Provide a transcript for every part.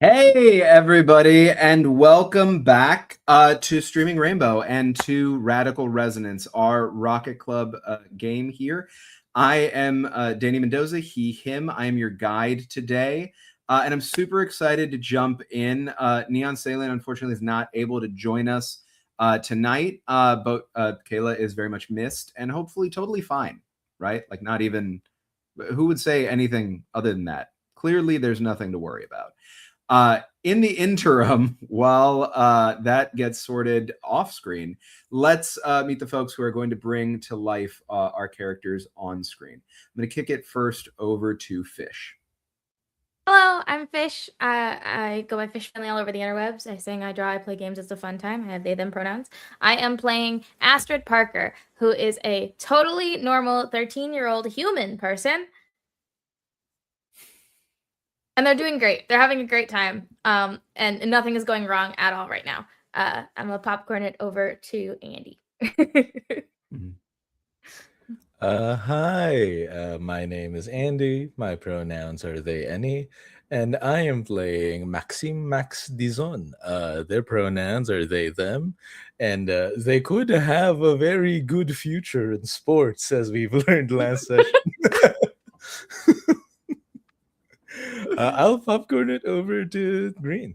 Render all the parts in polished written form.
Hey, everybody, and welcome back to Streaming Rainbow and to Radical Resonance, our Rocket Club game here. I am Danny Mendoza, he, him. I am your guide today, and I'm super excited to jump in. Neon Salient, unfortunately, is not able to join us tonight, but Kayla is very much missed and hopefully totally fine, right? Like, not even, who would say anything other than that? Clearly, there's nothing to worry about. In the interim, while that gets sorted off screen, let's meet the folks who are going to bring to life our characters on screen. I'm going to kick it first over to Fish. Hello, I'm Fish. I go by Fish Friendly all over the interwebs. I sing, I draw, I play games. It's a fun time. I have they, them pronouns. I am playing Astrid Parker, who is a totally normal 13-year-old human person. And they're doing great. They're having a great time. And nothing is going wrong at all right now. I'm gonna popcorn it over to Andy. Hi, my name is Andy. My pronouns are they, any, and I am playing Maxime Max Dizon. Their pronouns are they, them, and they could have a very good future in sports, as we've learned last session. I'll popcorn it over to Green.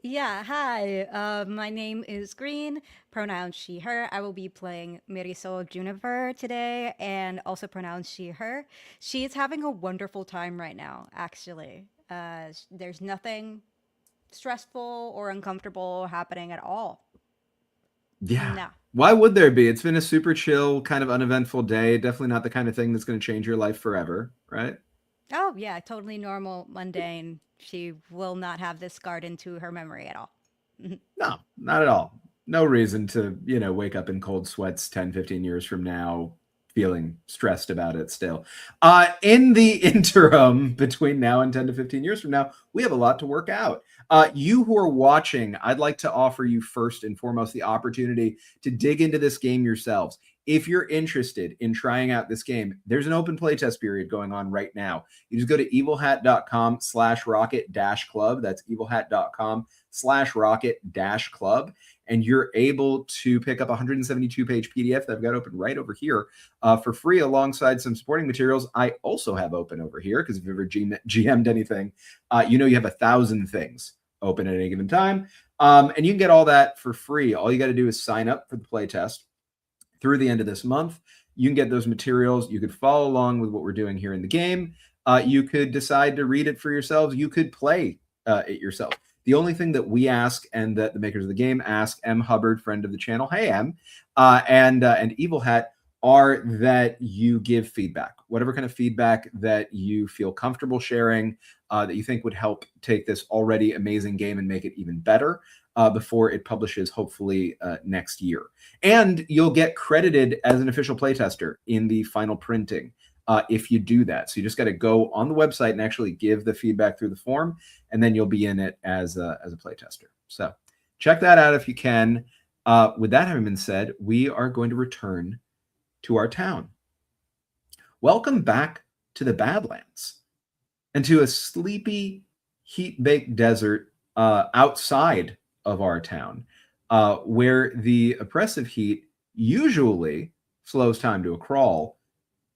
Yeah, hi. My name is Green, pronouns she, her. I will be playing Marisol Juniper today and also pronouns she, her. She is having a wonderful time right now, actually. There's nothing stressful or uncomfortable happening at all. Yeah. No. Why would there be? It's been a super chill, kind of uneventful day. Definitely not the kind of thing that's going to change your life forever, right? Oh, yeah, totally normal, mundane. She will not have this scarred into her memory at all. No, not at all. No reason to, wake up in cold sweats 10, 15 years from now feeling stressed about it still. In the interim between now and 10 to 15 years from now, we have a lot to work out. You who are watching, I'd like to offer you first and foremost the opportunity to dig into this game yourselves. If you're interested in trying out this game, there's an open playtest period going on right now. You just go to evilhat.com/rocket-club. That's evilhat.com/rocket-club. And you're able to pick up a 172-page PDF that I've got open right over here for free alongside some supporting materials I also have open over here, because if you've ever GM'd anything, you have 1,000 things open at any given time. And you can get all that for free. All you got to do is sign up for the playtest through the end of this month. You can get those materials. You could follow along with what we're doing here in the game. You could decide to read it for yourselves. You could play it yourself. The only thing that we ask, and that the makers of the game ask, M. Hubbard, friend of the channel, hey M, and Evil Hat, are that you give feedback, whatever kind of feedback that you feel comfortable sharing, that you think would help take this already amazing game and make it even better before it publishes, hopefully next year. And you'll get credited as an official playtester in the final printing if you do that. So you just got to go on the website and actually give the feedback through the form, and then you'll be in it as a playtester. So check that out if you can. With that having been said, we are going to return to our town. Welcome back to the Badlands and to a sleepy, heat-baked desert outside of our town, where the oppressive heat usually slows time to a crawl.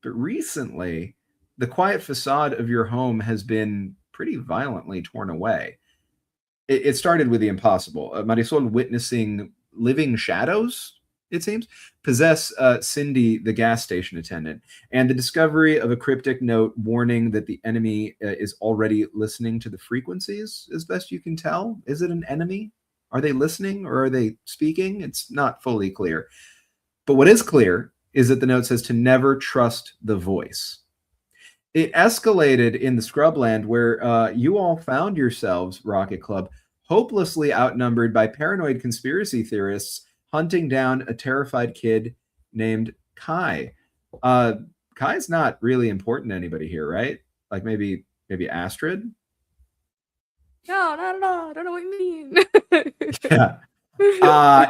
But recently, the quiet facade of your home has been pretty violently torn away. It started with the impossible. Marisol witnessing living shadows, it seems, possess Cindy, the gas station attendant, and the discovery of a cryptic note warning that the enemy is already listening to the frequencies, as best you can tell. Is it an enemy? Are they listening or are they speaking? It's not fully clear. But what is clear is that the note says to never trust the voice. It escalated in the scrubland where you all found yourselves, Rocket Club, hopelessly outnumbered by paranoid conspiracy theorists hunting down a terrified kid named Kai. Kai's not really important to anybody here, right? Like maybe Astrid? No, not at all. I don't know what you mean. Yeah.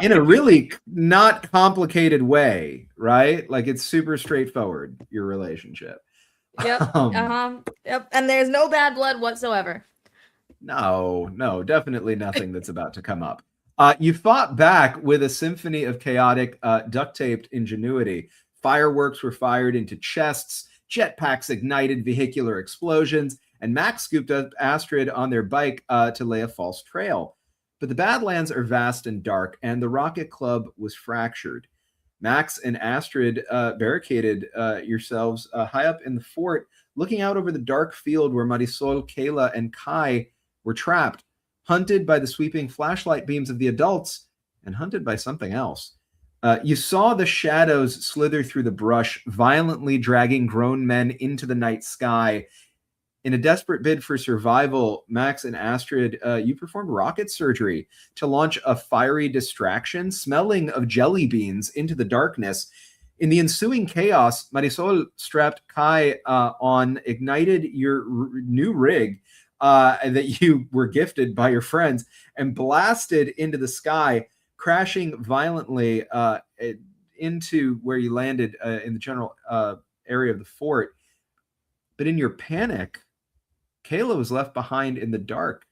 In a really not complicated way, right? Like it's super straightforward, your relationship. Yep. Um, Yep. And there's no bad blood whatsoever. No, definitely nothing that's about to come up. You fought back with a symphony of chaotic, duct-taped ingenuity. Fireworks were fired into chests, jetpacks ignited vehicular explosions, and Max scooped up Astrid on their bike to lay a false trail. But the Badlands are vast and dark, and the Rocket Club was fractured. Max and Astrid barricaded yourselves high up in the fort, looking out over the dark field where Marisol, Kayla, and Kai were trapped, hunted by the sweeping flashlight beams of the adults, and hunted by something else. You saw the shadows slither through the brush, violently dragging grown men into the night sky. In a desperate bid for survival, Max and Astrid, you performed rocket surgery to launch a fiery distraction, smelling of jelly beans, into the darkness. In the ensuing chaos, Marisol strapped Kai on, ignited your new rig that you were gifted by your friends, and blasted into the sky, crashing violently into where you landed in the general area of the fort. But in your panic, Kayla was left behind in the dark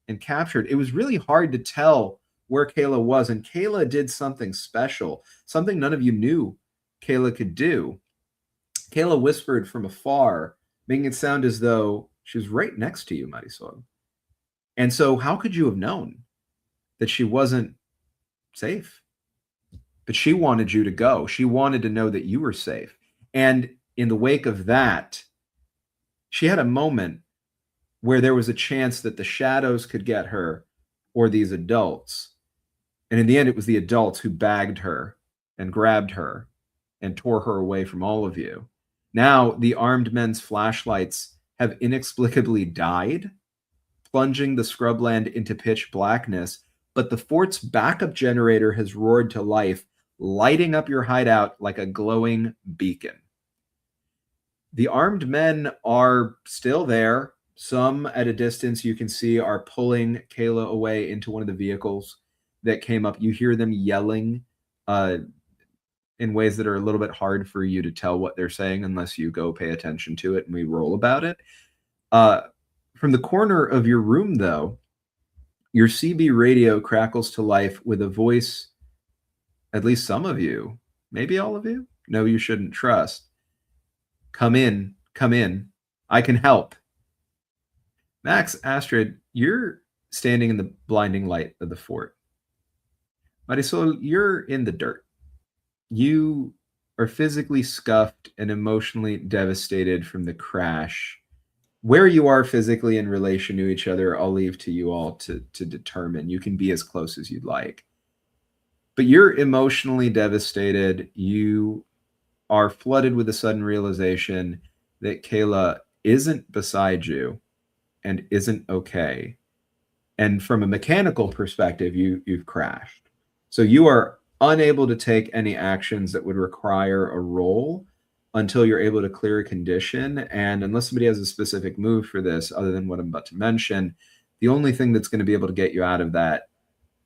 and captured. It was really hard to tell where Kayla was, and Kayla did something special, something none of you knew Kayla could do. Kayla whispered from afar, making it sound as though she was right next to you, Marisol. And so how could you have known that she wasn't safe? But she wanted you to go. She wanted to know that you were safe. And in the wake of that, she had a moment where there was a chance that the shadows could get her or these adults. And in the end, it was the adults who bagged her and grabbed her and tore her away from all of you. Now, the armed men's flashlights have inexplicably died, plunging the scrubland into pitch blackness, but the fort's backup generator has roared to life, lighting up your hideout like a glowing beacon. The armed men are still there. Some at a distance you can see are pulling Kayla away into one of the vehicles that came up. You hear them yelling in ways that are a little bit hard for you to tell what they're saying unless you go pay attention to it and we roll about it. From the corner of your room, though, your CB radio crackles to life with a voice at least some of you, maybe all of you, know you shouldn't trust. Come in, I can help. Max, Astrid, you're standing in the blinding light of the fort. Marisol, you're in the dirt. You are physically scuffed and emotionally devastated from the crash. Where you are physically in relation to each other, I'll leave to you all to determine. You can be as close as you'd like. But you're emotionally devastated. You are flooded with a sudden realization that Kayla isn't beside you and isn't okay. And from a mechanical perspective, you've crashed. So you are unable to take any actions that would require a roll until you're able to clear a condition. And unless somebody has a specific move for this, other than what I'm about to mention, the only thing that's going to be able to get you out of that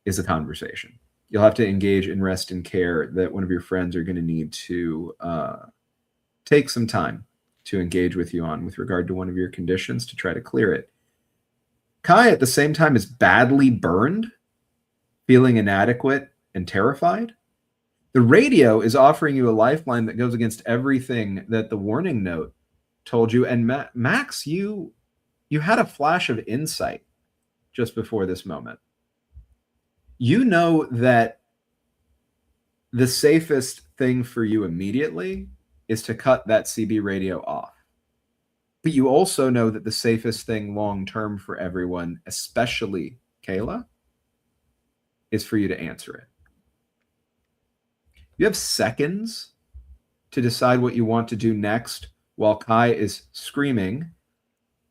is a conversation. You'll have to engage in rest and care that one of your friends are going to need to take some time to engage with you on with regard to one of your conditions to try to clear it. Kai, at the same time, is badly burned, feeling inadequate and terrified. The radio is offering you a lifeline that goes against everything that the warning note told you. And Max, you had a flash of insight just before this moment. You know that the safest thing for you immediately is to cut that CB radio off. But you also know that the safest thing long-term for everyone, especially Kayla, is for you to answer it. You have seconds to decide what you want to do next while Kai is screaming.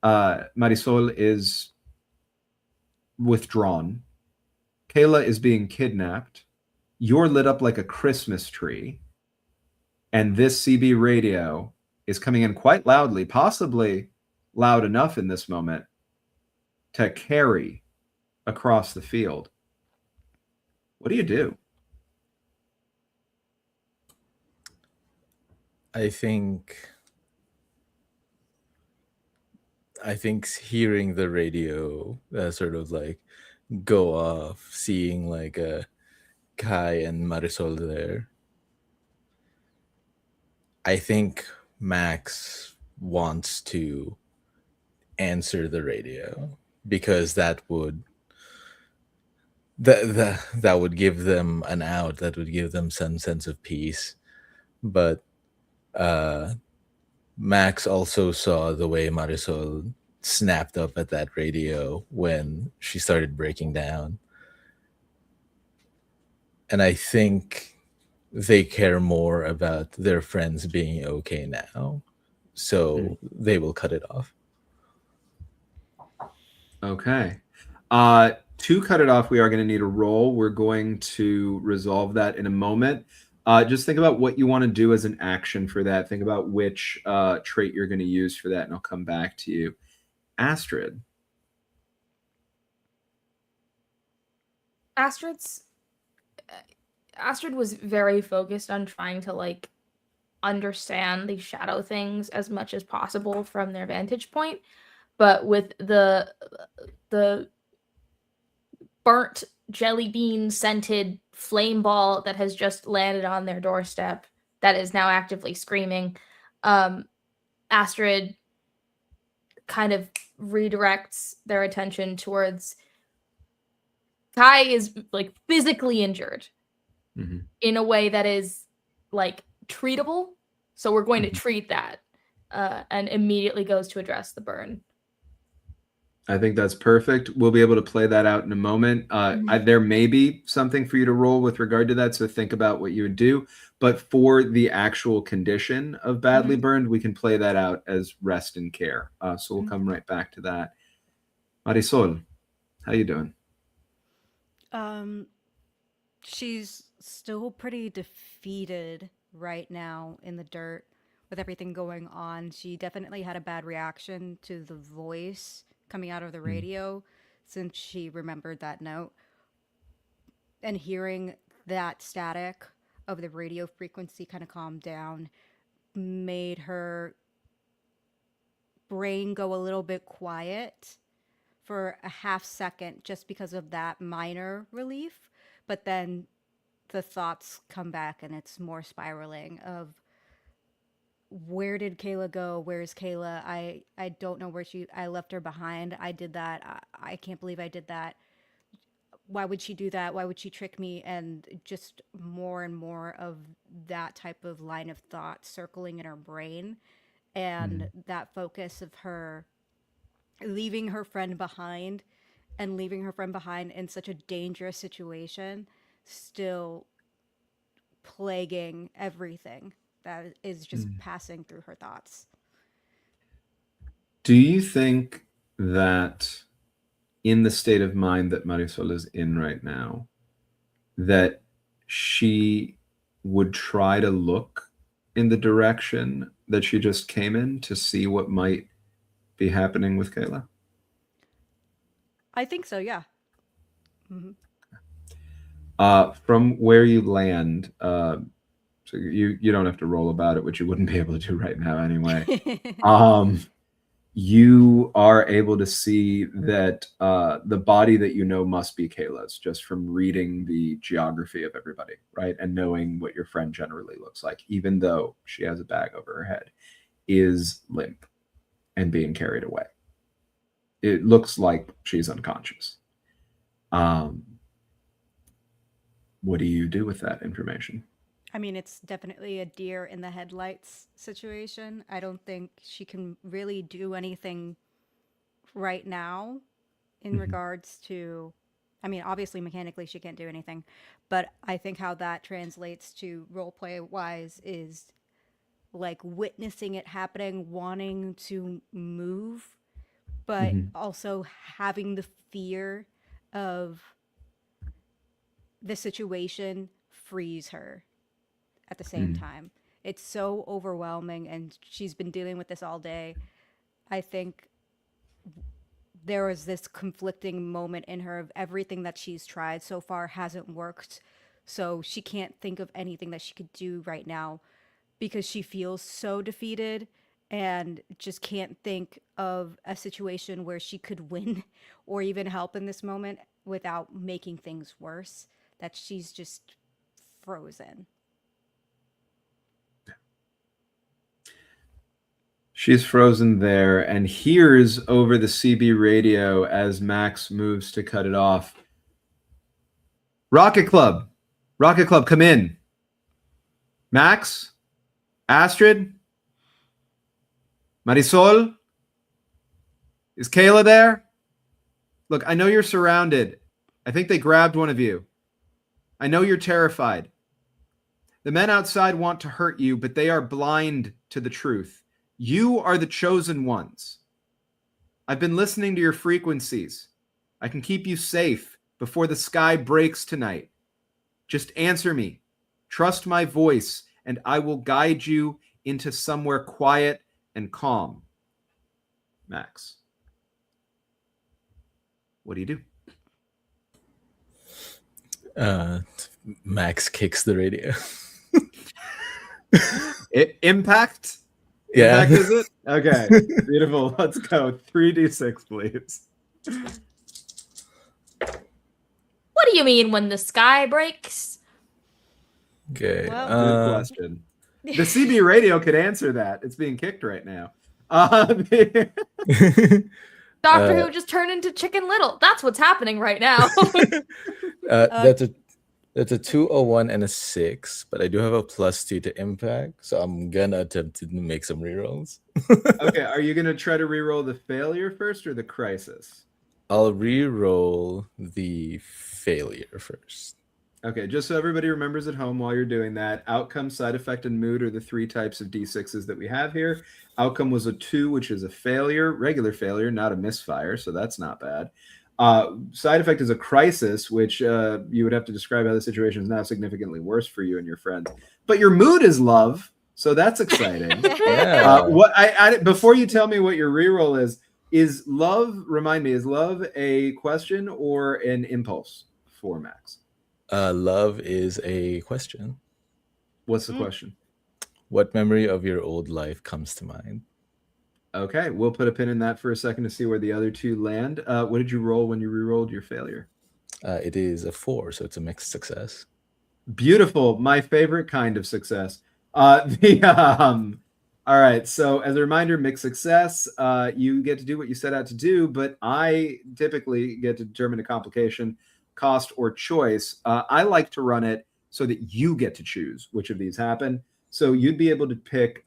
Marisol is withdrawn. Kayla is being kidnapped. You're lit up like a Christmas tree. And this CB radio is coming in quite loudly, possibly loud enough in this moment to carry across the field. What do you do? I think I think hearing the radio sort of like go off, seeing like Kai and Marisol there, I think Max wants to answer the radio because that would give them an out, that would give them some sense of peace. But uh Max also saw the way Marisol snapped up at that radio when she started breaking down. And I think they care more about their friends being okay now. So they will cut it off. Okay. To cut it off, we are going to need a roll. We're going to resolve that in a moment. Just think about what you want to do as an action for that. Think about which trait you're going to use for that, and I'll come back to you. Astrid. Astrid was very focused on trying to like understand these shadow things as much as possible from their vantage point, but with the burnt jelly bean scented flame ball that has just landed on their doorstep that is now actively screaming, Astrid kind of redirects their attention towards Kai is like physically injured in a way that is like treatable. So we're going to treat that, and immediately goes to address the burn. I think that's perfect. We'll be able to play that out in a moment. There may be something for you to roll with regard to that, so think about what you would do. But for the actual condition of badly burned, we can play that out as rest and care. So we'll come right back to that. Marisol, how you doing? She's still pretty defeated right now in the dirt with everything going on. She definitely had a bad reaction to the voice coming out of the radio since she remembered that note. And hearing that static of the radio frequency kind of calm down made her brain go a little bit quiet for a half second just because of that minor relief. But then the thoughts come back and it's more spiraling of where did Kayla go? Where's Kayla? I don't know where I left her behind. I did that. I can't believe I did that. Why would she do that? Why would she trick me? And just more and more of that type of line of thought circling in her brain. And that focus of her leaving her friend behind and leaving her friend behind in such a dangerous situation still plaguing everything that is just passing through her thoughts. Do you think that in the state of mind that Marisol is in right now, that she would try to look in the direction that she just came in to see what might be happening with Kayla? I think so, yeah. From where you land, so you don't have to roll about it, which you wouldn't be able to do right now anyway. You are able to see that the body that you know must be Kayla's just from reading the geography of everybody, right? And knowing what your friend generally looks like, even though she has a bag over her head, is limp and being carried away. It looks like she's unconscious. What do you do with that information? I mean, it's definitely a deer in the headlights situation. I don't think she can really do anything right now in regards to, I mean, obviously mechanically she can't do anything, but I think how that translates to roleplay wise is like witnessing it happening, wanting to move, but also having the fear of the situation freeze her at the same time. It's so overwhelming, and she's been dealing with this all day. I think there was this conflicting moment in her of everything that she's tried so far hasn't worked. So she can't think of anything that she could do right now because she feels so defeated and just can't think of a situation where she could win or even help in this moment without making things worse. That she's just frozen. She's frozen there and hears over the CB radio as Max moves to cut it off. Rocket Club, come in. Max, Astrid, Marisol, is Kayla there? Look, I know you're surrounded. I think they grabbed one of you. I know you're terrified. The men outside want to hurt you, but they are blind to the truth. You are the chosen ones. I've been listening to your frequencies. I can keep you safe before the sky breaks tonight. Just answer me. Trust my voice, and I will guide you into somewhere quiet and calm. Max. What do you do? Max kicks the radio. Impact? Yeah. Impact, is it? Okay. Beautiful. Let's go. 3d6, please. What do you mean when the sky breaks? Okay. Well- Good question. The CB radio could answer that. It's being kicked right now. Doctor Who just turned into Chicken Little. That's what's happening right now. That's a 2, a 1, and a 6, but I do have a +2 to impact, so I'm gonna attempt to make some rerolls. Okay, are you gonna try to reroll the failure first or the crisis? I'll reroll the failure first. Okay, just so everybody remembers at home while you're doing that, outcome, side effect, and mood are the 3 types of D6s that we have here. Outcome was a 2, which is a failure, regular failure, not a misfire, so that's not bad. Side effect is a crisis, which you would have to describe how the situation is now significantly worse for you and your friends. But your mood is love, so that's exciting. Yeah. What I before you tell me what your reroll is love? Remind me, is love a question or an impulse for Max? Love is a question. What's the question? What memory of your old life comes to mind? Okay, we'll put a pin in that for a second to see where the other 2 land. What did you roll when you re-rolled your failure? It is a 4, so it's a mixed success. Beautiful. My favorite kind of success. All right, so as a reminder, mixed success, you get to do what you set out to do, but I typically get to determine a complication, cost, or choice. I like to run it so that you get to choose which of these happen. So you'd be able to pick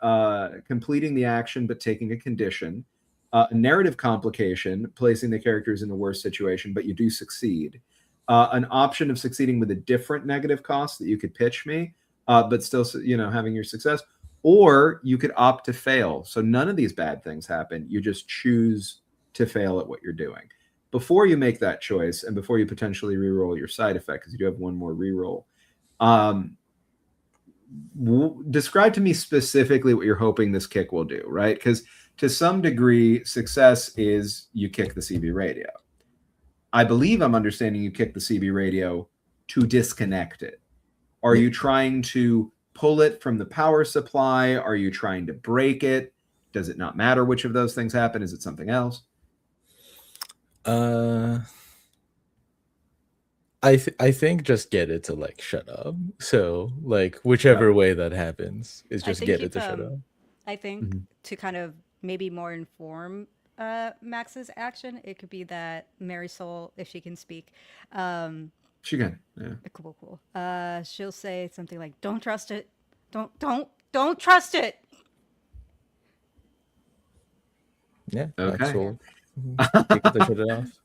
completing the action but taking a condition, a narrative complication, placing the characters in the worst situation, but you do succeed. An option of succeeding with a different negative cost that you could pitch me, but still, having your success. Or you could opt to fail. So none of these bad things happen. You just choose to fail at what you're doing. Before you make that choice and before you potentially re-roll your side effect, because you do have one more re-roll, describe to me specifically what you're hoping this kick will do, right? Because to some degree, success is you kick the CB radio. I believe I'm understanding you kick the CB radio to disconnect it. Are you trying to pull it from the power supply? Are you trying to break it? Does it not matter which of those things happen? Is it something else? I think just get it to shut up. So whichever way that happens is just get it to shut up. I think to kind of maybe more inform Max's action, it could be that Marisol, if she can speak, She can. Yeah. cool. She'll say something like, "Don't trust it. Don't trust it." Yeah. Okay. Max will take it to shut it off.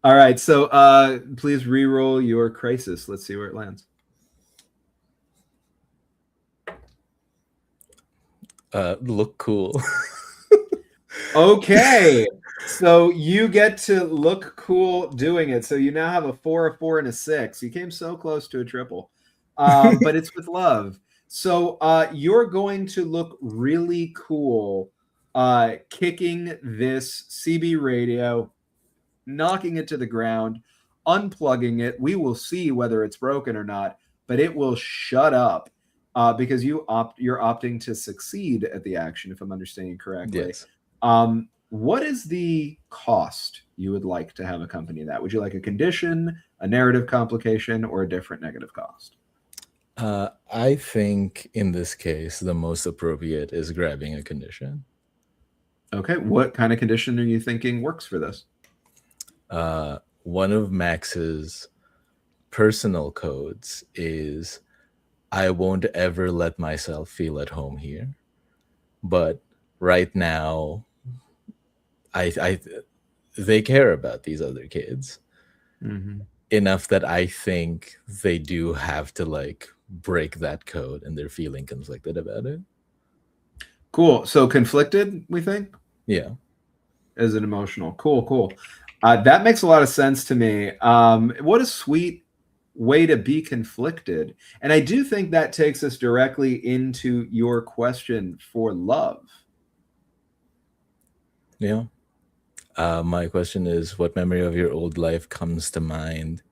All right. So please re-roll your crisis. Let's see where it lands. Look cool. Okay. So you get to look cool doing it. So you now have a 4, a 4, and a 6. You came so close to a triple. But it's with love. So you're going to look really cool kicking this CB radio, knocking it to the ground, unplugging it. We will see whether it's broken or not, but it will shut up. because you're opting to succeed at the action, if I'm understanding correctly. Yes. What is the cost you would like to have accompany that? Would you like a condition, a narrative complication, or a different negative cost? I think in this case, the most appropriate is grabbing a condition. Okay, what kind of condition are you thinking works for this? One of Max's personal codes is I won't ever let myself feel at home here. But right now, they care about these other kids enough that I think they do have to like break that code, and they're feeling conflicted about it. Cool. So conflicted, we think? Yeah. As an emotional. Cool. That makes a lot of sense to me. What a sweet way to be conflicted. And I do think that takes us directly into your question for love. Yeah. My question is, what memory of your old life comes to mind?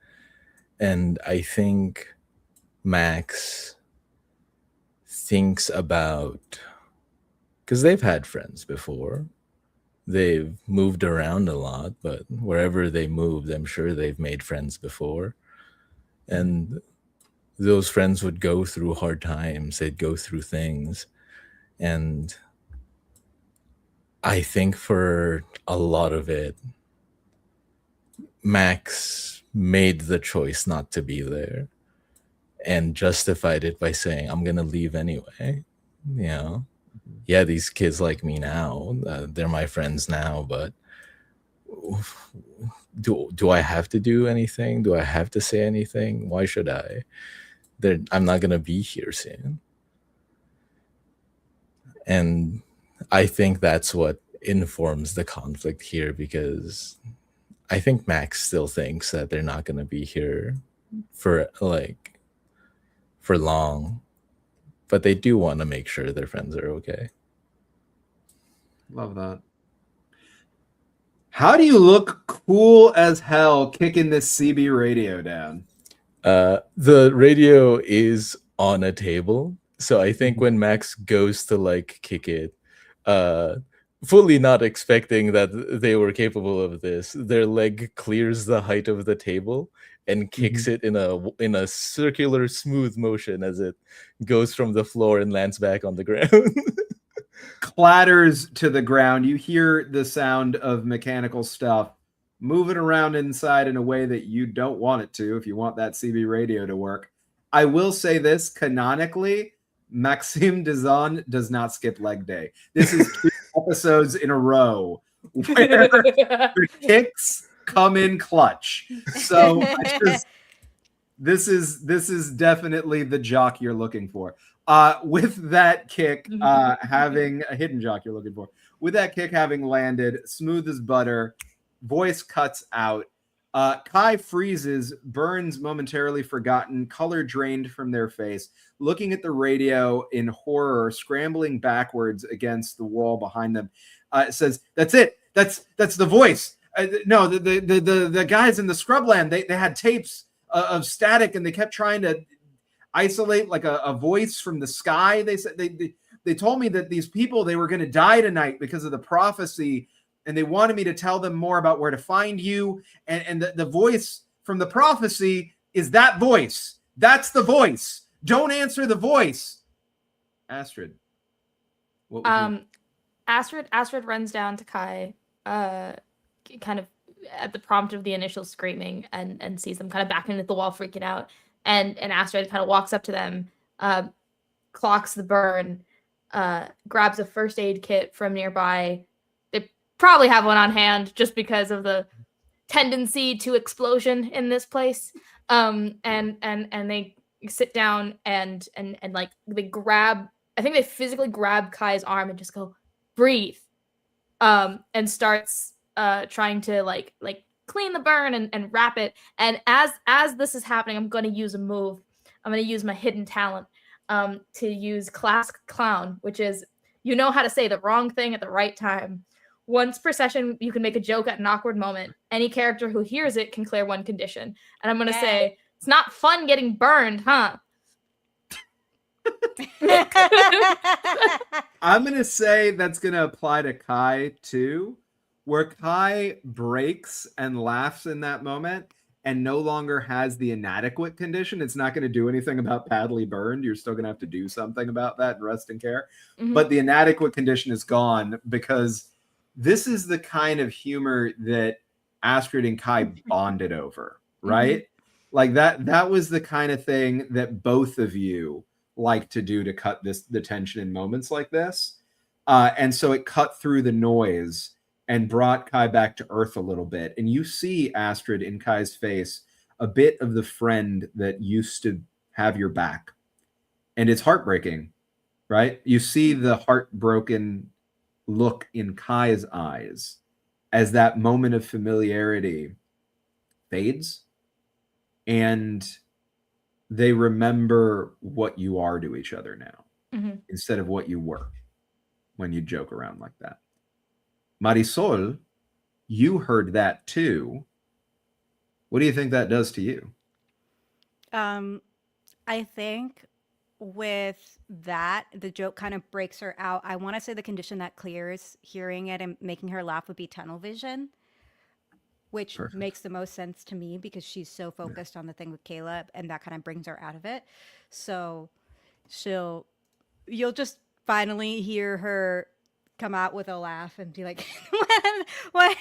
And I think Max thinks about, because they've had friends before. They've moved around a lot, but wherever they moved, I'm sure they've made friends before. And those friends would go through hard times. They'd go through things. And I think for a lot of it, Max made the choice not to be there and justified it by saying, I'm going to leave anyway. You know, yeah, these kids like me now. They're my friends now, but do I have to do anything? Do I have to say anything? Why should I? I'm not going to be here soon. And I think that's what informs the conflict here, because I think Max still thinks that they're not going to be here for long, but they do want to make sure their friends are okay. Love that. How do you look cool as hell kicking this CB radio down? The radio is on a table, so I think when Max goes to like kick it, fully not expecting that they were capable of this, their leg clears the height of the table and kicks it in a circular smooth motion as it goes from the floor and lands back on the ground. Clatters to the ground. You hear the sound of mechanical stuff moving around inside in a way that you don't want it to if you want that CB radio to work. I will say this, canonically, Maxime Dizon does not skip leg day. This is 2 episodes in a row where the kicks come in clutch. So this is definitely the jock you're looking for. With that kick having a hidden jock you're looking for. With that kick having landed, smooth as butter, voice cuts out. Kai freezes, burns momentarily forgotten, color drained from their face, looking at the radio in horror, scrambling backwards against the wall behind them. It says, "That's it. That's the voice." No, the guys in the scrubland, they had tapes of static, and they kept trying to isolate like a voice from the sky. They said they told me that these people, they were going to die tonight because of the prophecy, and they wanted me to tell them more about where to find you. And the voice from the prophecy is that voice. That's the voice. Don't answer the voice. Astrid. What would you... Astrid runs down to Kai, kind of at the prompt of the initial screaming, and sees them kind of backing into the wall, freaking out. And Astrid kind of walks up to them, clocks the burn, grabs a first aid kit from nearby. They probably have one on hand just because of the tendency to explosion in this place. And they sit down and like they grab, I think they physically grab Kai's arm and just go, breathe. And starts trying to like clean the burn and wrap it. And as this is happening, I'm going to use a move. I'm going to use my hidden talent to use Class Clown, which is, you know how to say the wrong thing at the right time. Once per session, you can make a joke at an awkward moment. Any character who hears it can clear one condition. And I'm going to say, it's not fun getting burned, huh? I'm going to say that's going to apply to Kai too, where Kai breaks and laughs in that moment and no longer has the inadequate condition. It's not going to do anything about badly burned. You're still going to have to do something about that and rest and care. Mhm. But the inadequate condition is gone because this is the kind of humor that Astrid and Kai bonded over, right? Like that was the kind of thing that both of you like to do to cut the tension in moments like this. And so it cut through the noise and brought Kai back to earth a little bit. And you see, Astrid, in Kai's face, a bit of the friend that used to have your back. And it's heartbreaking, right? You see the heartbroken look in Kai's eyes as that moment of familiarity fades and they remember what you are to each other now instead of what you were when you joke around like that. Marisol, you heard that too. What do you think that does to you? I think with that, the joke kind of breaks her out. I want to say the condition that clears hearing it and making her laugh would be tunnel vision, which Perfect. makes the most sense to me because she's so focused on the thing with Caleb, and that kind of brings her out of it. So you'll just finally hear her come out with a laugh and be like, what?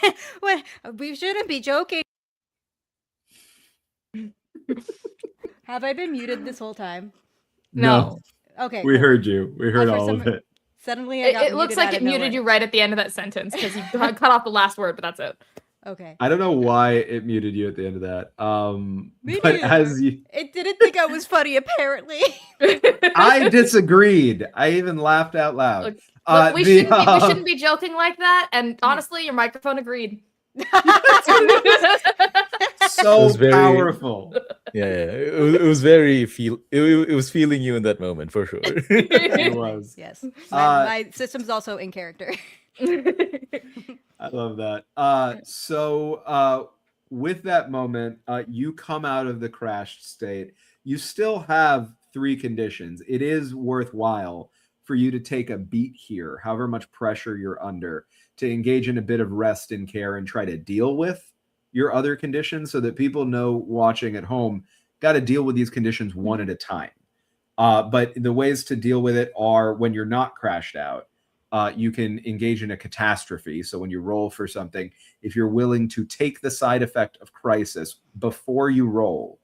We shouldn't be joking. Have I been muted this whole time? No. Okay, We cool. heard you. We heard For all some- of it. Suddenly I got It looks muted like out it of muted nowhere. you right at the end of that sentence because you cut off the last word, but that's it. Okay. I don't know why it muted you at the end of that. Me But neither. as you, It didn't think I was funny, apparently. I disagreed. I even laughed out loud. Look, we shouldn't be joking like that. And honestly, your microphone agreed. So It was very- powerful. Yeah, it was very it was feeling you in that moment for sure. It was. Yes. My system's also in character. I love that. So with that moment, you come out of the crashed state. You still have 3 conditions. It is worthwhile for you to take a beat here, however much pressure you're under, to engage in a bit of rest and care and try to deal with your other conditions so that people know watching at home got to deal with these conditions one at a time. But the ways to deal with it are when you're not crashed out. You can engage in a catastrophe. So when you roll for something, if you're willing to take the side effect of crisis before you roll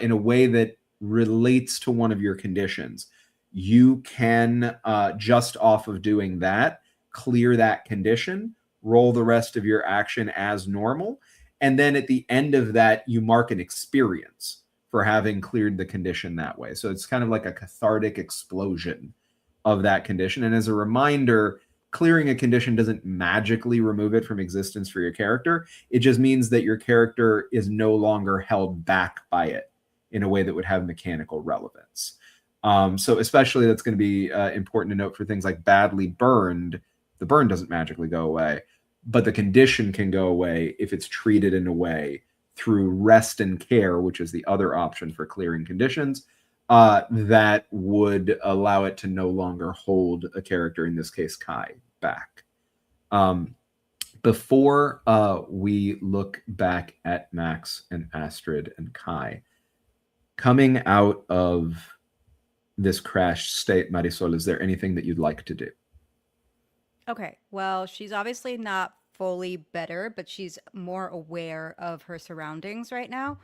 in a way that relates to one of your conditions, you can just off of doing that, clear that condition, roll the rest of your action as normal. And then at the end of that, you mark an experience for having cleared the condition that way. So it's kind of like a cathartic explosion of that condition. And as a reminder, clearing a condition doesn't magically remove it from existence for your character. It just means that your character is no longer held back by it in a way that would have mechanical relevance. So especially that's going to be important to note for things like badly burned. The burn doesn't magically go away, but the condition can go away if it's treated in a way through rest and care, which is the other option for clearing conditions, that would allow it to no longer hold a character, in this case Kai, back. Before we look back at Max and Astrid and Kai, coming out of this crashed state, Marisol, is there anything that you'd like to do? Okay. Well, she's obviously not fully better, but she's more aware of her surroundings right now.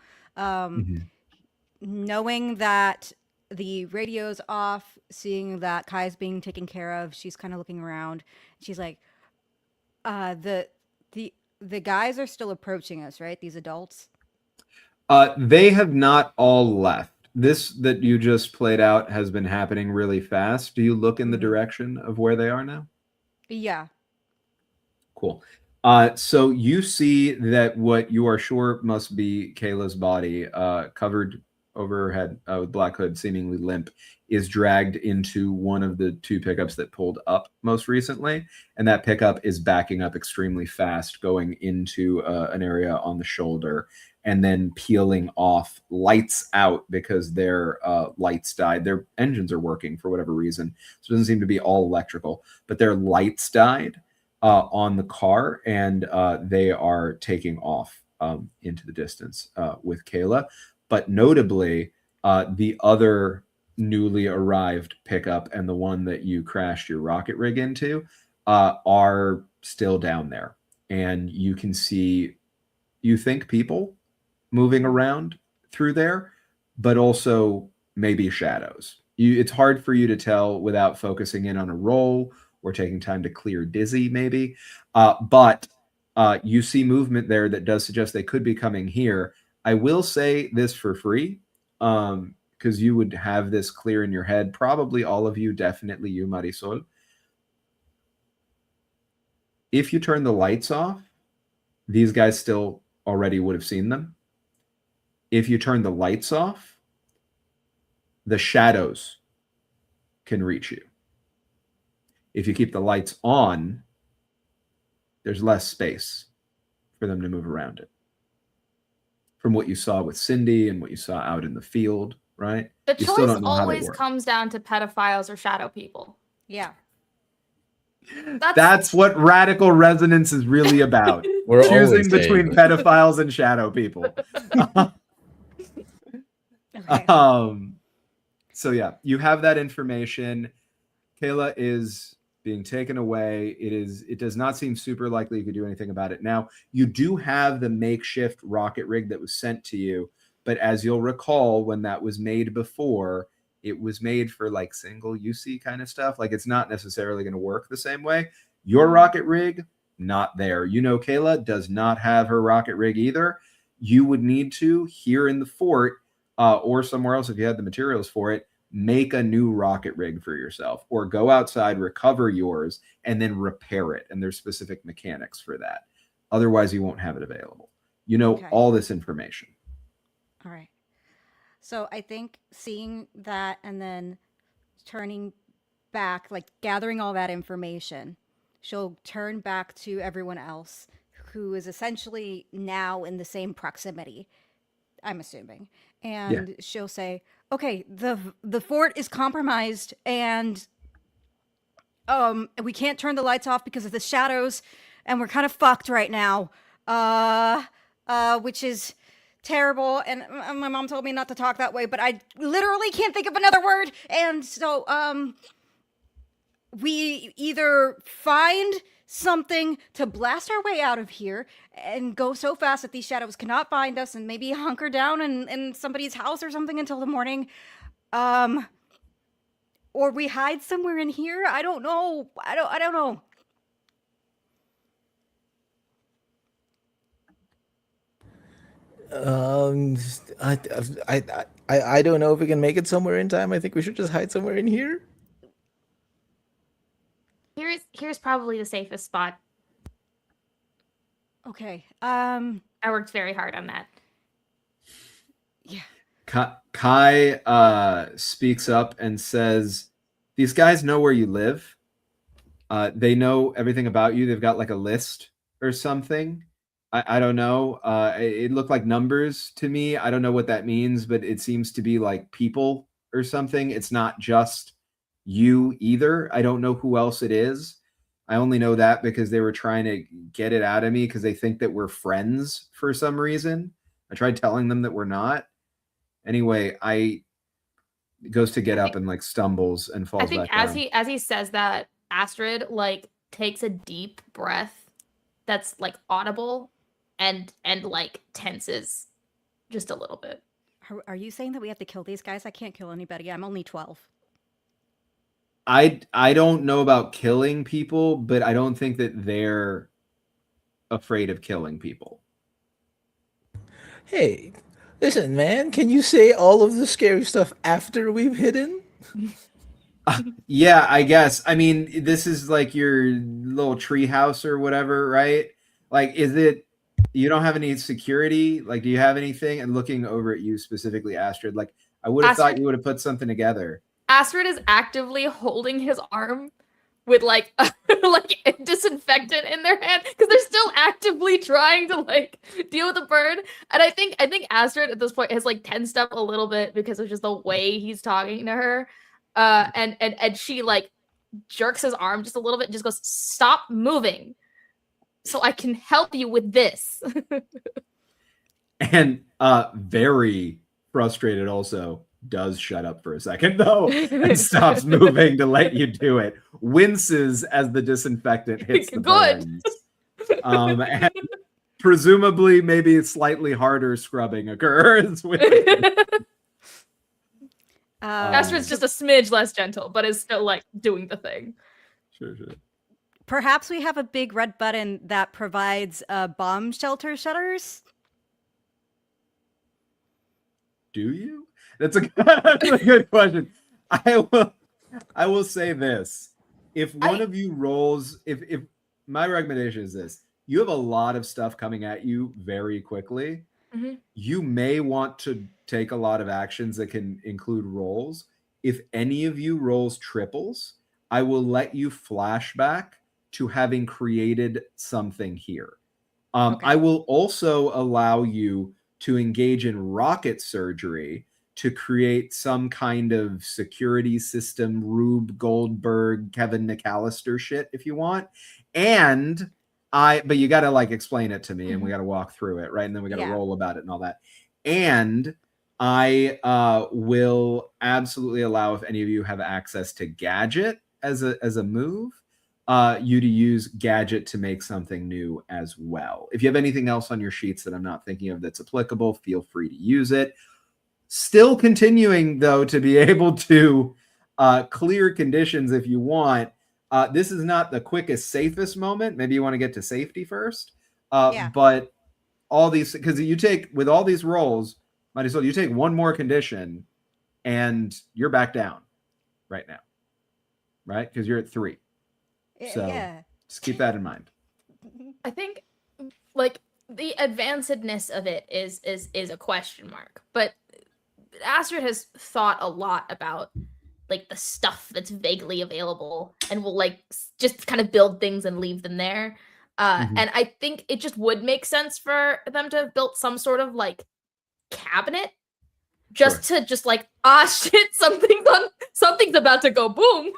Knowing that the radio's off, seeing that Kai's being taken care of, she's kind of looking around. She's like, the guys are still approaching us, right? These adults. They have not all left. This that you just played out has been happening really fast. Do you look in the direction of where they are now? Yeah. Cool. So you see that what you are sure must be Kayla's body, covered over her head with Black Hood, seemingly limp, is dragged into one of the two pickups that pulled up most recently. And that pickup is backing up extremely fast, going into an area on the shoulder, and then peeling off, lights out, because their lights died. Their engines are working for whatever reason. So it doesn't seem to be all electrical, but their lights died on the car, and they are taking off into the distance with Kayla. But notably, the other newly arrived pickup and the one that you crashed your rocket rig into are still down there. And you can see, you think people moving around through there, but also maybe shadows. It's hard for you to tell without focusing in on a roll or taking time to clear dizzy, maybe. But you see movement there that does suggest they could be coming here. I will say this for free, because you would have this clear in your head. Probably all of you, definitely you, Marisol. If you turn the lights off, these guys still already would have seen them. If you turn the lights off, the shadows can reach you. If you keep the lights on, there's less space for them to move around it. From what you saw with Cindy and what you saw out in the field, right? The You still choice don't know how they always work. comes down to pedophiles or shadow people. Yeah. That's what radical resonance is really about. We're always Choosing between saying- pedophiles and shadow people. Okay. So yeah, you have that information. Kayla is being taken away. It does not seem super likely you could do anything about it. Now, you do have the makeshift rocket rig that was sent to you, but as you'll recall, when that was made before, it was made for like single UC kind of stuff. Like, it's not necessarily going to work the same way. Your rocket rig, not there. You know, Kayla does not have her rocket rig either. You would need to, here in the fort, or somewhere else if you had the materials for it, make a new rocket rig for yourself, or go outside, recover yours, and then repair it. And there's specific mechanics for that. Otherwise, you won't have it available. You know, Okay. all this information. All right. So I think seeing that and then turning back, like gathering all that information, she'll turn back to everyone else who is essentially now in the same proximity, I'm assuming. And she'll say, okay, the fort is compromised, and we can't turn the lights off because of the shadows, and we're kind of fucked right now. Which is terrible, and my mom told me not to talk that way, but I literally can't think of another word. And so we either find something to blast our way out of here and go so fast that these shadows cannot find us, and maybe hunker down in somebody's house or something until the morning, or we hide somewhere in here. I don't know. I don't know. I don't know if we can make it somewhere in time. I think we should just hide somewhere in here. Here's probably the safest spot. Okay. I worked very hard on that. Yeah. Kai speaks up and says, these guys know where you live. They know everything about you. They've got like a list or something. I don't know. It looked like numbers to me. I don't know what that means, but it seems to be like people or something. It's not just you either. I don't know who else it is. I only know that because they were trying to get it out of me because they think that we're friends for some reason. I tried telling them that we're not. Anyway, goes to get up and like stumbles and falls I think back down. as he says that, Astrid like takes a deep breath that's like audible and like tenses just a little bit. Are you saying that we have to kill these guys? I can't kill anybody. I'm only 12. I don't know about killing people, but I don't think that they're afraid of killing people. Hey, listen, man, can you say all of the scary stuff after we've hidden? Yeah, I guess. I mean, this is like your little tree house or whatever, right? Like, is it You don't have any security? Like, do you have anything? And looking over at you specifically, Astrid, like, I would have thought Astrid- you would have put something together. Astrid is actively holding his arm with like like disinfectant in their hand because they're still actively trying to like deal with the bird. And I think Astrid at this point has like tensed up a little bit because of just the way he's talking to her. And she like jerks his arm just a little bit and just goes, "Stop moving so I can help you with this." And very frustrated also does shut up for a second though and stops moving to let you do it. Winces as the disinfectant hits the Good. burns. And presumably maybe slightly harder scrubbing occurs with Astrid's just a smidge less gentle, but is still like doing the thing. Sure. Perhaps we have a big red button that provides bomb shelter shutters. Do you? That's a good question. I will say this. If one of you rolls, if my recommendation is this, you have a lot of stuff coming at you very quickly. Mm-hmm. You may want to take a lot of actions that can include rolls. If any of you rolls triples, I will let you flashback to having created something here. Okay. I will also allow you to engage in rocket surgery to create some kind of security system, Rube Goldberg, Kevin McAllister shit if you want. But you got to like explain it to me and we got to walk through it, right? And then we got to roll about it and all that. And I will absolutely allow, if any of you have access to Gadget as a move, you to use Gadget to make something new as well. If you have anything else on your sheets that I'm not thinking of that's applicable, feel free to use it. Still continuing, though, to be able to clear conditions if you want. This is not the quickest, safest moment. Maybe you want to get to safety first. But all these, because you take, with all these rolls, might as well, you take one more condition and you're back down right now. Right? Because you're at 3. So just keep that in mind. I think like the advancedness of it is a question mark, but Astrid has thought a lot about like the stuff that's vaguely available and will like just kind of build things and leave them there. And I think it just would make sense for them to have built some sort of like cabinet just to just like, shit, something's about to go boom.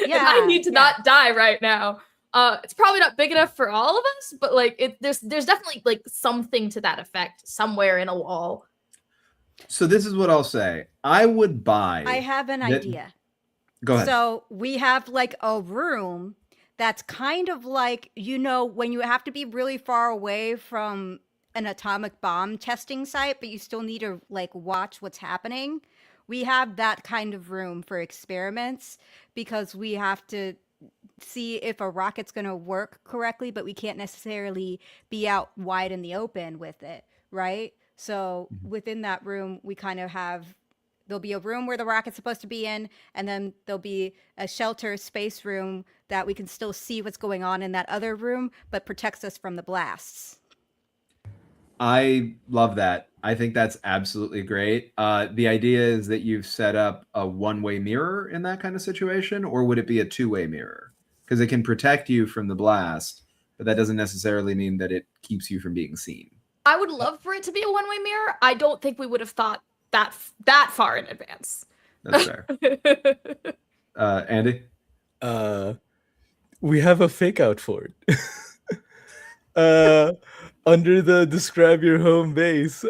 And I need to not die right now. It's probably not big enough for all of us, but like there's definitely like something to that effect somewhere in a wall. So this is what I'll say. I would buy. I have an idea. Go ahead. So we have like a room that's kind of like, when you have to be really far away from an atomic bomb testing site, but you still need to like watch what's happening. We have that kind of room for experiments because we have to see if a rocket's going to work correctly, but we can't necessarily be out wide in the open with it, right? So within that room, we kind of there'll be a room where the rocket's supposed to be in, and then there'll be a shelter space room that we can still see what's going on in that other room, but protects us from the blasts. I love that. I think that's absolutely great. The idea is that you've set up a one-way mirror in that kind of situation, or would it be a two-way mirror? Because it can protect you from the blast, but that doesn't necessarily mean that it keeps you from being seen. I would love for it to be a one-way mirror. I don't think we would have thought that far in advance. That's fair. Andy? We have a fake out for it. Under the describe your home base,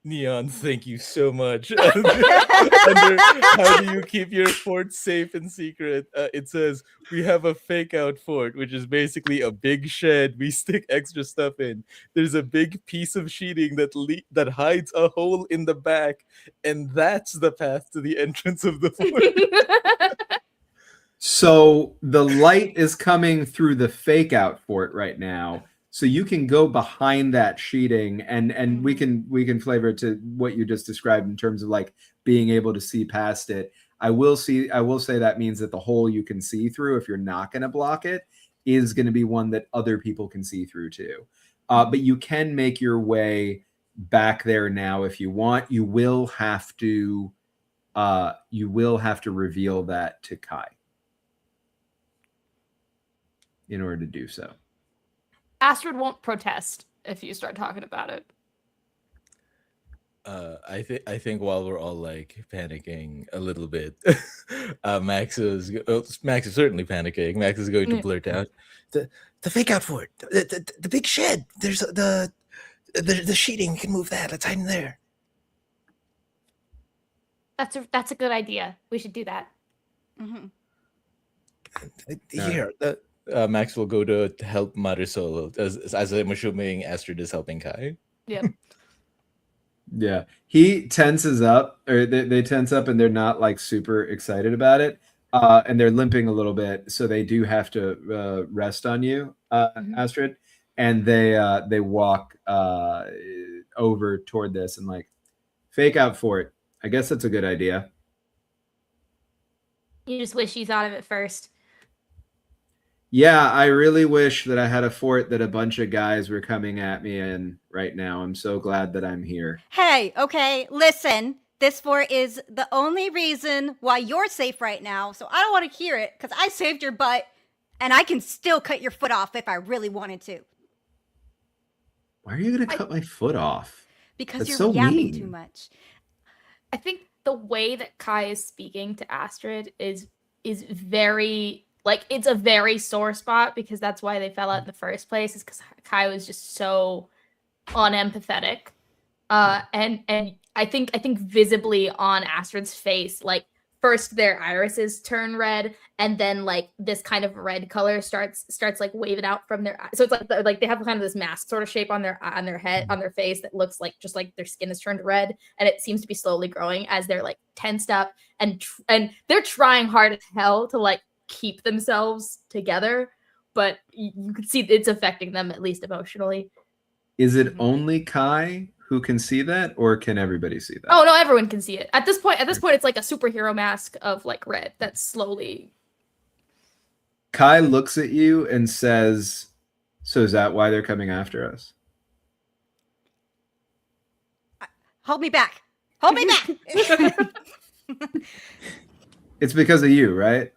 Neon, thank you so much. Under how do you keep your fort safe and secret? It says we have a fake out fort, which is basically a big shed we stick extra stuff in. There's a big piece of sheeting that hides a hole in the back, and that's the path to the entrance of the fort. So the light is coming through the fake out fort right now. So you can go behind that sheeting and we can flavor it to what you just described in terms of like being able to see past it. I will say that means that the hole you can see through, if you're not going to block it, is going to be one that other people can see through too. But you can make your way back there now if you want. You will have to reveal that to Kai in order to do so. Astrid won't protest if you start talking about it. I think while we're all like panicking a little bit, Max is certainly panicking. Max is going to blurt out the fake out fort, the big shed. There's the sheeting. We can move that. Let's hide in there. That's a good idea. We should do that. Mm-hmm. Here, Max will go to help Marisol as I'm assuming Astrid is helping Kai. Yep. Yeah, he tenses up, or they tense up, and they're not like super excited about it, and they're limping a little bit, so they do have to rest on you, Astrid, and they walk over toward this and like fake out fort. I guess that's a good idea. You just wish you thought of it first. Yeah, I really wish that I had a fort that a bunch of guys were coming at me in right now. I'm so glad that I'm here. Hey, okay, listen. This fort is the only reason why you're safe right now, so I don't want to hear it, because I saved your butt, and I can still cut your foot off if I really wanted to. Why are you going to cut my foot off? Because That's you're so yapping mean. too much. I think the way that Kai is speaking to Astrid is very, like, it's a very sore spot, because that's why they fell out in the first place, is because Kai was just so unempathetic. And I think visibly on Astrid's face, like, first their irises turn red, and then like this kind of red color starts like waving out from their eyes. So it's like they have kind of this mask sort of shape on their head, on their face, that looks like just like their skin is turned red, and it seems to be slowly growing as they're like tensed up, and they're trying hard as hell to like keep themselves together, but you can see it's affecting them, at least emotionally. Is it only Kai who can see that, or can everybody see that? Oh no, everyone can see it. At this point, it's like a superhero mask of like red that's slowly. Kai looks at you and says, "So is that why they're coming after us?" Hold me back. Hold me back. It's because of you, right?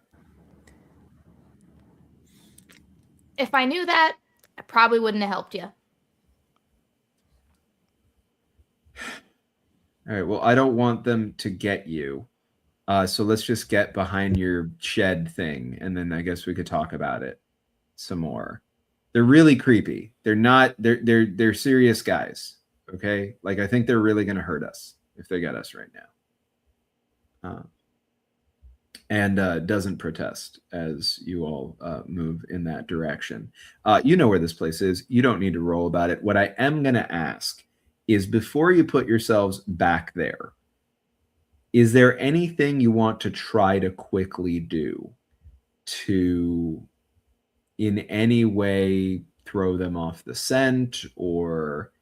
If I knew that, I probably wouldn't have helped you. All right. Well, I don't want them to get you. So let's just get behind your shed thing, and then I guess we could talk about it some more. They're really creepy. They're not. They're serious guys. Okay. Like, I think they're really going to hurt us if they get us right now. And doesn't protest as you all move in that direction. You know where this place is. You don't need to roll about it. What I am going to ask is, before you put yourselves back there, is there anything you want to try to quickly do to in any way throw them off the scent, or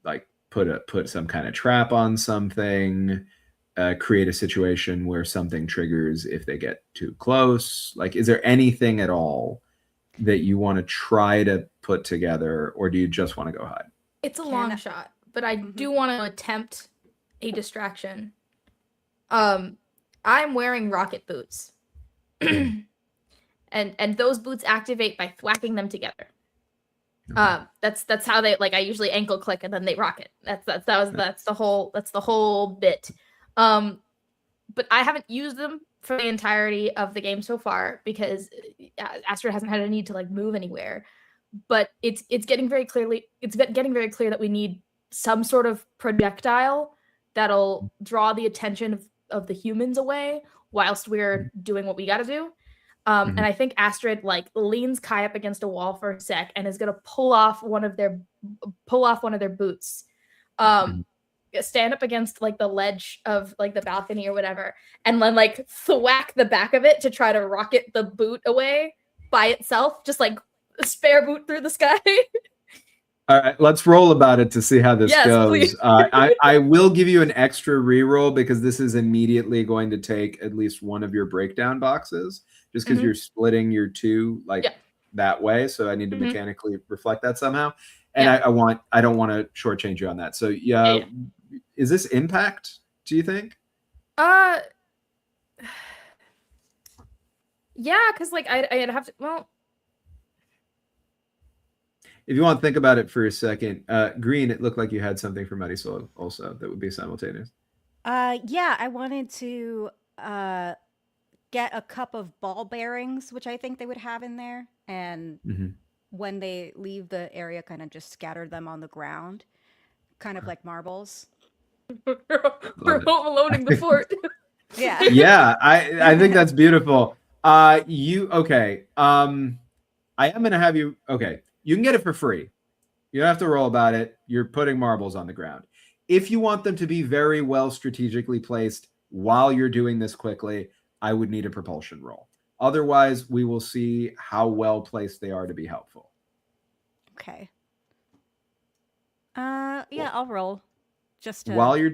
like put some kind of trap on something, create a situation where something triggers if they get too close? Like, is there anything at all that you want to try to put together, or do you just want to go hide? It's a long shot, but I do want to attempt a distraction. I'm wearing rocket boots. and those boots activate by thwacking them together. That's how they, like, I usually ankle click and then they rocket. That's the whole bit. But I haven't used them for the entirety of the game so far, because Astrid hasn't had a need to like move anywhere. But it's getting very clear that we need some sort of projectile that'll draw the attention of the humans away whilst we're doing what we got to do. And I think Astrid like leans Kai up against a wall for a sec and is gonna pull off one of their boots, stand up against like the ledge of like the balcony or whatever, and then like thwack the back of it to try to rocket the boot away by itself, just like a spare boot through the sky. All right, let's roll about it to see how this goes. Please. I will give you an extra reroll, because this is immediately going to take at least one of your breakdown boxes. just because Mhm. you're splitting your 2 like Yeah. that way. So I need to Mhm. mechanically reflect that somehow. And Yeah. I don't want to shortchange you on that. So Yeah. is this impact, do you think? Yeah, because like I'd have to. Well, If you want to think about it for a second, Green, it looked like you had something for Marisol also that would be simultaneous. Yeah, I wanted to get a cup of ball bearings, which I think they would have in there, and Mhm. when they leave the area, kind of just scatter them on the ground, kind of like marbles. we're Love it. home aloneing the fort. Yeah. Yeah, I think that's beautiful. You okay? I am gonna have you. Okay, you can get it for free. You don't have to roll about it. You're putting marbles on the ground. If you want them to be very well strategically placed while you're doing this quickly, I would need a propulsion roll. Otherwise, we will see how well placed they are to be helpful. Okay. Yeah, I'll roll. Just to. While you're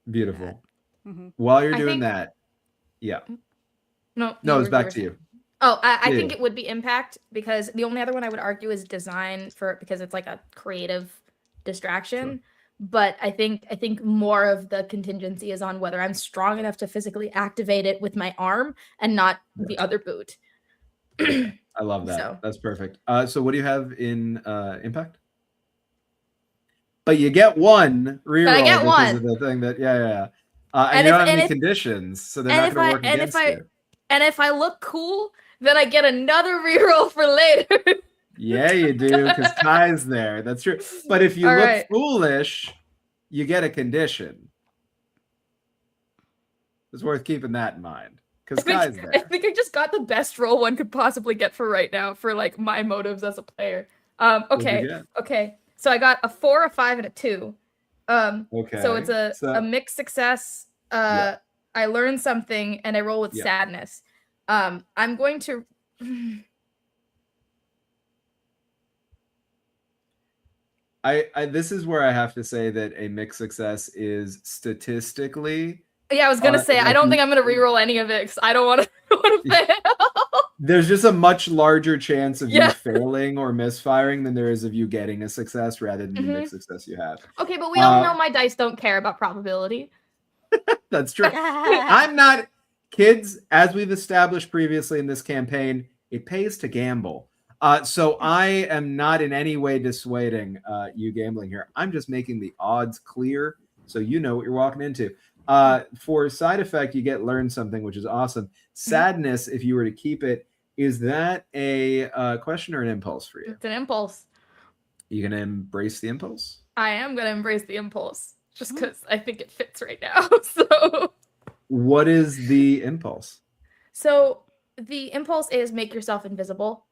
beautiful, Mhm. while you're I doing think that, yeah. no, No, it's you back were to saying. you. Oh, I Yeah. think it would be impact because the only other one I would argue is design because it's like a creative distraction. Sure. But I think more of the contingency is on whether I'm strong enough to physically activate it with my arm and not the other boot. Okay. I love that. So. That's perfect. So what do you have in impact? But you get one But I reroll get because of one. the thing that and And you if don't have and any if conditions, so they're and not if going to I work and if against I you. and if I look cool, then I get another reroll for later. Yeah, you do, because Kai's there. That's true. But if you All look right. foolish, you get a condition. It's worth keeping that in mind because Kai's I there. think I just got the best roll one could possibly get for right now for like my motives as a player. What'd you Okay. get? Okay. So I got a 4, a 5, and a 2. So it's Okay. a mixed success. Yeah. I learned something and I roll with Yeah. sadness. I'm going to This is where I have to say that a mixed success is statistically Yeah, I was gonna say I like don't think I'm gonna reroll any of it because I don't want to fail. there's just a much larger chance of you Yeah. failing or misfiring than there is of you getting a success rather than the mixed success you have. Okay, but we all know my dice don't care about probability. That's true. I'm not kids, as we've established previously in this campaign, it pays to gamble. So I am not in any way dissuading you gambling here. I'm just making the odds clear so you know what you're walking into. For side effect, you get learn something, which is awesome. Sadness, if you were to keep it, is that a question or an impulse for you? It's an impulse. You gonna embrace the impulse? I am gonna embrace the impulse just because I think it fits right now. So What is the impulse? So the impulse is make yourself invisible.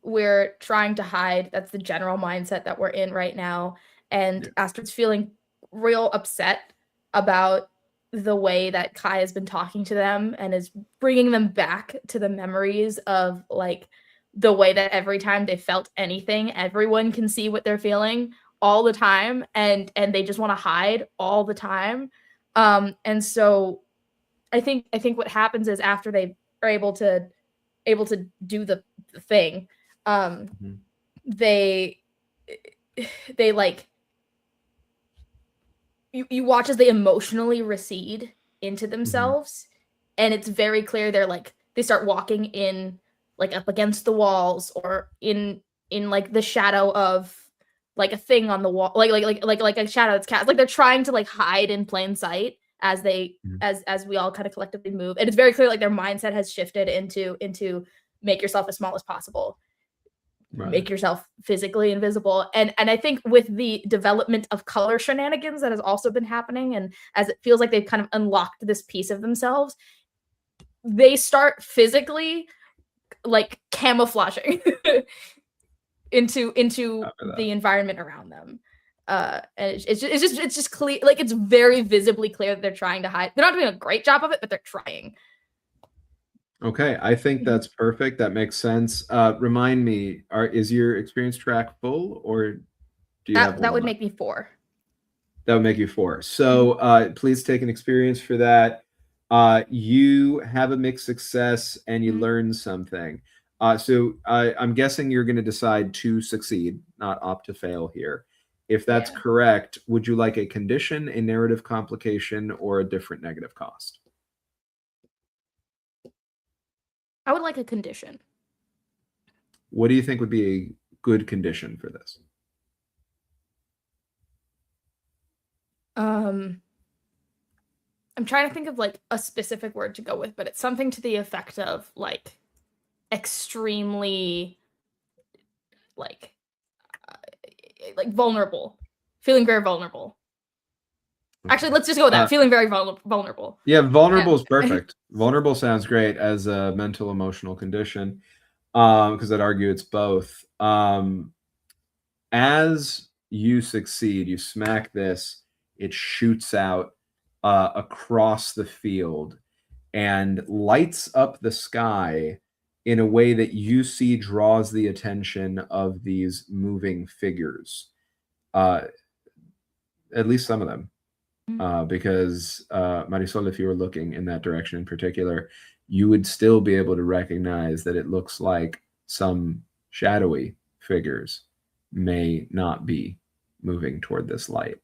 We're trying to hide. That's the general mindset that we're in right now. And Astrid's feeling real upset about the way that Kai has been talking to them and is bringing them back to the memories of like the way that every time they felt anything, everyone can see what they're feeling all the time, and they just want to hide all the time. And so I think what happens is after they are able to do the thing, they like you watch as they emotionally recede into themselves, and it's very clear they're like they start walking in like up against the walls or in like the shadow of like a thing on the wall, like a shadow that's cast, like they're trying to like hide in plain sight as they as we all kind of collectively move, and it's very clear like their mindset has shifted into make yourself as small as possible. Make yourself physically invisible. And I think with the development of color shenanigans that has also been happening, and as it feels like they've kind of unlocked this piece of themselves, they start physically like camouflaging into the environment around them. And it's just clear, like it's very visibly clear that they're trying to hide. They're not doing a great job of it, but they're trying. Okay, I think that's perfect. That makes sense. Remind me, is your experience track full, or do you have That would one make me 4. That would make you 4. So please take an experience for that. You have a mixed success and you learn something. So I'm guessing you're going to decide to succeed, not opt to fail here. If that's correct, would you like a condition, a narrative complication, or a different negative cost? I would like a condition. What do you think would be a good condition for this? I'm trying to think of like a specific word to go with, but it's something to the effect of like extremely like vulnerable, feeling very vulnerable. Actually, let's just go with that. Feeling very vulnerable. Yeah, vulnerable is perfect. Vulnerable sounds great as a mental emotional condition, because I'd argue it's both. As you succeed, you smack this, it shoots out across the field and lights up the sky in a way that you see draws the attention of these moving figures. At least some of them. Because Marisol, if you were looking in that direction in particular, you would still be able to recognize that it looks like some shadowy figures may not be moving toward this light.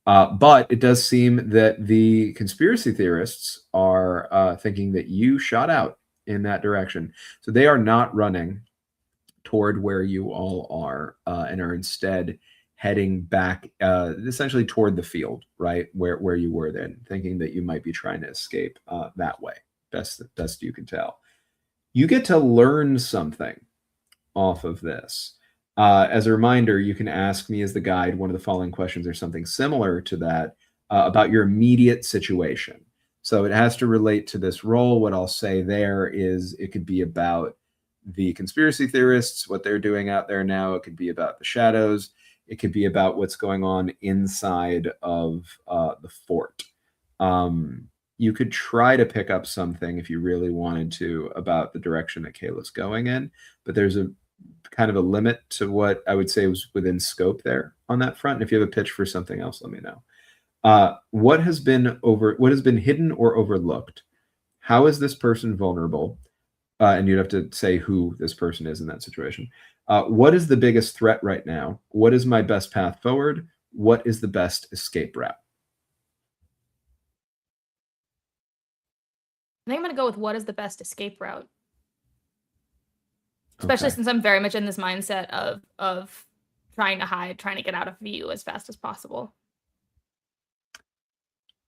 But it does seem that the conspiracy theorists are thinking that you shot out in that direction. So they are not running toward where you all are and are instead heading back essentially toward the field, right? Where you were then, thinking that you might be trying to escape that way. Best you can tell. You get to learn something off of this. As a reminder, you can ask me as the guide one of the following questions or something similar to that about your immediate situation. So it has to relate to this role. What I'll say there is it could be about the conspiracy theorists, what they're doing out there now. It could be about the shadows. It could be about what's going on inside of the fort. You could try to pick up something if you really wanted to about the direction that Kayla's going in, but there's a kind of a limit to what I would say was within scope there on that front. And if you have a pitch for something else, let me know. What has been hidden or overlooked? How is this person vulnerable? And you'd have to say who this person is in that situation. What is the biggest threat right now? What is my best path forward? What is the best escape route? I think I'm going to go with what is the best escape route. Especially since I'm very much in this mindset of trying to hide, trying to get out of view as fast as possible.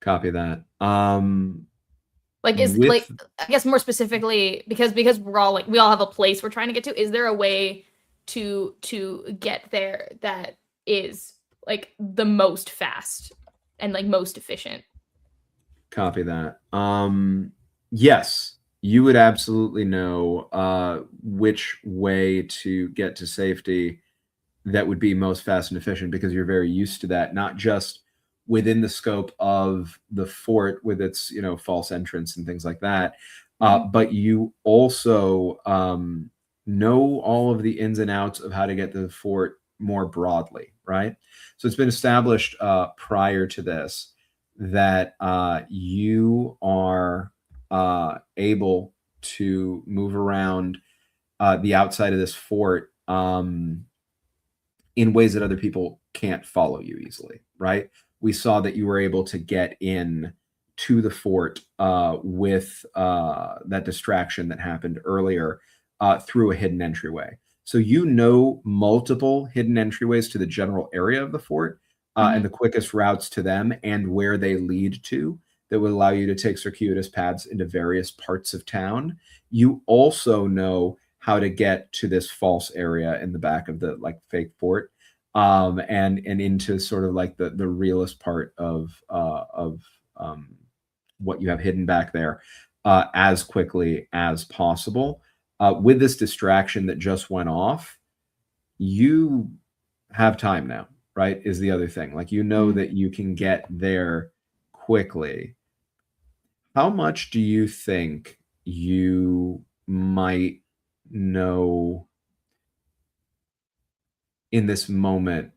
Copy that. I guess more specifically, because we're all we all have a place we're trying to get to. Is there a way to get there that is like the most fast and like most efficient? Copy that. Yes, you would absolutely know which way to get to safety that would be most fast and efficient, because you're very used to that, not just within the scope of the fort with its false entrance and things like that, but you also know all of the ins and outs of how to get to the fort more broadly, right? So it's been established prior to this that you are able to move around the outside of this fort in ways that other people can't follow you easily, right? We saw that you were able to get in to the fort with that distraction that happened earlier through a hidden entryway. So you know multiple hidden entryways to the general area of the fort and the quickest routes to them and where they lead to that would allow you to take circuitous paths into various parts of town. You also know how to get to this false area in the back of the fake fort and into sort of like the realest part of what you have hidden back there as quickly as possible. With this distraction that just went off, you have time now, right? Is the other thing. Like, that you can get there quickly. How much do you think you might know in this moment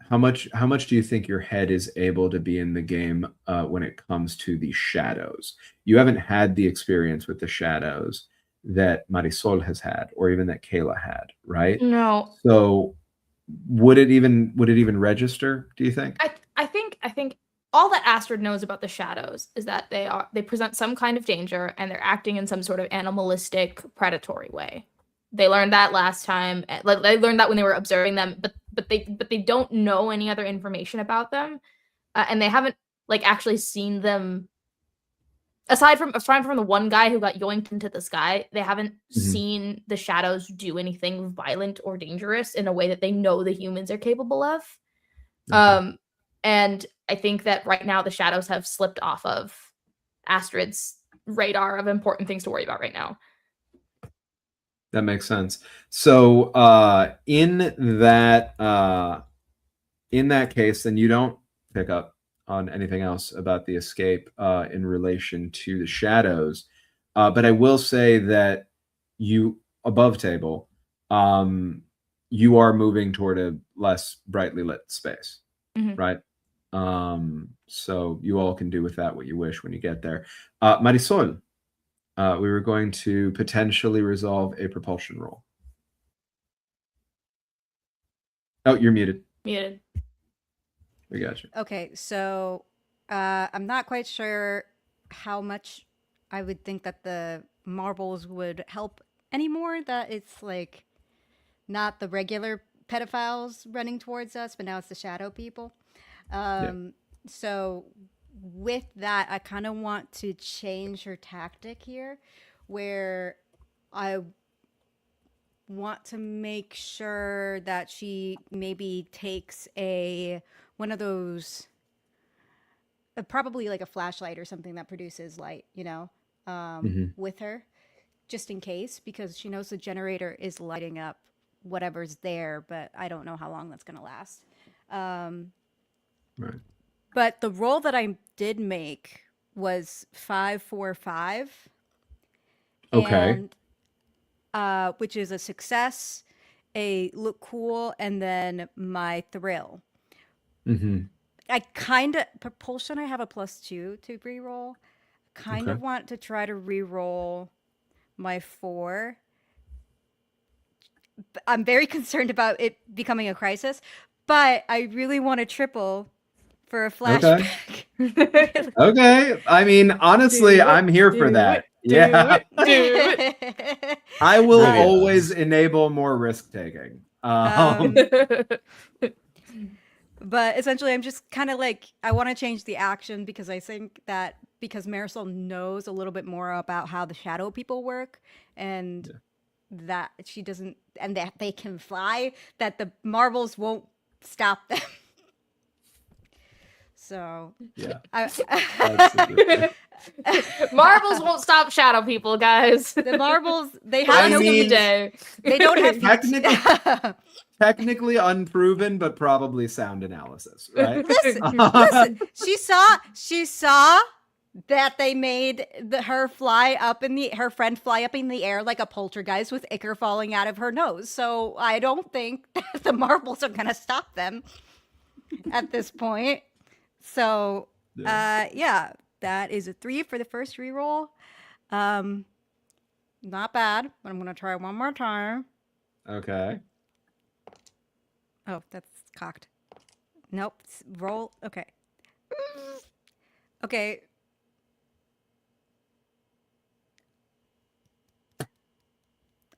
How much do you think your head is able to be in the game when it comes to the shadows? You haven't had the experience with the shadows that Marisol has had, or even that Kayla had, right? No, So would it even register, do you think? I think all that Astrid knows about the shadows is that they present some kind of danger and they're acting in some sort of animalistic, predatory way. They learned that last time. Like they learned that when they were observing them, but they don't know any other information about them, and they haven't like actually seen them. Aside from the one guy who got yoinked into the sky, they haven't seen the shadows do anything violent or dangerous in a way that they know the humans are capable of. And I think that right now the shadows have slipped off of Astrid's radar of important things to worry about right now. That makes sense. So in that case, then you don't pick up on anything else about the escape in relation to the shadows. But I will say that you, above table, you are moving toward a less brightly lit space, right? So you all can do with that what you wish when you get there. Marisol, we were going to potentially resolve a propulsion roll. Oh, you're muted. Muted. We got you. Okay, so I'm not quite sure how much I would think that the marbles would help anymore. That it's like not the regular pedophiles running towards us, but now it's the shadow people. So with that, I kind of want to change her tactic here, where I want to make sure that she maybe takes one of those, probably like a flashlight or something that produces light, with her, just in case, because she knows the generator is lighting up whatever's there, but I don't know how long that's going to last. Right. But the roll that I did make was 5-4-5. Okay. And, which is a success, a look cool, and then my thrill. I kind of, propulsion, I have a +2 to reroll. Kind of want to try to reroll my 4. I'm very concerned about it becoming a crisis, but I really want to triple for a flashback. Okay. I mean, honestly, I'm here for that. Yeah. I will always enable more risk taking. But essentially, I'm just kind of like, I want to change the action because I think that because Marisol knows a little bit more about how the shadow people work and that she doesn't, and that they can fly, that the marbles won't stop them. So yeah, marbles won't stop shadow people, guys. The marbles, they have no day. They don't have technically unproven, but probably sound analysis, right? Listen. She saw that they made her friend fly up in the air like a poltergeist with ichor falling out of her nose. So I don't think that the marbles are gonna stop them at this point. So yeah, that is a 3 for the first reroll. Not bad, but I'm gonna try one more time. Okay. Oh, that's cocked. Nope. Roll. Okay. Okay.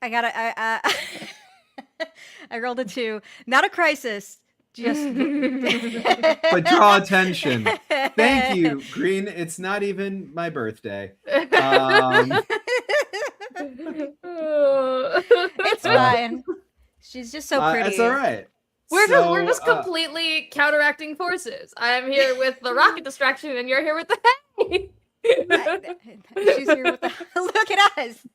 I rolled a 2. Not a crisis. Just but draw attention. Thank you, Green. It's not even my birthday. It's fine. She's just so pretty. It's all right. We're just completely counteracting forces. I'm here with the rocket distraction, and you're here with the hay. She's here with the look at us.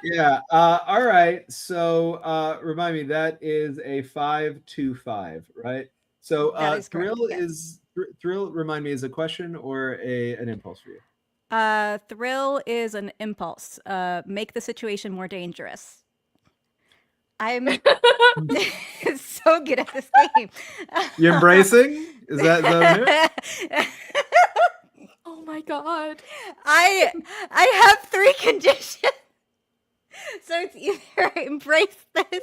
Yeah. All right. So remind me, that is a 5-5, right? So thrill correct, is thrill. Remind me, is a question or an impulse for you? Thrill is an impulse. Make the situation more dangerous. I'm so good at this game. You embracing? Is that Oh my god. I have 3 conditions. So it's either embrace this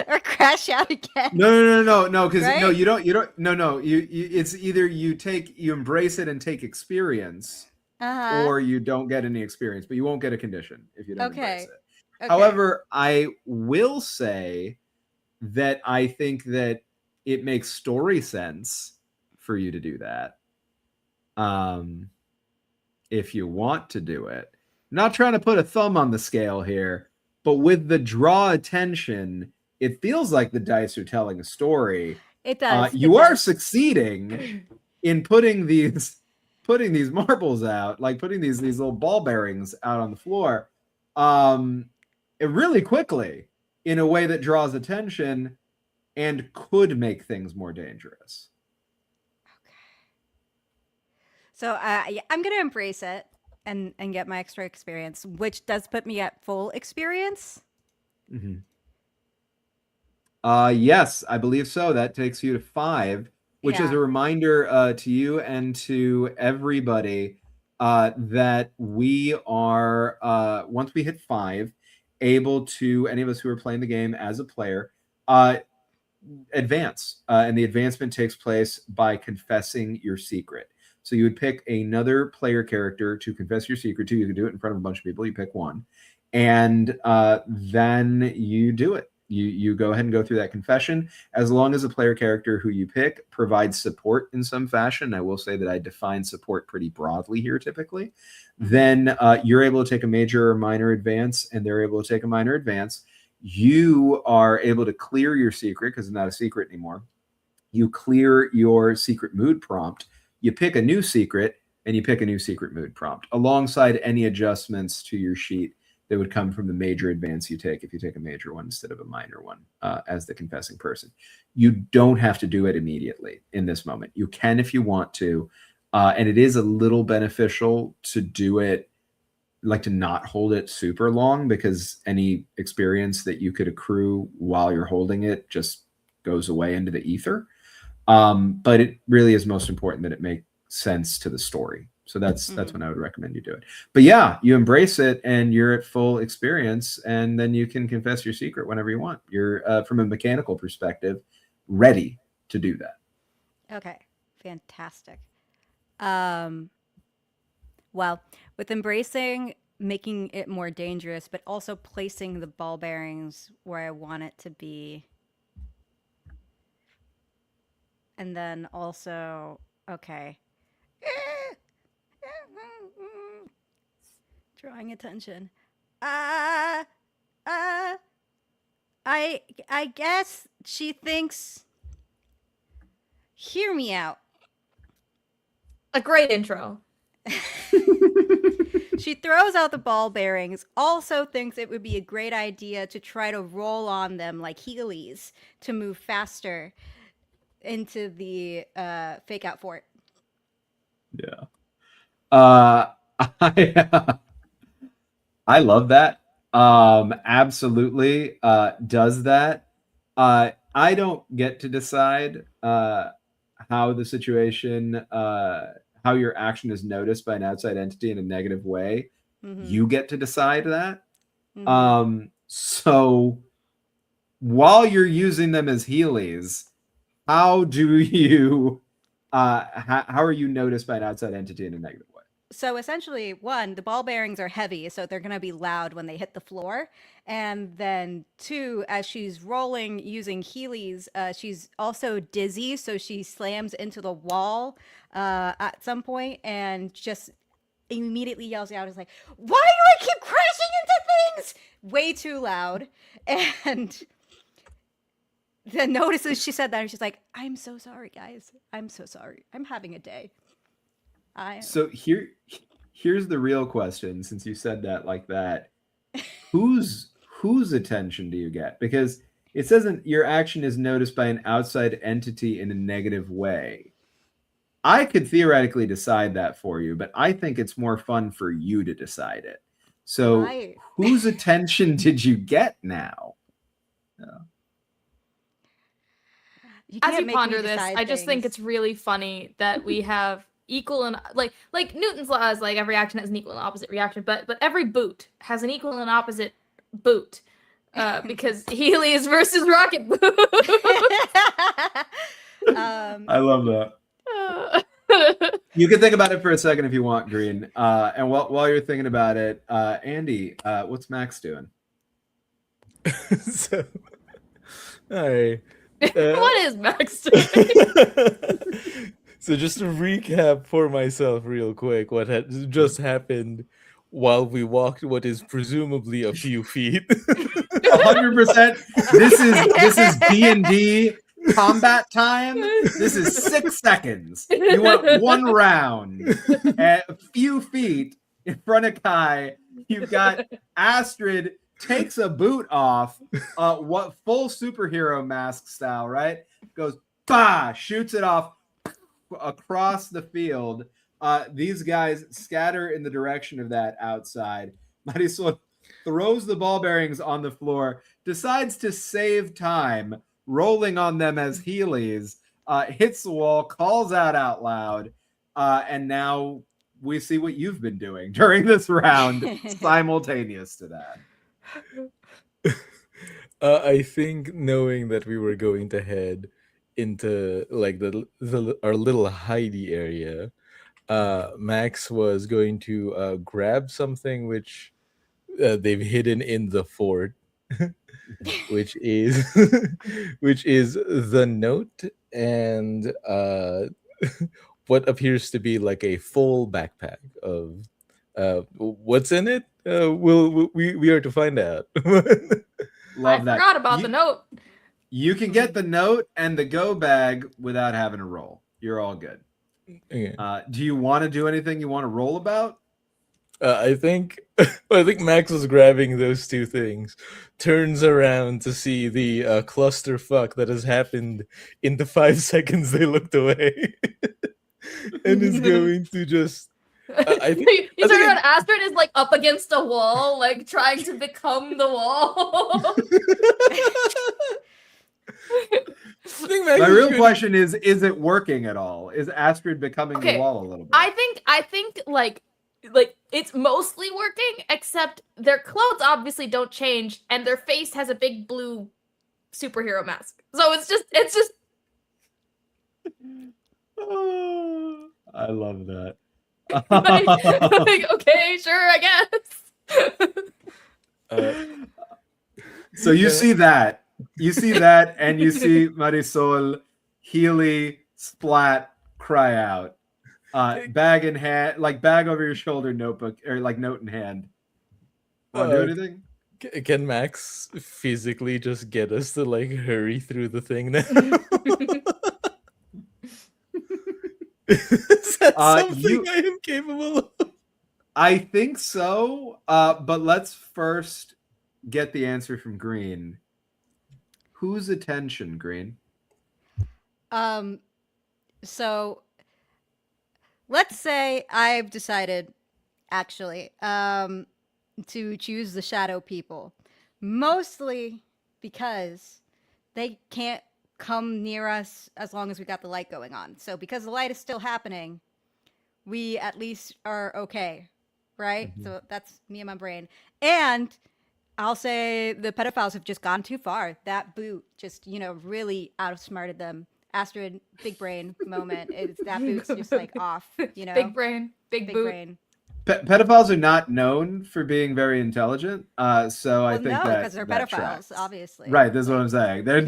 or crash out again. No, because Right? no, you don't. No. You it's either you embrace it and take experience, or you don't get any experience, but you won't get a condition if you don't embrace Okay. it. Okay. However, I will say that I think that it makes story sense for you to do that. If you want to do it. I'm not trying to put a thumb on the scale here, but with the draw attention, it feels like the dice are telling a story. It does. You are succeeding in putting these marbles out, like putting these little ball bearings out on the floor, really quickly in a way that draws attention and could make things more dangerous. So yeah, I'm gonna embrace it and get my extra experience, which does put me at full experience. Mm-hmm. Yes, I believe so. That takes you to 5, which is a reminder to you and to everybody that we are, once we hit 5, able to, any of us who are playing the game as a player, advance. And the advancement takes place by confessing your secret. So you would pick another player character to confess your secret to. You can do it in front of a bunch of people. You pick one. And then you do it. You go ahead and go through that confession. As long as the player character who you pick provides support in some fashion, I will say that I define support pretty broadly here typically, then you're able to take a major or minor advance, and they're able to take a minor advance. You are able to clear your secret because it's not a secret anymore. You clear your secret mood prompt. You pick a new secret, and you pick a new secret mood prompt alongside any adjustments to your sheet that would come from the major advance you take if you take a major one instead of a minor one as the confessing person. You don't have to do it immediately in this moment. You can if you want to, and it is a little beneficial to do it, like to not hold it super long, because any experience that you could accrue while you're holding it just goes away into the ether. But it really is most important that it make sense to the story. So that's when I would recommend you do it. But yeah, you embrace it and you're at full experience, and then you can confess your secret whenever you want. You're from a mechanical perspective ready to do that. Okay, fantastic. Well, with embracing, making it more dangerous, but also placing the ball bearings where I want it to be. And then also, okay. Drawing attention. I guess she thinks, hear me out. A great intro. She throws out the ball bearings, also thinks it would be a great idea to try to roll on them like Heelys to move faster into the fake out fort. Yeah. I love that. Absolutely does that. I don't get to decide how the situation, how your action is noticed by an outside entity in a negative way. You get to decide that. So while you're using them as Heelys, how do you how are you noticed by an outside entity in a negative way? So essentially, one, the ball bearings are heavy, so they're going to be loud when they hit the floor. And then two, as she's rolling using Heelys, she's also dizzy, so she slams into the wall at some point and just immediately yells out, is like, why do I keep crashing into things? Way too loud. And then notices she said that, and she's like, I'm so sorry, guys. I'm so sorry. I'm having a day. So here's the real question, since you said that like that. Whose attention do you get? Because it says your action is noticed by an outside entity in a negative way. I could theoretically decide that for you, but I think it's more fun for you to decide it. So whose attention did you get now? You As can't you make me ponder this, decide I just think things. it's really funny that we have equal and like Newton's law is like every action has an equal and opposite reaction, but every boot has an equal and opposite boot. Because Healy's versus Rocket Boot. I love that. You can think about it for a second if you want, Green. And while you're thinking about it, Andy, what's Max doing? So, all right. What is Max doing? So just to recap for myself real quick, what had just happened while we walked what is presumably a few feet. 100%. This is D&D combat time. This is 6 seconds. You want 1 round at a few feet in front of Kai. You've got Astrid takes a boot off, what full superhero mask style, right? Goes bah, shoots it off across the field. These guys scatter in the direction of that outside. Marisol throws the ball bearings on the floor, decides to save time, rolling on them as Heelys, hits the wall, calls out loud, and now we see what you've been doing during this round simultaneous to that. I think knowing that we were going to head into like our little hidey area, Max was going to grab something which they've hidden in the fort, which is the note and what appears to be like a full backpack of what's in it. We are to find out. Love I that. forgot about the note. You can get the note and the go bag without having to roll. You're all good. Okay. Do you want to do anything you want to roll about? I think Max was grabbing those two things, turns around to see the clusterfuck that has happened in the 5 seconds they looked away, and is going to just. I think you turn around, Astrid is like up against a wall, like trying to become the wall. My real question is it working at all? Is Astrid becoming the wall a little bit? I think like it's mostly working, except their clothes obviously don't change, and their face has a big blue superhero mask. So it's just I love that. like, okay, sure, I guess. So you see that. You see that, and you see Marisol, Healy, Splat, cry out. Bag in hand, like bag over your shoulder, notebook, or like note in hand. Want to do anything? Can Max physically just get us to like hurry through the thing now? Is that something I am capable of? I think so, but let's first get the answer from Green. Whose attention, Green? So let's say I've decided, actually, to choose the shadow people, mostly because they can't come near us as long as we got the light going on. So because the light is still happening, we at least are okay, right? Mm-hmm. So that's me and my brain. And I'll say the pedophiles have just gone too far. That boot just, really outsmarted them. Astrid, big brain moment. That boot's just like off, Big brain, big boot. Brain. Pedophiles are not known for being very intelligent, so I think that because they're pedophiles, tracks. Obviously. Right, that's what I'm saying. They're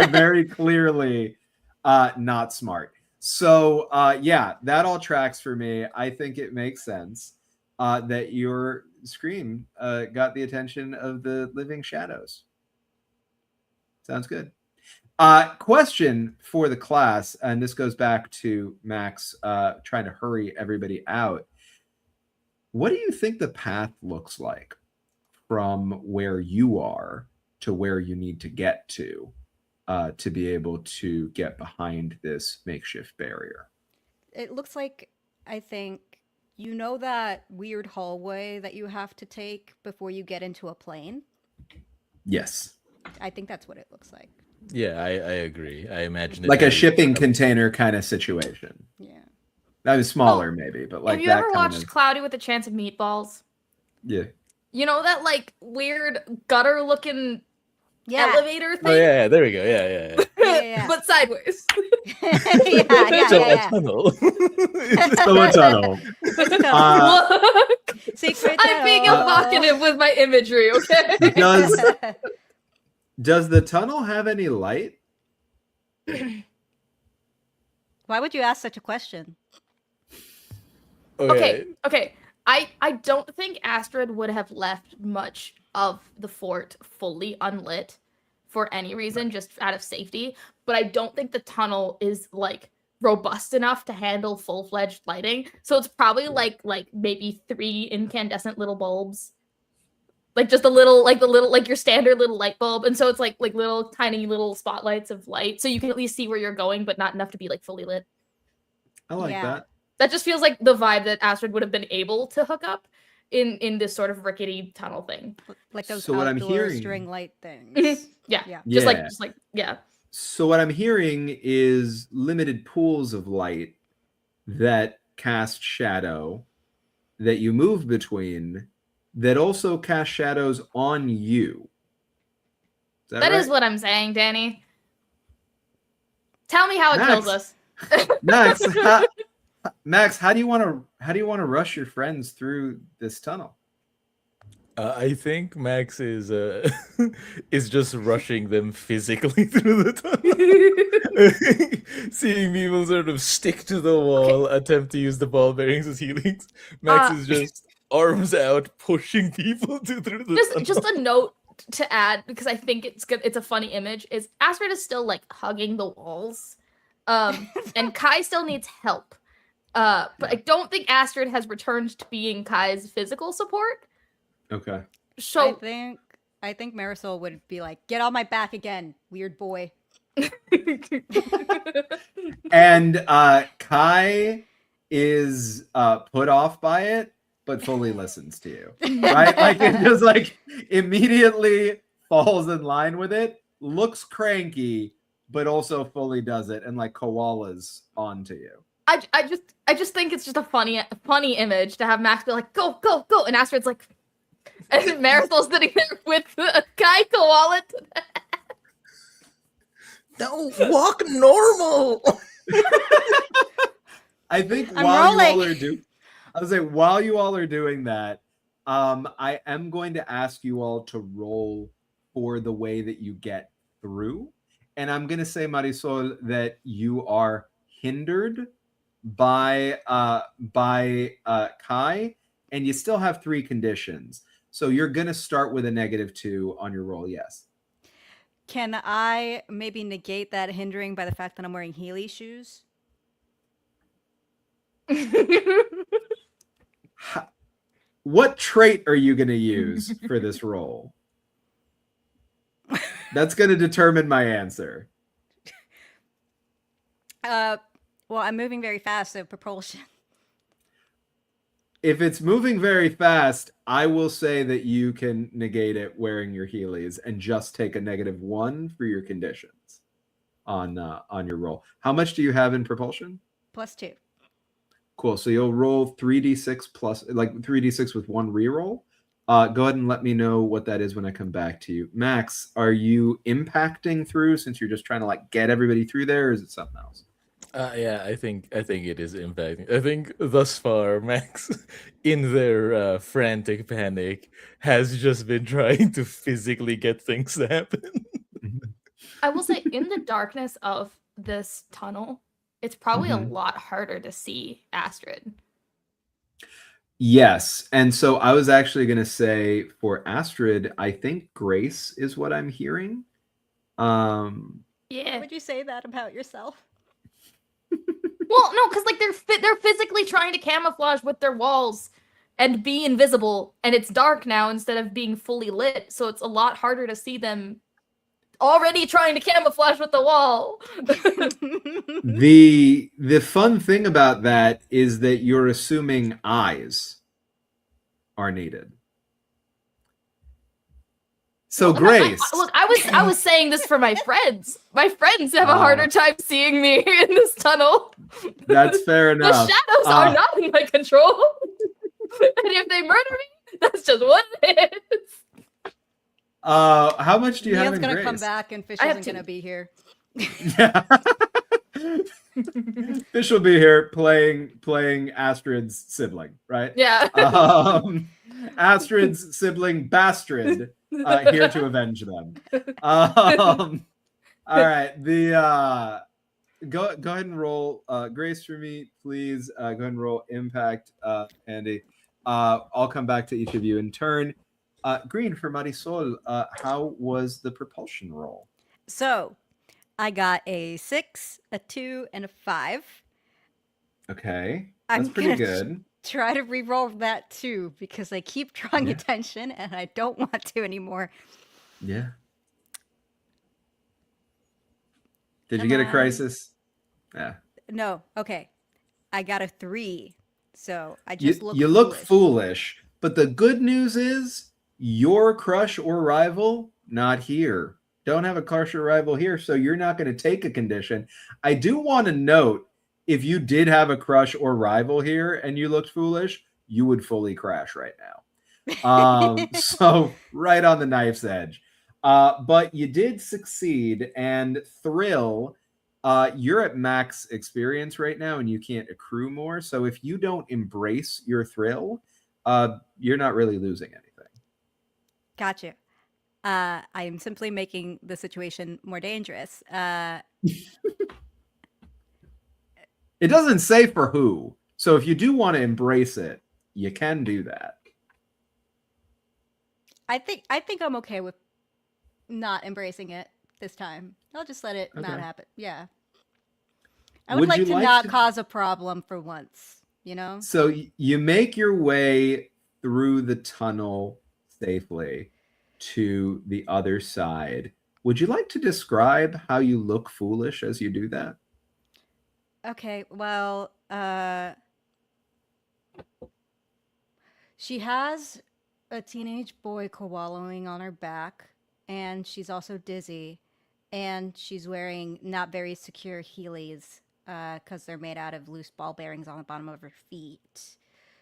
very clearly not smart. So yeah, that all tracks for me. I think it makes sense that your scream got the attention of the living shadows. Sounds good. Question for the class, and this goes back to Max trying to hurry everybody out. What do you think the path looks like from where you are to where you need to get to be able to get behind this makeshift barrier? It looks like, I think, that weird hallway that you have to take before you get into a plane? Yes. I think that's what it looks like. Yeah, I agree. I imagine it Like to a be shipping container kind of situation. Yeah. That was smaller, maybe, but like Have you that ever kind watched of. Cloudy with a Chance of Meatballs? Yeah. You know that like weird gutter looking Yeah. elevator Oh yeah, thing? there we go. Yeah. Yeah. But sideways. yeah. So a tunnel. So a tunnel. Look, Secret I'm being tunnel. evocative with my imagery, okay? Does the tunnel have any light? Why would you ask such a question? Okay. I don't think Astrid would have left much of the fort fully unlit for any reason, just out of safety. But I don't think the tunnel is like robust enough to handle full-fledged lighting. So it's probably like maybe 3 incandescent little bulbs. Like just a little like your standard little light bulb. And so it's like little tiny little spotlights of light. So you can at least see where you're going, but not enough to be like fully lit. I like that. That just feels like the vibe that Astrid would have been able to hook up in this sort of rickety tunnel thing. Like those So what I'm outdoor hearing- string light things. Yeah. Yeah. Just like yeah. So what I'm hearing is limited pools of light that cast shadow that you move between that also cast shadows on you. Is That right? is what I'm saying, Danny. Tell me how it kills us. Max, how do you want to rush your friends through this tunnel? I think Max is is just rushing them physically through the tunnel. Seeing people sort of stick to the wall, attempt to use the ball bearings as healings. Max is just arms out, pushing people through the tunnel. Just a note to add, because I think it's good. It's a funny image. Is Astrid is still like hugging the walls, and Kai still needs help. But I don't think Astrid has returned to being Kai's physical support. Okay. So I think Marisol would be like, "Get on my back again, weird boy." And Kai is put off by it, but fully listens to you. Right? Like it just like immediately falls in line with it, looks cranky, but also fully does it, and like koalas onto you. I just think it's just a funny image to have Max be like, go, and Astrid's like, and Marisol's sitting there with a Kai koala. No, walk normal. I think I'm while rolling. you all are I was like, while you all are doing that, I am going to ask you all to roll for the way that you get through, and I'm going to say, Marisol, that you are hindered by Kai, and you still have 3 conditions. So you're going to start with a -2 on your roll. Yes. Can I maybe negate that hindering by the fact that I'm wearing Heely shoes? What trait are you going to use for this roll? That's going to determine my answer. Well, I'm moving very fast, so propulsion. If it's moving very fast, I will say that you can negate it wearing your Heelys and just take a -1 for your conditions on your roll. How much do you have in propulsion? +2. Cool. So you'll roll 3d6 plus, like 3d6 with 1 reroll. Go ahead and let me know what that is when I come back to you. Max, are you impacting through since you're just trying to like get everybody through there, or is it something else? Yeah, I think it is impacting. I think thus far, Max, in their frantic panic, has just been trying to physically get things to happen. I will say, in the darkness of this tunnel, it's probably a lot harder to see Astrid. Yes. And so I was actually going to say for Astrid, I think Grace is what I'm hearing. Yeah. Would you say that about yourself? Well, no, because like they're physically trying to camouflage with their walls and be invisible, and it's dark now instead of being fully lit, so it's a lot harder to see them already trying to camouflage with the wall. The fun thing about that is that you're assuming eyes are needed. So Well, Grace, look, I was saying this for my friends. My friends have a harder time seeing me in this tunnel. that's fair The enough. shadows are not in my control. And if they murder me, that's just what it is. How much do you have Neil's in gonna Grace? come back and Fish I have isn't 2. gonna be here. Yeah. Fish will be here playing Astrid's sibling, right? Yeah. Astrid's sibling Bastrid here to avenge them. All right, go ahead and roll Grace for me, please. Go ahead and roll impact, Andy. I'll come back to each of you in turn. Green for Marisol, how was the propulsion roll? So, I got a 6, a 2, and a 5. Okay, I'm that's pretty gonna good. Try to re-roll that too because I keep drawing Yeah. attention and I don't want to anymore. Yeah. Did Come you get a on. crisis? Yeah. No, okay. I got a 3. So I just You look foolish, but the good news is your crush or rival not here. Don't have a crush or rival here, so you're not going to take a condition. I do want to note, if you did have a crush or rival here and you looked foolish, you would fully crash right now. So right on the knife's edge. But you did succeed, and Thrill, you're at max experience right now and you can't accrue more. So if you don't embrace your thrill, you're not really losing anything. Gotcha. I am simply making the situation more dangerous. It doesn't say for who. So if you do want to embrace it, you can do that. I think I'm okay with not embracing it this time. I'll just let it not happen. Yeah. I would like to not cause a problem for once, you know? So you make your way through the tunnel safely to the other side. Would you like to describe how you look foolish as you do that? Okay, well, she has a teenage boy koalaing on her back, and she's also dizzy, and she's wearing not very secure Heelys, because they're made out of loose ball bearings on the bottom of her feet.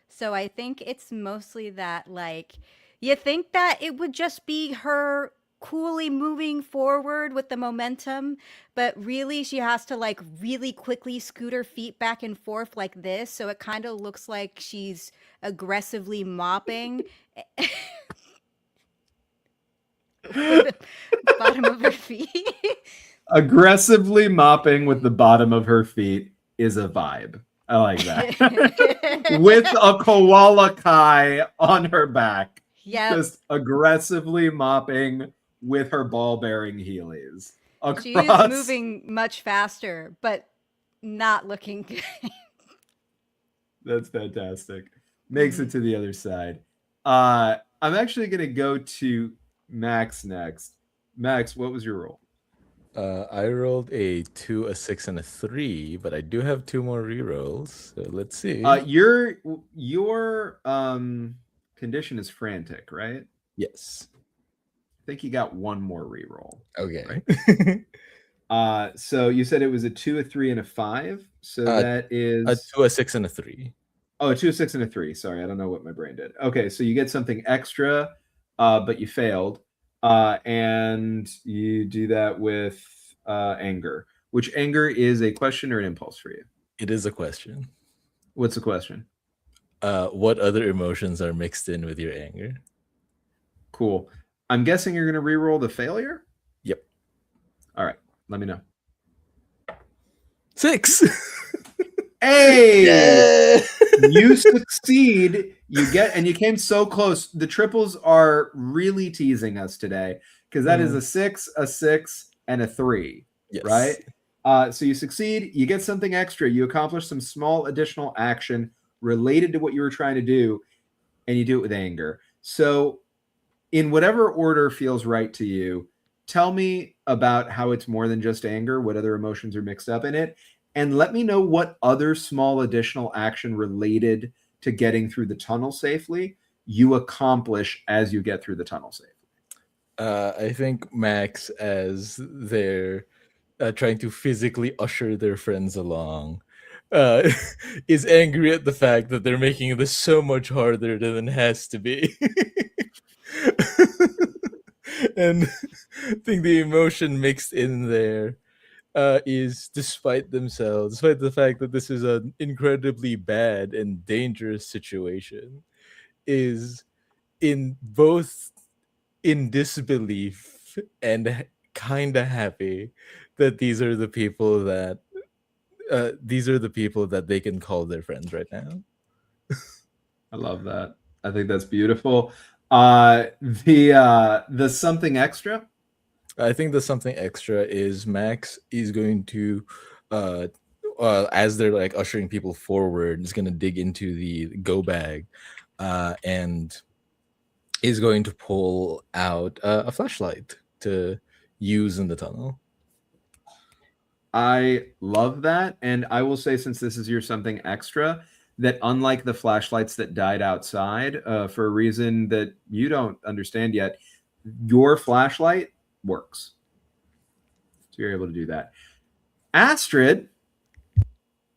So I think it's mostly that, like, you think that it would just be her coolly moving forward with the momentum, but really she has to like really quickly scoot her feet back and forth like this, so it kind of looks like she's aggressively mopping with the bottom of her feet. Aggressively mopping with the bottom of her feet is a vibe. I like that. With a koala kai on her back. Yeah. Just aggressively mopping with her ball-bearing Heelys. She is moving much faster, but not looking good. That's fantastic. Makes it to the other side. I'm actually going to go to Max next. Max, what was your roll? I rolled a 2, a 6, and a 3, but I do have 2 more rerolls. So let's see. Your condition is frantic, right? Yes. I think you got 1 more reroll. Okay. So you said it was a 2, a 3, and a 5. So that is a 2, a 6, and a 3. Oh, a 2, a 6, and a 3. Sorry, I don't know what my brain did. Okay, so you get something extra, but you failed. And you do that with anger, which anger is a question or an impulse for you? It is a question. What's the question? What other emotions are mixed in with your anger? Cool. I'm guessing you're going to reroll the failure? Yep. All right, let me know. 6! Hey! Yeah! You succeed. You came so close. The triples are really teasing us today because that is a 6, and a 3. Yes. Right? So you succeed. You get something extra. You accomplish some small additional action related to what you were trying to do, and you do it with anger. So in whatever order feels right to you, tell me about how it's more than just anger, what other emotions are mixed up in it, and let me know what other small additional action related to getting through the tunnel safely you accomplish as you get through the tunnel safely. I think Max, as they're trying to physically usher their friends along, uh, is angry at the fact that they're making this so much harder than it has to be. And I think the emotion mixed in there is, despite themselves, despite the fact that this is an incredibly bad and dangerous situation, is in both in disbelief and kind of happy that these are the people that they can call their friends right now. I love that. I think that's beautiful. The something extra. I think the something extra is Max is going to, uh, as they're like ushering people forward, is going to dig into the go bag, and is going to pull out a flashlight to use in the tunnel. I love that. And I will say, since this is your something extra, that unlike the flashlights that died outside, for a reason that you don't understand yet, your flashlight works. So you're able to do that. Astrid,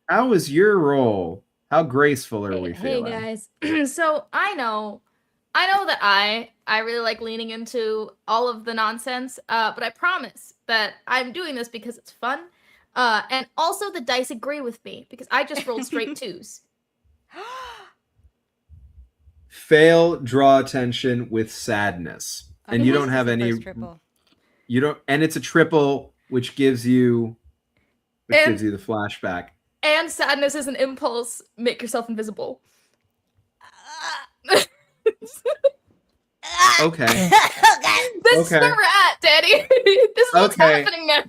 how was your role? How graceful are we Hey feeling? guys. So I know that I really like leaning into all of the nonsense, but I promise that I'm doing this because it's fun. And also the dice agree with me because I just rolled straight twos. Fail, draw attention with sadness. And you Otherwise, don't it's have the any first triple. you don't and it's a triple, which gives you And the flashback. and sadness is an impulse. Make yourself invisible. Okay. This is Okay. where we're at, Daddy. This is what's Okay. happening now.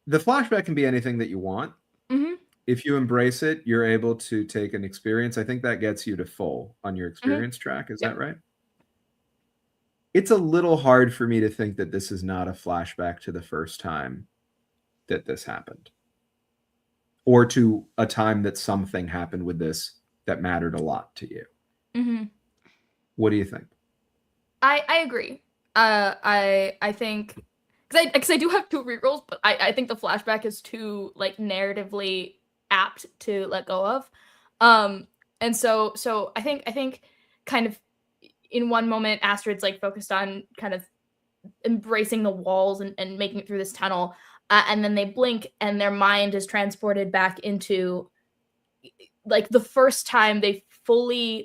The flashback can be anything that you want. Mhm. If you embrace it, you're able to take an experience. I think that gets you to full on your experience track. Is Yep. that right? It's a little hard for me to think that this is not a flashback to the first time that this happened, or to a time that something happened with this that mattered a lot to you. Mhm. What do you think? I agree. I think because I do have two rerolls, but I think the flashback is too like narratively apt to let go of. And so I think kind of in one moment Astrid's like focused on kind of embracing the walls and making it through this tunnel, and then they blink and their mind is transported back into like the first time they fully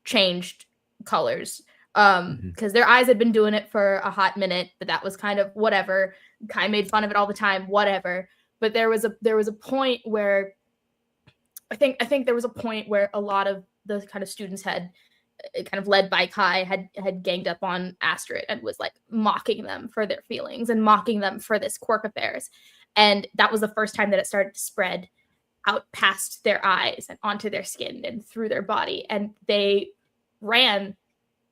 changed colors, because their eyes had been doing it for a hot minute, but that was kind of whatever. Kai made fun of it all the time, whatever. But there was a point where I think there was a point where a lot of the kind of students had, kind of led by Kai, had ganged up on Astrid and was like mocking them for their feelings and mocking them for this quirk of theirs. And that was the first time that it started to spread out past their eyes and onto their skin and through their body. And they ran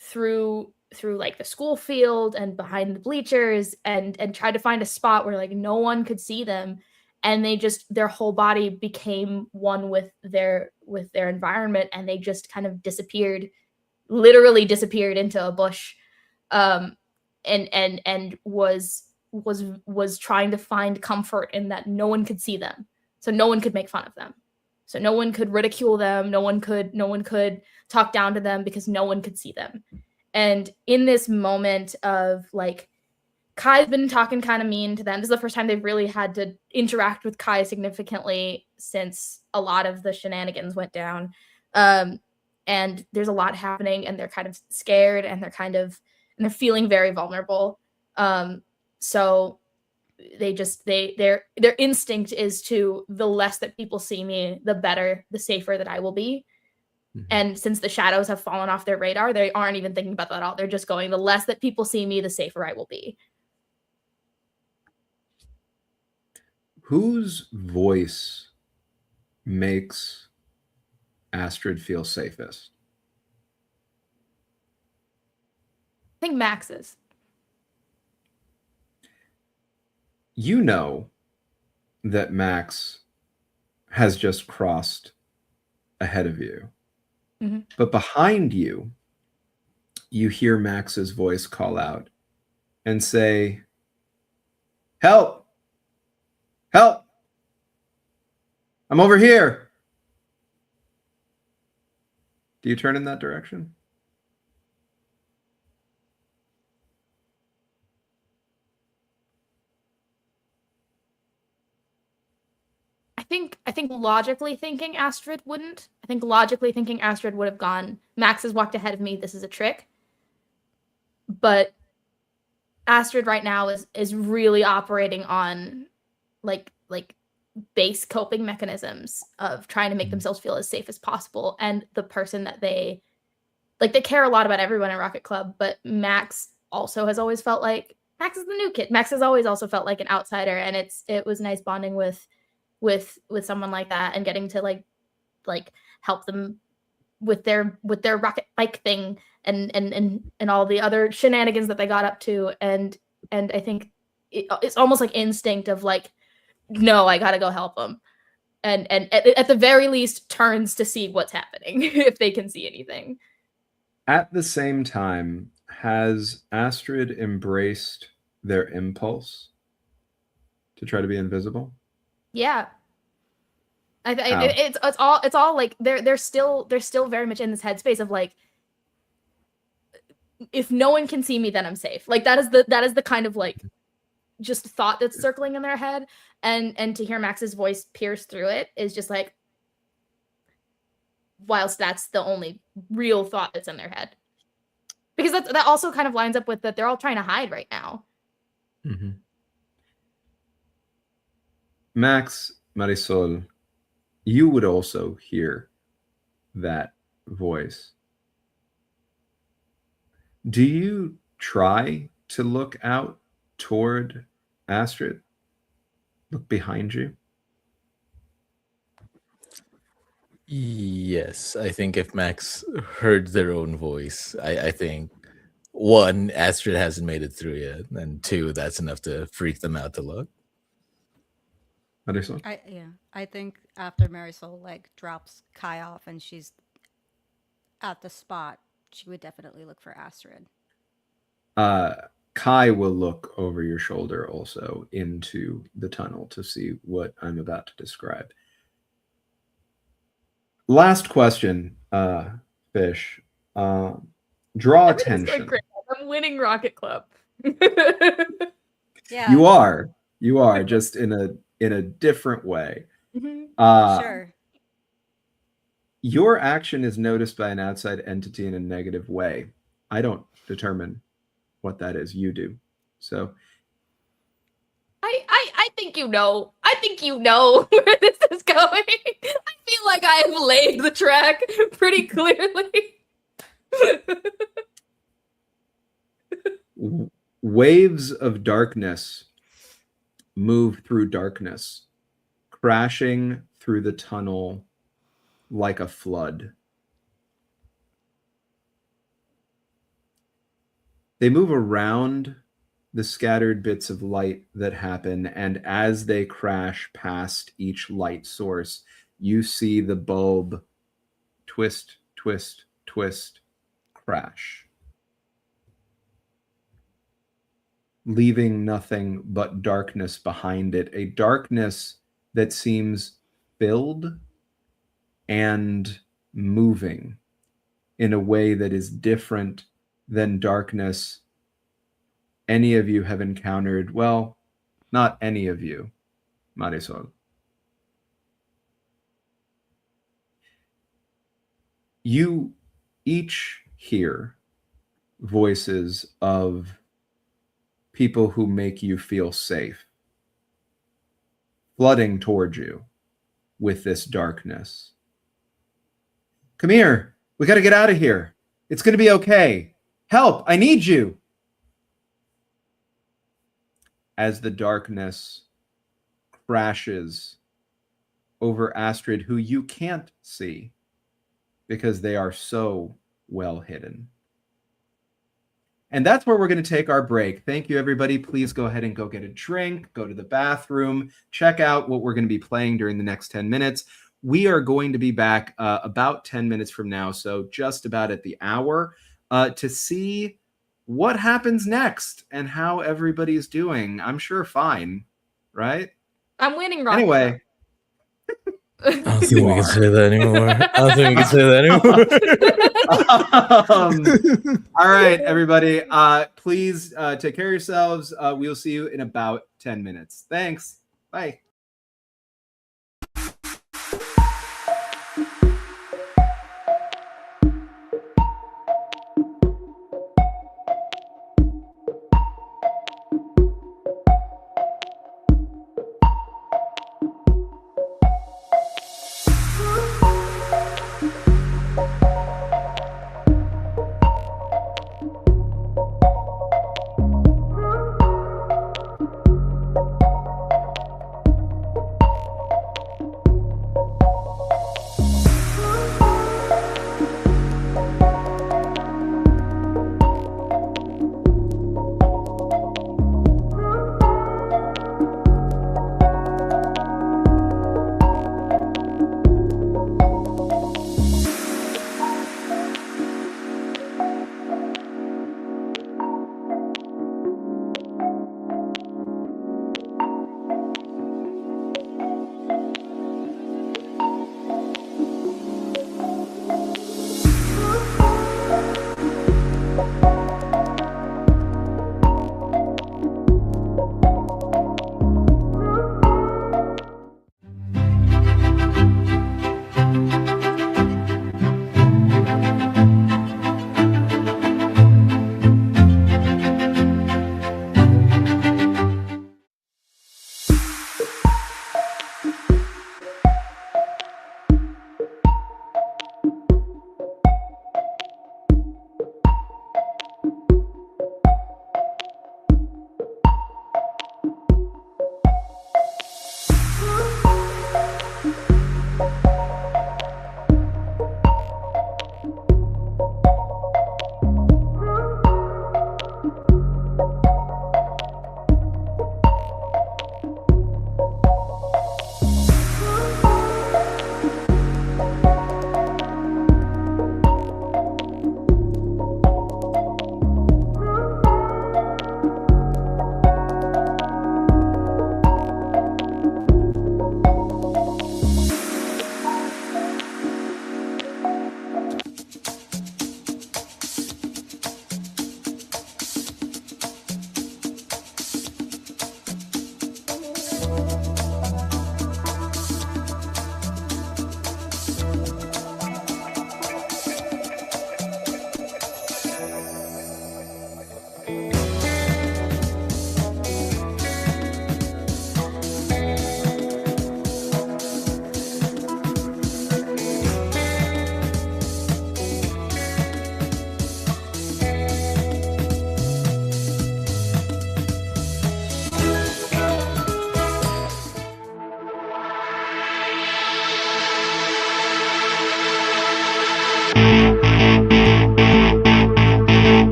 through like the school field and behind the bleachers and tried to find a spot where like no one could see them, and they just, their whole body became one with their environment, and they just kind of disappeared, literally disappeared into a bush, and was trying to find comfort in that no one could see them, so no one could make fun of them, so no one could ridicule them, no one could talk down to them because no one could see them. And in this moment of like, Kai's been talking kind of mean to them. This is the first time they've really had to interact with Kai significantly since a lot of the shenanigans went down. And there's a lot happening, and they're kind of scared, and they're feeling very vulnerable. So their instinct is to, the less that people see me, the better, the safer that I will be. And since the shadows have fallen off their radar, they aren't even thinking about that at all. They're just going, the less that people see me, the safer I will be. Whose voice makes Astrid feel safest? I think Max's. You know that Max has just crossed ahead of you. Mhm. But behind you, you hear Max's voice call out and say, "Help! Help! I'm over here." Do you turn in that direction? I think logically thinking Astrid wouldn't. I think logically thinking Astrid would have gone, Max has walked ahead of me, this is a trick. But Astrid right now is really operating on like base coping mechanisms of trying to make themselves feel as safe as possible. And the person that they care a lot about everyone in Rocket Club, but Max also has always felt like Max is the new kid. Max has always also felt like an outsider, and it was nice bonding with someone like that and getting to like help them with their rocket bike thing and all the other shenanigans that they got up to. And I think it's almost like instinct of like, no, I gotta go help them. And at the very least turns to see what's happening if they can see anything. At the same time, has Astrid embraced their impulse to try to be invisible? Yeah. How? It's all like they're still very much in this headspace of like, if no one can see me, then I'm safe. Like that is the kind of like just thought that's circling in their head, and to hear Max's voice pierce through it is just like, whilst that's the only real thought that's in their head, because that also kind of lines up with that they're all trying to hide right now. Mm-hmm. Max, Marisol, you would also hear that voice. Do you try to look out toward Astrid? Look behind you? Yes, I think if Max heard their own voice, I think one, Astrid hasn't made it through yet, and two, that's enough to freak them out to look. Marisol? I think after Marisol like drops Kai off and she's at the spot, she would definitely look for Astrid. Kai will look over your shoulder also into the tunnel to see what I'm about to describe. Last question, Fish. Draw attention. I'm winning Rocket Club. Yeah, You are just in a different way. Mm-hmm. Sure. Your action is noticed by an outside entity in a negative way. I don't determine what that is. You do. So I think you know. I think you know where this is going. I feel like I have laid the track pretty clearly. waves of darkness move through darkness, crashing through the tunnel like a flood. They move around the scattered bits of light that happen, and as they crash past each light source, you see the bulb twist, twist, twist, crash, leaving nothing but darkness behind it, a darkness that seems filled and moving in a way that is different than darkness any of you have encountered. Well, not any of you, Marisol. You each hear voices of people who make you feel safe, flooding toward you with this darkness. Come here. We got to get out of here. It's going to be okay. Help. I need you. As the darkness crashes over Astrid, who you can't see because they are so well hidden. And that's where we're going to take our break. Thank you, everybody. Please go ahead and go get a drink, go to the bathroom, check out what we're going to be playing during the next 10 minutes. we are going to be back about 10 minutes from now, so just about at the hour, to see what happens next and how everybody's doing. I'm sure fine, right? I'm winning, Rocky. Anyway. I don't think we can say that anymore. I don't think we can say that anymore. All right, everybody. Please take care of yourselves. We'll see you in about 10 minutes. Thanks. Bye.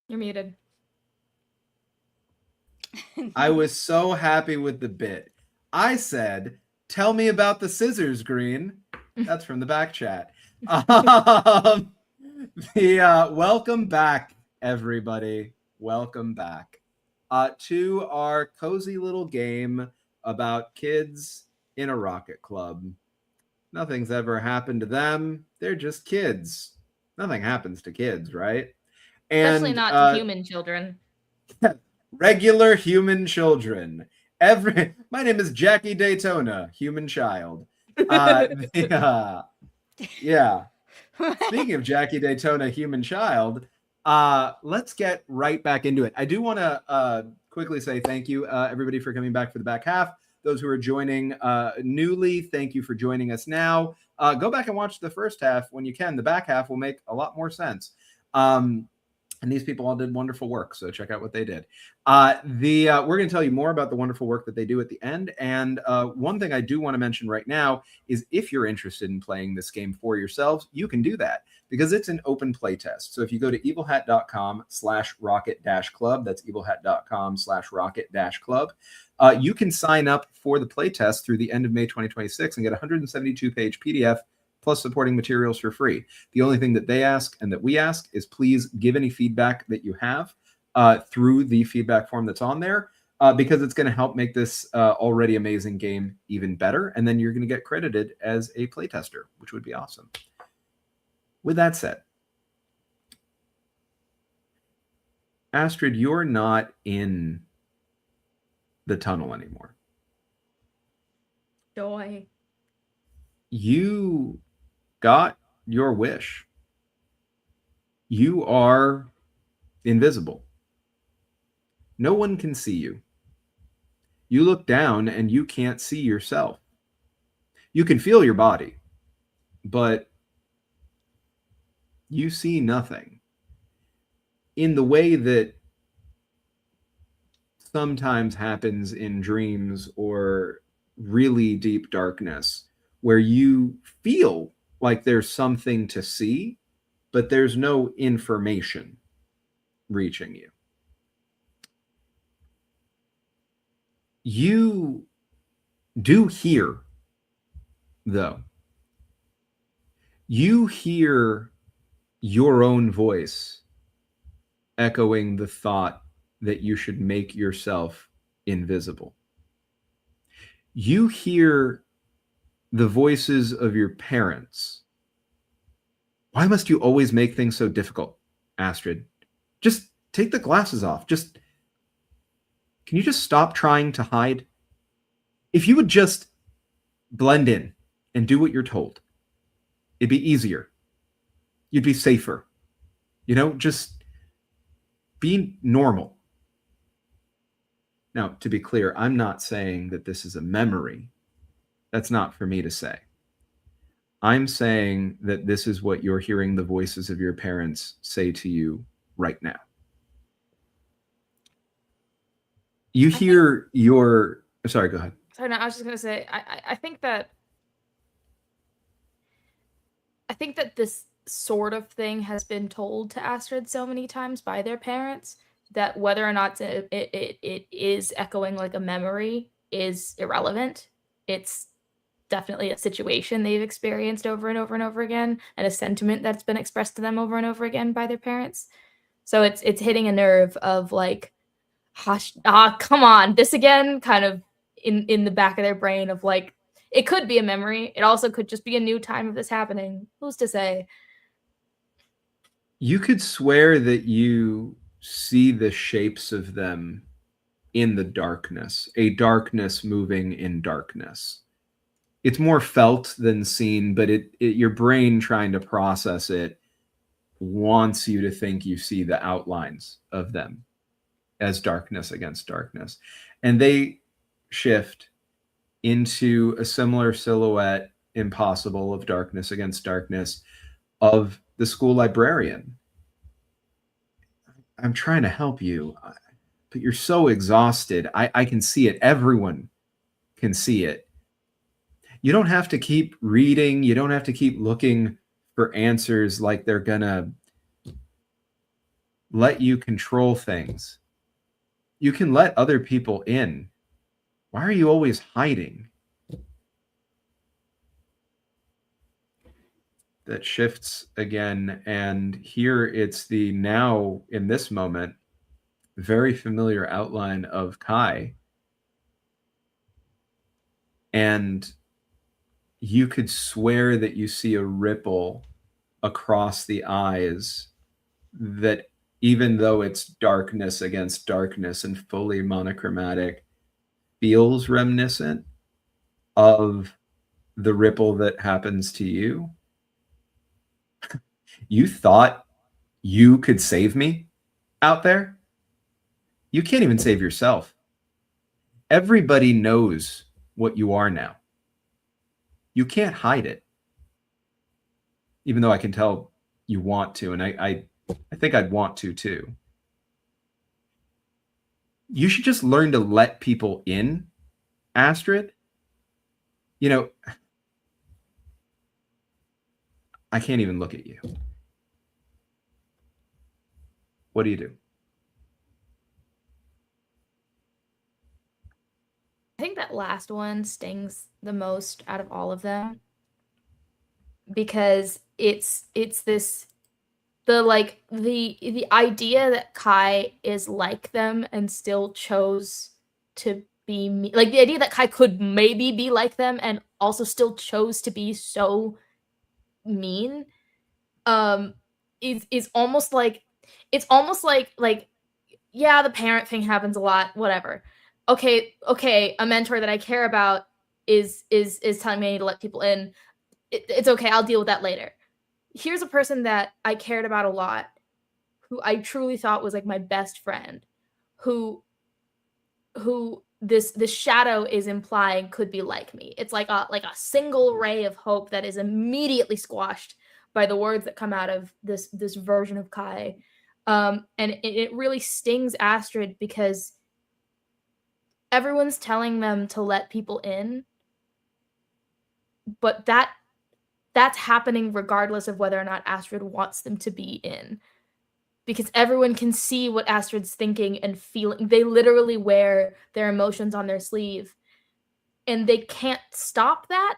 You're muted. I was so happy with the bit. I said, "Tell me about the scissors, Green." That's from the back chat. Welcome back, everybody. Welcome back to our cozy little game about kids in a rocket club. Nothing's ever happened to them. They're just kids. Nothing happens to kids, right? Especially And not to human children. regular human children. My name is Jackie Daytona, human child. Yeah. Speaking of Jackie Daytona, human child, let's get right back into it. I do want to quickly say thank you, everybody, for coming back for the back half. Those who are joining newly, thank you for joining us now. Go back and watch the first half when you can. The back half will make a lot more sense. And these people all did wonderful work, so check out what they did. We're going to tell you more about the wonderful work that they do at the end. And one thing I do want to mention right now is if you're interested in playing this game for yourselves, you can do that because it's an open playtest. So if you go to evilhat.com/rocket-club, that's evilhat.com/rocket-club, you can sign up for the playtest through the end of May 2026 and get a 172-page PDF plus supporting materials for free. The only thing that they ask and that we ask is please give any feedback that you have through the feedback form that's on there because it's going to help make this already amazing game even better. And then you're going to get credited as a playtester, which would be awesome. With that said, Astrid, you're not in the tunnel anymore. Joy. You got your wish. You are invisible. No one can see you. You look down and you can't see yourself. You can feel your body, but you see nothing. In the way that sometimes happens in dreams or really deep darkness, where you feel like there's something to see, but there's no information reaching you. You do hear, though. You hear your own voice echoing the thought that you should make yourself invisible. You hear the voices of your parents. Why must you always make things so difficult, Astrid? Just take the glasses off. Can you just stop trying to hide? If you would just blend in and do what you're told, it'd be easier. You'd be safer. Just be normal. Now, to be clear, I'm not saying that this is a memory. That's not for me to say. I'm saying that this is what you're hearing the voices of your parents say to you right now. You hear your... Sorry, go ahead. Sorry, no, I was just going to say, I think that this sort of thing has been told to Astrid so many times by their parents that whether or not it is echoing like a memory, is irrelevant. It's definitely a situation they've experienced over and over and over again, and a sentiment that's been expressed to them over and over again by their parents. So it's hitting a nerve of like, come on, this again, kind of in the back of their brain of like, it could be a memory. It also could just be a new time of this happening. Who's to say? You could swear that you see the shapes of them in the darkness, a darkness moving in darkness. It's more felt than seen, but your brain trying to process it wants you to think you see the outlines of them as darkness against darkness. And they shift into a similar silhouette, impossible, of darkness against darkness of the school librarian. I'm trying to help you, but you're so exhausted. I can see it. Everyone can see it. You don't have to keep reading. You don't have to keep looking for answers like they're gonna let you control things. You can let other people in. Why are you always hiding? That shifts again, and here it's the now, in this moment, very familiar outline of Kai. And you could swear that you see a ripple across the eyes that, even though it's darkness against darkness and fully monochromatic, feels reminiscent of the ripple that happens to you. You thought you could save me out there? You can't even save yourself. Everybody knows what you are now. You can't hide it. Even though I can tell you want to, and I think I'd want to too. You should just learn to let people in, Astrid. You know, I can't even look at you. What do you do? I think that last one stings the most out of all of them, because it's this the idea that Kai is like them and still chose to be like the idea that Kai could maybe be like them and also still chose to be so mean is almost like, it's almost like yeah, the parent thing happens a lot, whatever. Okay, a mentor that I care about is telling me I need to let people in. It's okay, I'll deal with that later. Here's a person that I cared about a lot, who I truly thought was like my best friend, who this shadow is implying could be like me. It's like a single ray of hope that is immediately squashed by the words that come out of this version of Kai. And it really stings Astrid, because everyone's telling them to let people in, but that's happening regardless of whether or not Astrid wants them to be in. Because everyone can see what Astrid's thinking and feeling. They literally wear their emotions on their sleeve, and they can't stop that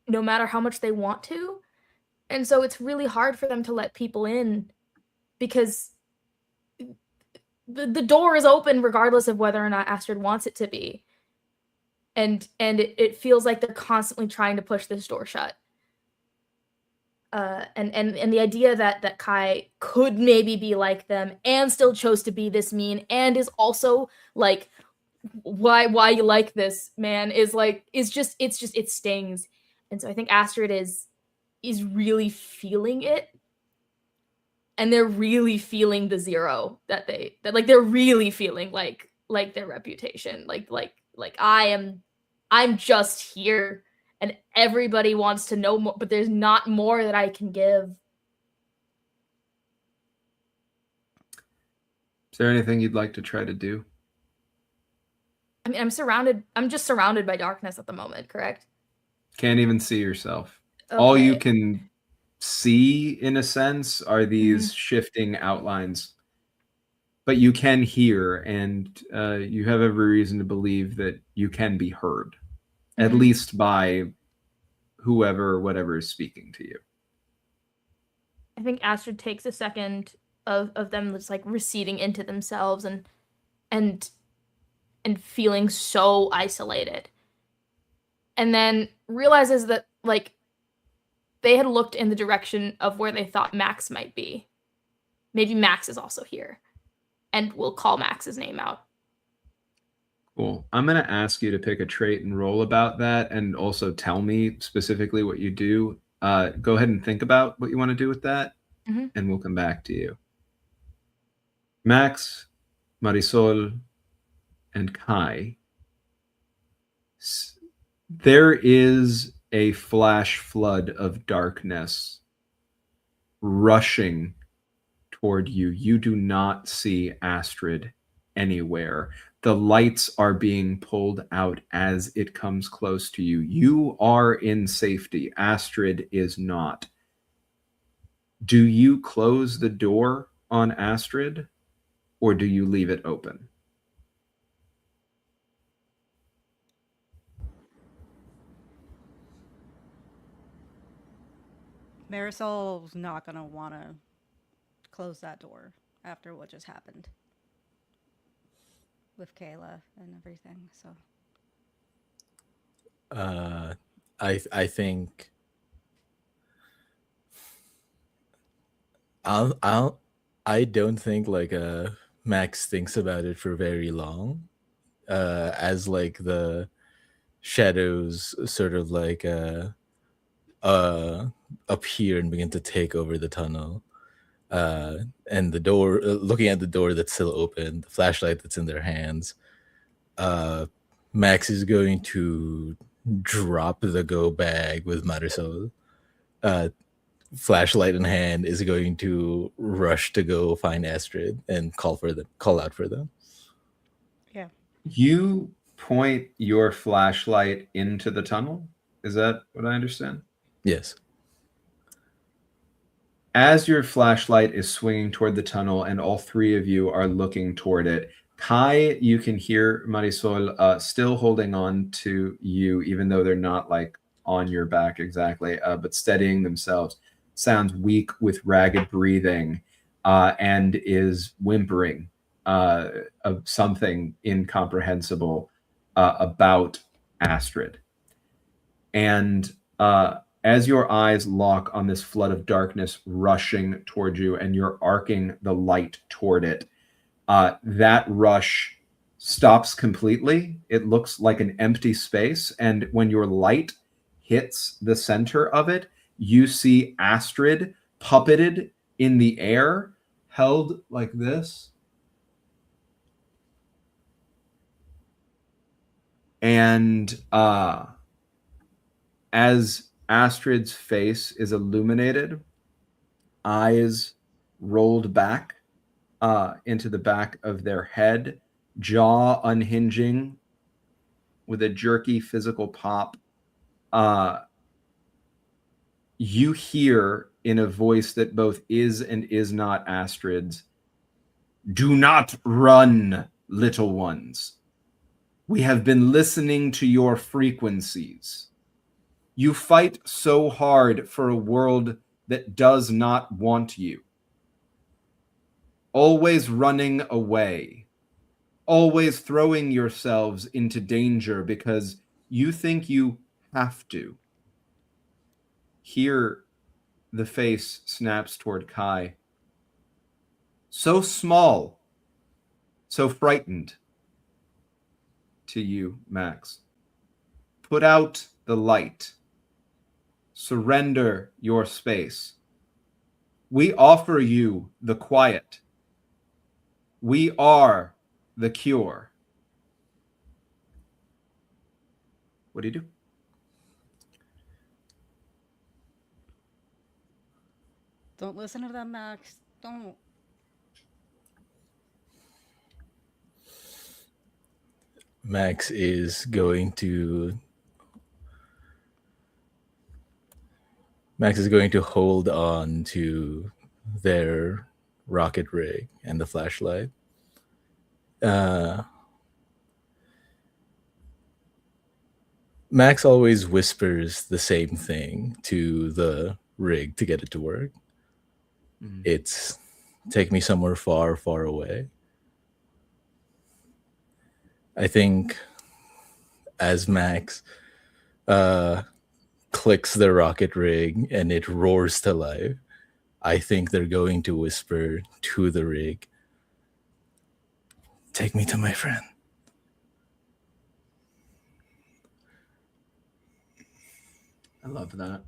no matter how much they want to. And so it's really hard for them to let people in, because the door is open regardless of whether or not Astrid wants it to be. And it feels like they're constantly trying to push this door shut. And the idea that Kai could maybe be like them and still chose to be this mean and is also like, why you like this, man, is like, it stings. And so I think Astrid is really feeling it, and they're really feeling the zero that they're really feeling like their reputation, like I'm just here, and everybody wants to know more, but there's not more that I can give. Is there anything you'd like to try to do? I mean, I'm just surrounded by darkness at the moment, correct? Can't even see yourself. Okay. All you can see, in a sense, are these shifting outlines. but you can hear, and you have every reason to believe that you can be heard, at least by whoever, whatever is speaking to you. I think Astrid takes a second of them just like receding into themselves and feeling so isolated. And then realizes that like they had looked in the direction of where they thought Max might be. Maybe Max is also here. And we'll call Max's name out. Cool. I'm going to ask you to pick a trait and roll about that, and also tell me specifically what you do. Go ahead and think about what you want to do with that, and we'll come back to you. Max, Marisol, and Kai. There is a flash flood of darkness rushing toward you. You do not see Astrid anywhere. The lights are being pulled out as it comes close to you. You are in safety. Astrid is not. Do you close the door on Astrid, or do you leave it open? Marisol's not gonna want to close that door after what just happened with Kayla and everything. So I think I don't think like Max thinks about it for very long. As like the shadows sort of like appear and begin to take over the tunnel. And the door, looking at the door that's still open, the flashlight that's in their hands, Max is going to drop the go bag with Marisol. Flashlight in hand, is going to rush to go find Astrid and call out for them. yeah. You point your flashlight into the tunnel? Is that what I understand? Yes. As your flashlight is swinging toward the tunnel and all three of you are looking toward it, Kai, you can hear Marisol still holding on to you, even though they're not like on your back exactly, but steadying themselves. Sounds weak with ragged breathing, and is whimpering of something incomprehensible about Astrid. And as your eyes lock on this flood of darkness rushing toward you, and you're arcing the light toward it, that rush stops completely. It looks like an empty space, and when your light hits the center of it, you see Astrid puppeted in the air, held like this. And as Astrid's face is illuminated, eyes rolled back into the back of their head, jaw unhinging with a jerky physical pop, you hear in a voice that both is and is not Astrid's, "Do not run, little ones. We have been listening to your frequencies. You fight so hard for a world that does not want you. Always running away. Always throwing yourselves into danger because you think you have to." Here, the face snaps toward Kai. "So small, so frightened." To you, Max. "Put out the light. Surrender your space. We offer you the quiet. We are the cure." What do you do? Don't listen to them, Max. Don't. Max is going to hold on to their rocket rig and the flashlight Max always whispers the same thing to the rig to get it to work. Mhm. It's take me somewhere far, far away. I think as Max clicks the rocket rig and it roars to life, I think they're going to whisper to the rig, take me to my friend. I love that.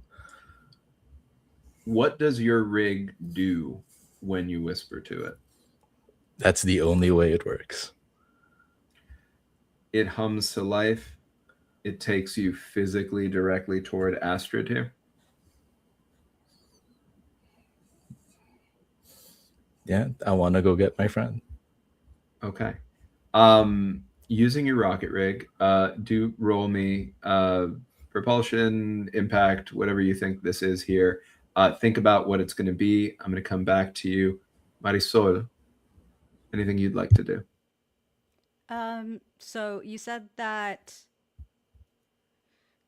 What does your rig do when you whisper to it? That's the only way it works. It hums to life. It takes you physically directly toward Astrid here. Yeah, I want to go get my friend. Okay. Using your rocket rig, do roll me propulsion, impact, whatever you think this is here. Think about what it's going to be. I'm going to come back to you. Marisol, anything you'd like to do? So you said that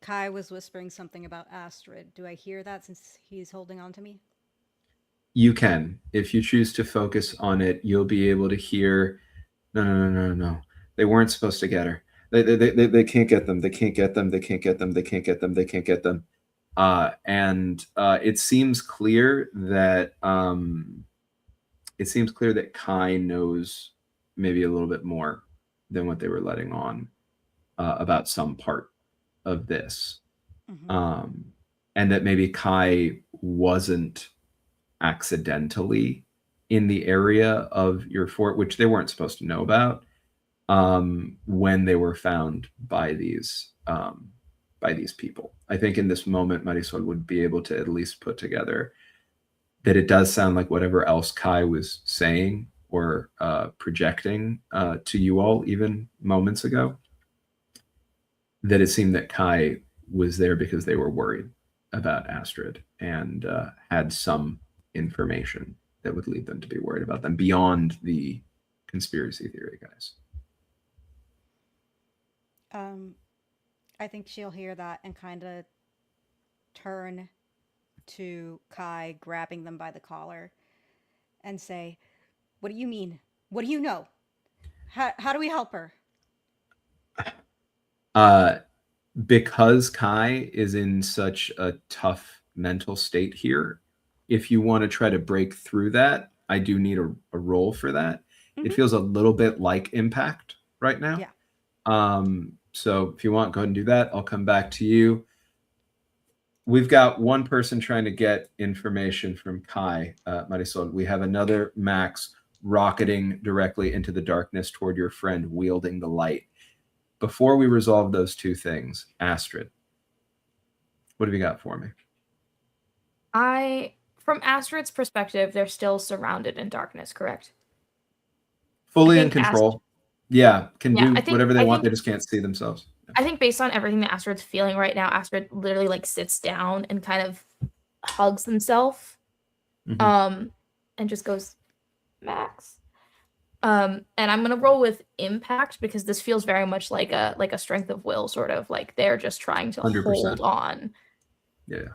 Kai was whispering something about Astrid. Do I hear that since he's holding on to me? You can. If you choose to focus on it, you'll be able to hear, no, no, no, no, no, no. They weren't supposed to get her. They can't get them. They can't get them. They can't get them. They can't get them. They can't get them. And it seems clear that Kai knows maybe a little bit more than what they were letting on about some part of this, Mm-hmm. and that maybe Kai wasn't accidentally in the area of your fort, which they weren't supposed to know about, when they were found by these people. I think in this moment, Marisol would be able to at least put together that it does sound like whatever else Kai was saying or projecting to you all even moments ago, that it seemed that Kai was there because they were worried about Astrid and had some information that would lead them to be worried about them beyond the conspiracy theory guys. I think she'll hear that and kind of turn to Kai, grabbing them by the collar, and say, "What do you mean? What do you know? How do we help her?" Because Kai is in such a tough mental state here, if you want to try to break through that, I do need a roll for that. Mm-hmm. It feels a little bit like impact right now. Yeah. So if you want, go ahead and do that. I'll come back to you. We've got one person trying to get information from Kai, Marisol. We have another Max rocketing directly into the darkness toward your friend wielding the light. Before we resolve those two things, Astrid, what have you got for me? From Astrid's perspective, they're still surrounded in darkness, correct? Fully in control. Can do whatever they want. They just can't see themselves. I think based on everything that Astrid's feeling right now, Astrid literally like sits down and kind of hugs himself, and just goes, Max. And I'm gonna roll with impact because this feels very much like a strength of will, sort of like they're just trying to 100%. hold on. Yeah.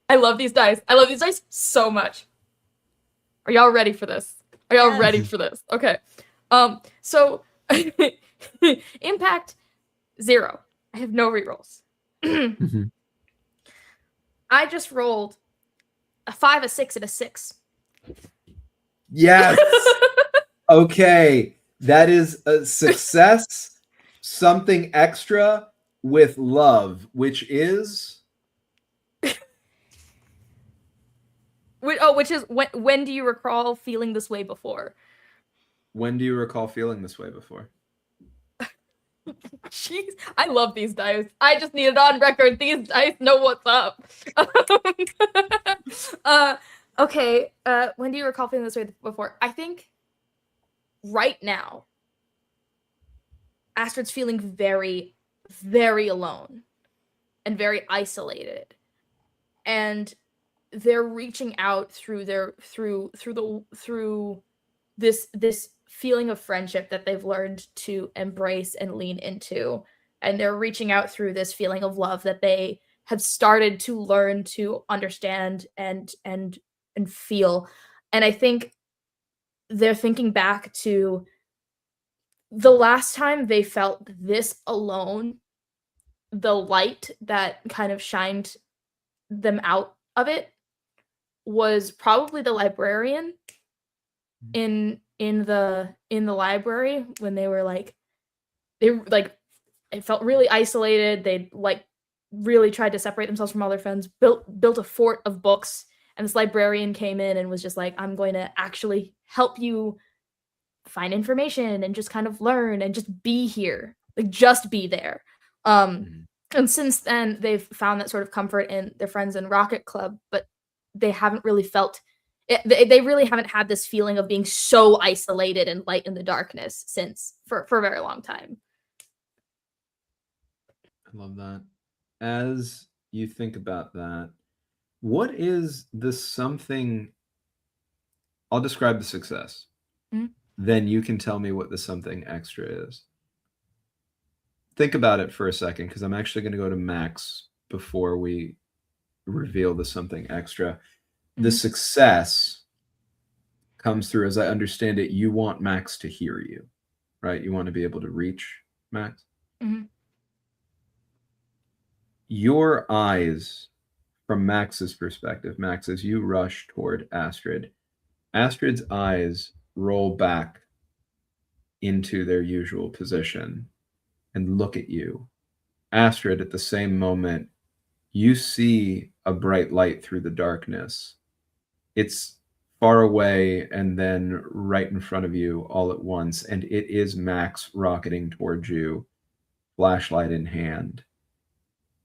I love these dice. I love these dice so much. Are y'all ready for this? Are y'all ready for this? Okay. So impact 0. I have no rerolls. I just rolled a 5, a 6, and a 6. Yes. Okay. That is a success. Something extra with love, which is which is when do you recall feeling this way before? When do you recall feeling this way before? Jeez, I love these dice. I just need it on record. These dice know what's up. Okay. When do you recall feeling this way before? I think right now, Astrid's feeling very, very alone and very isolated. and they're reaching out through this feeling of friendship that they've learned to embrace and lean into, and they're reaching out through this feeling of love that they have started to learn to understand and feel. And I think they're thinking back to the last time they felt this alone, the light that kind of shined them out of it was probably the librarian in the library, when they it felt really isolated. They like really tried to separate themselves from all their friends, built a fort of books, and this librarian came in and was just like, I'm going to actually help you find information and just kind of learn and just be here, like just be there. And since then they've found that sort of comfort in their friends in Rocket Club, but they haven't really felt it, they really haven't had this feeling of being so isolated and light in the darkness since for a very long time. I love that. As you think about that, what is the something? I'll describe the success. Then you can tell me what the something extra is. Think about it for a second, because I'm actually going to go to Max before we reveal the something extra. The success comes through, as I understand it, you want Max to hear you, right? You want to be able to reach Max. Your eyes, from Max's perspective, Max, as you rush toward Astrid, Astrid's eyes roll back into their usual position and look at you. Astrid, at the same moment, you see a bright light through the darkness. It's far away and then right in front of you all at once, and it is Max rocketing towards you, flashlight in hand.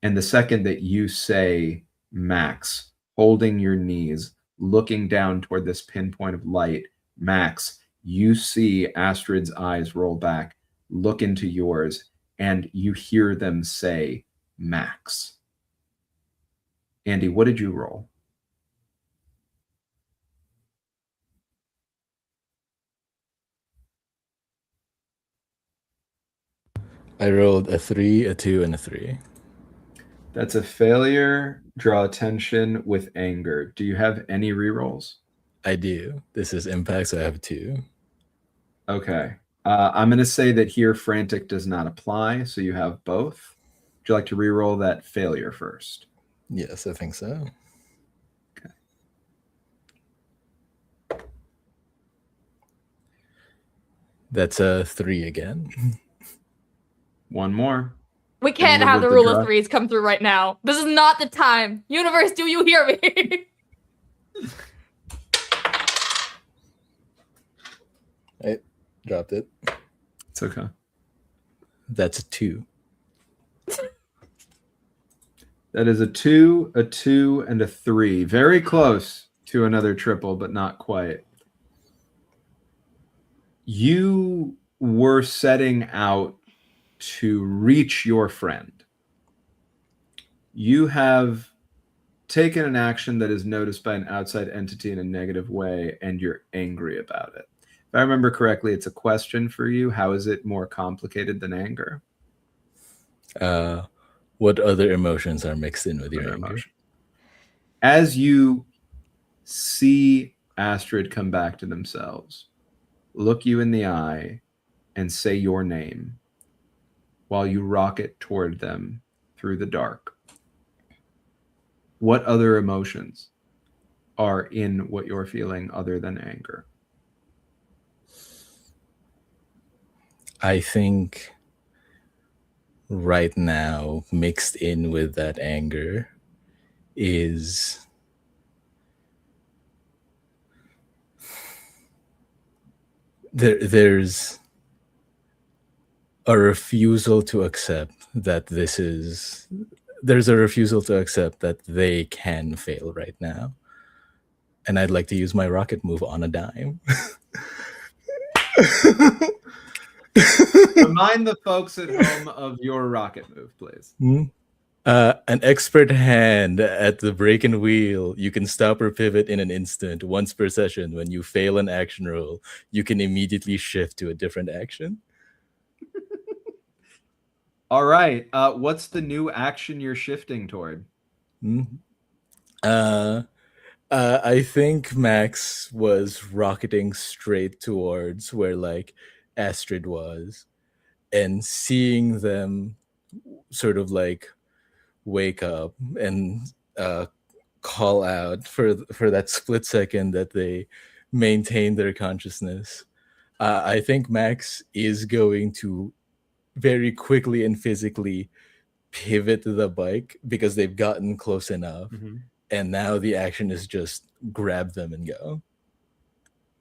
And the second that you say Max, holding your knees, looking down toward this pinpoint of light, Max, you see Astrid's eyes roll back, look into yours, and you hear them say Max. Andy, what did you roll? I rolled a 3, a 2, and a 3. That's a failure. Draw attention with anger. Do you have any rerolls? I do. This is impact, so I have 2. Okay. I'm going to say that here frantic does not apply, so you have both. Would you like to reroll that failure first? Yes, I think so. Okay. That's a 3 again. One more. We can't live have with the the rule draw. of threes come through right now. This is not the time. Universe, do you hear me? I dropped it. It's okay. That's a 2. That is a 2, a 2, and a 3. Very close to another triple, but not quite. You were setting out to reach your friend. You have taken an action that is noticed by an outside entity in a negative way, and you're angry about it. If I remember correctly, it's a question for you. How is it more complicated than anger? What other emotions are mixed in with your Other anger? emotion. As you see Astrid come back to themselves, look you in the eye, and say your name while you rocket toward them through the dark, what other emotions are in what you're feeling other than anger? I think right now, mixed in with that anger, is there's a refusal to accept that there's a refusal to accept that they can fail right now. And I'd like to use my rocket move on a dime. Remind the folks at home of your rocket move, please. An expert hand at the break and wheel. You can stop or pivot in an instant once per session. When you fail an action roll, you can immediately shift to a different action. All right. What's the new action you're shifting toward? Uh, I think Max was rocketing straight towards where like Astrid was, and seeing them sort of like wake up and call out for that split second that they maintain their consciousness. I think Max is going to very quickly and physically pivot the bike because they've gotten close enough, and now the action is just grab them and go.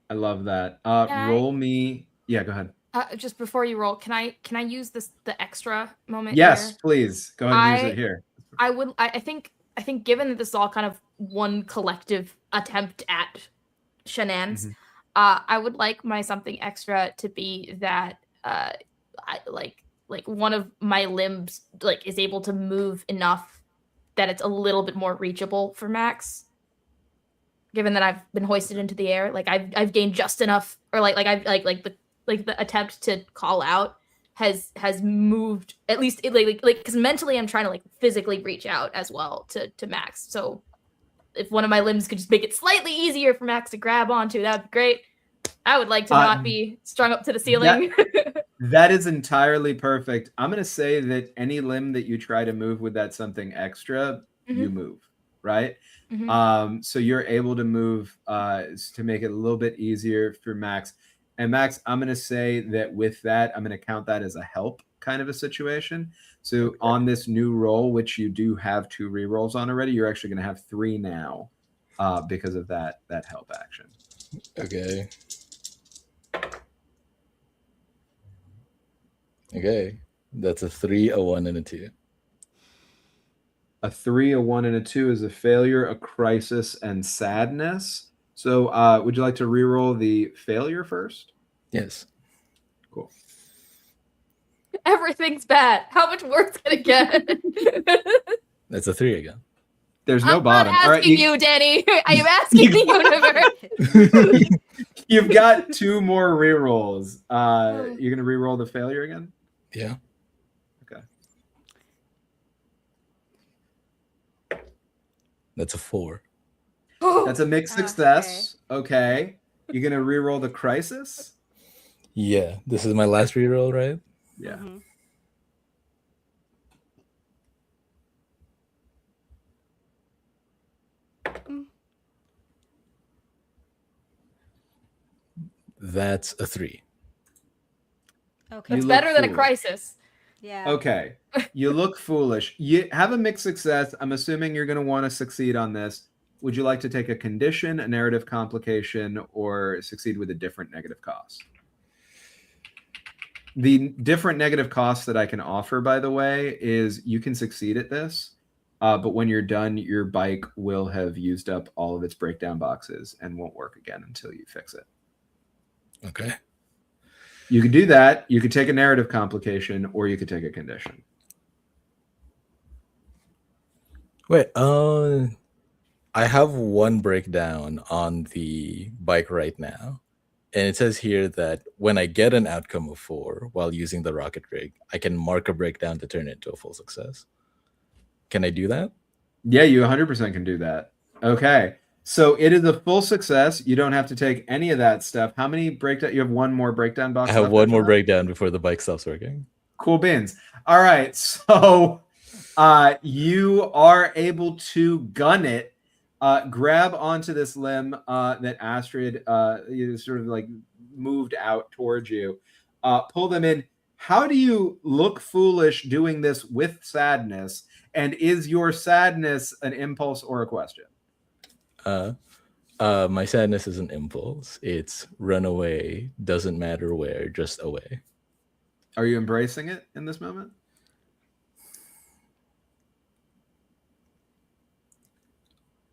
I love that. Can Roll me. Yeah, go ahead. Just before you roll, can I use the extra moment Yes, here? please. Go ahead and use it here. I think given that this is all kind of one collective attempt at shenanigans, I would like my something extra to be that like one of my limbs like is able to move enough that it's a little bit more reachable for Max. Given that I've been hoisted into the air, like I've gained just enough, or I've the attempt to call out has moved at least because mentally I'm trying to like physically reach out as well to Max. So if one of my limbs could just make it slightly easier for Max to grab onto, that'd be great. I would like to not be strung up to the ceiling. That is entirely perfect. I'm going to say that any limb that you try to move with that something extra, you move, right? So you're able to move to make it a little bit easier for Max. And Max, I'm going to say that with that, I'm going to count that as a help kind of a situation. So on this new roll, which you do have 2 rerolls on already, you're actually going to have 3 now because of that help action. Okay. Okay. That's a 3, a 1, and a 2. A 3, a 1, and a 2 is a failure, a crisis, and sadness. So would you like to reroll the failure first? Yes. Cool. Everything's bad. How much worse can it get? That's a 3 again. There's no I'm bottom. not asking you, Danny. I am asking the universe. You've got 2 more rerolls. You're gonna reroll the failure again? Yeah. Okay. That's a 4. That's a mixed success. Okay. You're gonna reroll the crisis? Yeah. This is my last reroll, right? Yeah. That's a 3. Okay. It's better than a crisis. Yeah. Okay. You look foolish. You have a mixed success. I'm assuming you're going to want to succeed on this. Would you like to take a condition, a narrative complication, or succeed with a different negative cost? The different negative costs that I can offer, by the way, is you can succeed at this, but when you're done, your bike will have used up all of its breakdown boxes and won't work again until you fix it. Okay. You could do that. You could take a narrative complication, or you could take a condition. Wait, I have 1 breakdown on the bike right now. And it says here that when I get an outcome of 4 while using the rocket rig, I can mark a breakdown to turn it into a full success. Can I do that? Yeah, you 100% can do that. Okay. So it is a full success. You don't have to take any of that stuff. How many breakdown? You have 1 more breakdown box. I have left 1 after more that? breakdown before the bike stops working. Cool beans. All right. So you are able to gun it, grab onto this limb that Astrid sort of like moved out towards you, pull them in. How do you look foolish doing this with sadness? And is your sadness an impulse or a question? My sadness is an impulse. It's run away, doesn't matter where, just away. Are you embracing it in this moment?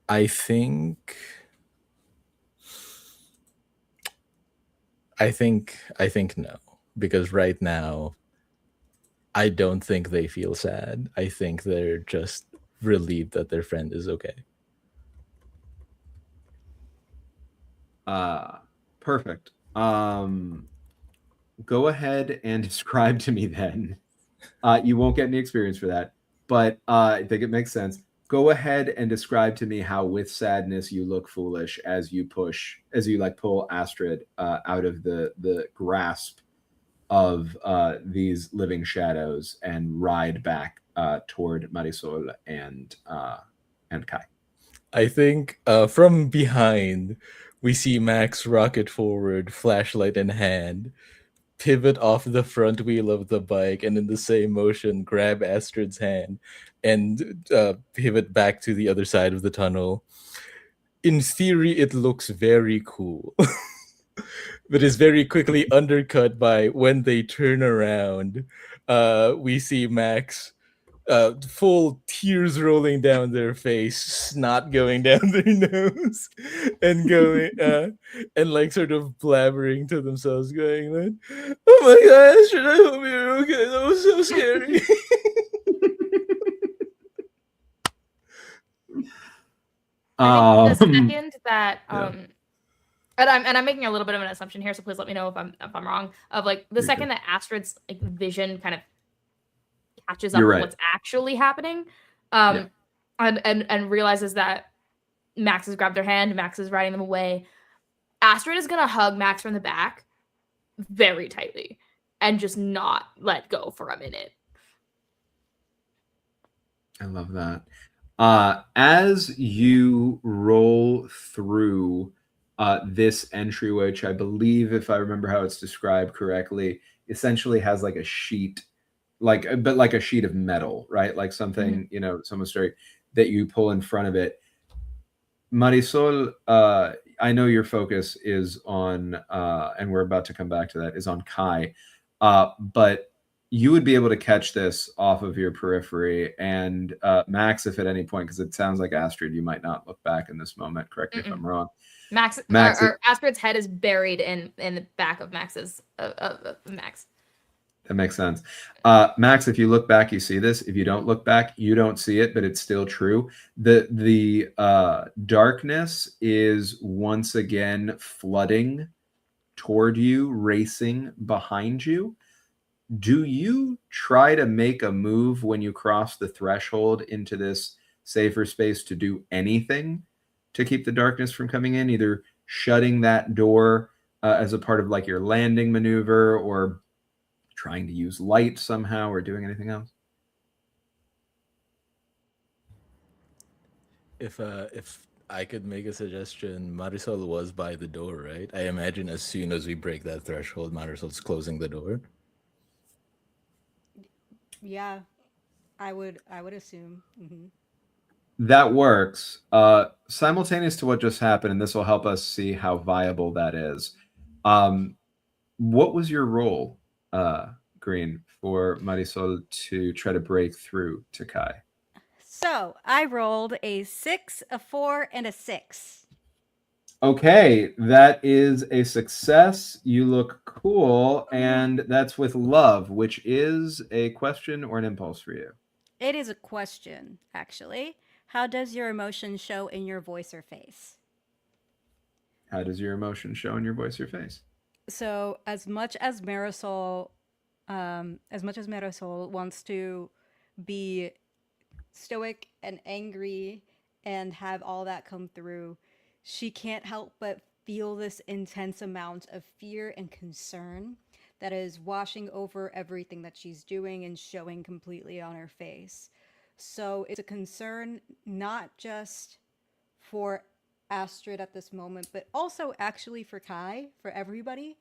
I think no, because right now I don't think they feel sad. I think they're just relieved that their friend is okay. Perfect. Go ahead and describe to me then. You won't get any experience for that, but I think it makes sense. Go ahead and describe to me how, with sadness, you look foolish as you pull Astrid out of the grasp of these living shadows and ride back toward Marisol and Kai. I think from behind, we see Max rocket forward, flashlight in hand, pivot off the front wheel of the bike, and in the same motion, grab Astrid's hand and pivot back to the other side of the tunnel. In theory, it looks very cool. But is very quickly undercut by when they turn around. We see Max full tears rolling down their face, snot going down their nose, and going and like sort of blabbering to themselves, going like, "Oh my gosh, I hope you're okay. That was so scary." I think the second that Yeah. and I'm making a little bit of an assumption here, so please let me know if I'm wrong. Of like the second that Astrid's like vision kind of catches up You're with right. what's actually happening, Yeah. and realizes that Max has grabbed their hand, Max is riding them away. Astrid is gonna hug Max from the back very tightly and just not let go for a minute. I love that. As you roll through this entry, which I believe, if I remember how it's described correctly, essentially has like a sheet, like a sheet of metal, right? Like something, someone straight that you pull in front of it. Marisol, I know your focus is on, and we're about to come back to that, is on Kai, but you would be able to catch this off of your periphery. And Max, if at any point, because it sounds like Astrid, you might not look back in this moment. Correct me if I'm wrong. Max, or Astrid's head is buried in the back of Max's Max. That makes sense. Max, if you look back, you see this. If you don't look back, you don't see it, but it's still true. The darkness is once again flooding toward you, racing behind you. Do you try to make a move when you cross the threshold into this safer space to do anything to keep the darkness from coming in? Either shutting that door as a part of like your landing maneuver, or trying to use light somehow, or doing anything else? If I could make a suggestion, Marisol was by the door, right? I imagine as soon as we break that threshold, Marisol's closing the door. Yeah, I would assume. Mm-hmm. That works. Simultaneous to what just happened, and this will help us see how viable that is. What was your role, Green, for Marisol to try to break through to Kai? So I rolled a 6, a 4, and a 6. Okay, that is a success. You look cool, and that's with love, which is a question or an impulse for you. It is a question, actually. How does your emotion show in your voice or face? How does your emotion show in your voice or face? So as much as Marisol wants to be stoic and angry and have all that come through, she can't help but feel this intense amount of fear and concern that is washing over everything that she's doing and showing completely on her face. So it's a concern not just for Astrid at this moment, but also actually for Kai, for everybody.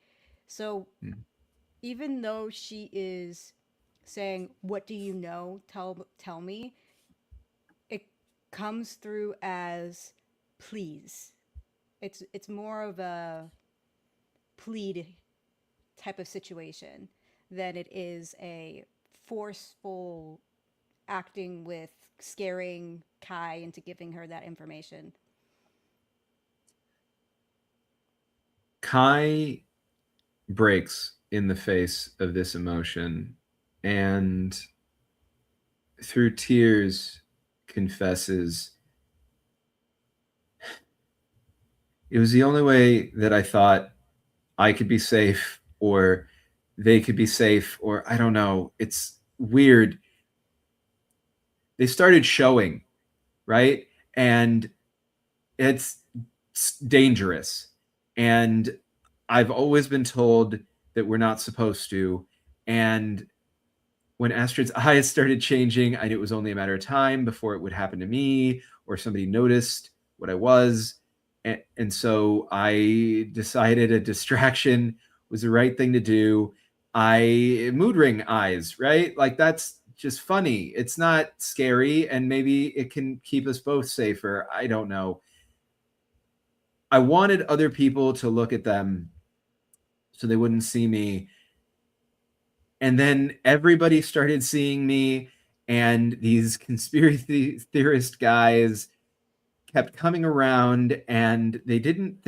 So even though she is saying, "What do you know? Tell me," it comes through as please. It's more of a plead type of situation than it is a forceful acting with scaring Kai into giving her that information. Kai breaks in the face of this emotion and through tears confesses, it was the only way that I thought I could be safe, or they could be safe, or I don't know. It's weird. They started showing, right? And it's dangerous. And I've always been told that we're not supposed to. And when Astrid's eyes started changing, I knew it was only a matter of time before it would happen to me or somebody noticed what I was. And so I decided a distraction was the right thing to do. I mood ring eyes, right? Like that's just funny. It's not scary, and maybe it can keep us both safer. I don't know. I wanted other people to look at them so they wouldn't see me. And then everybody started seeing me, and these conspiracy theorist guys kept coming around, and they didn't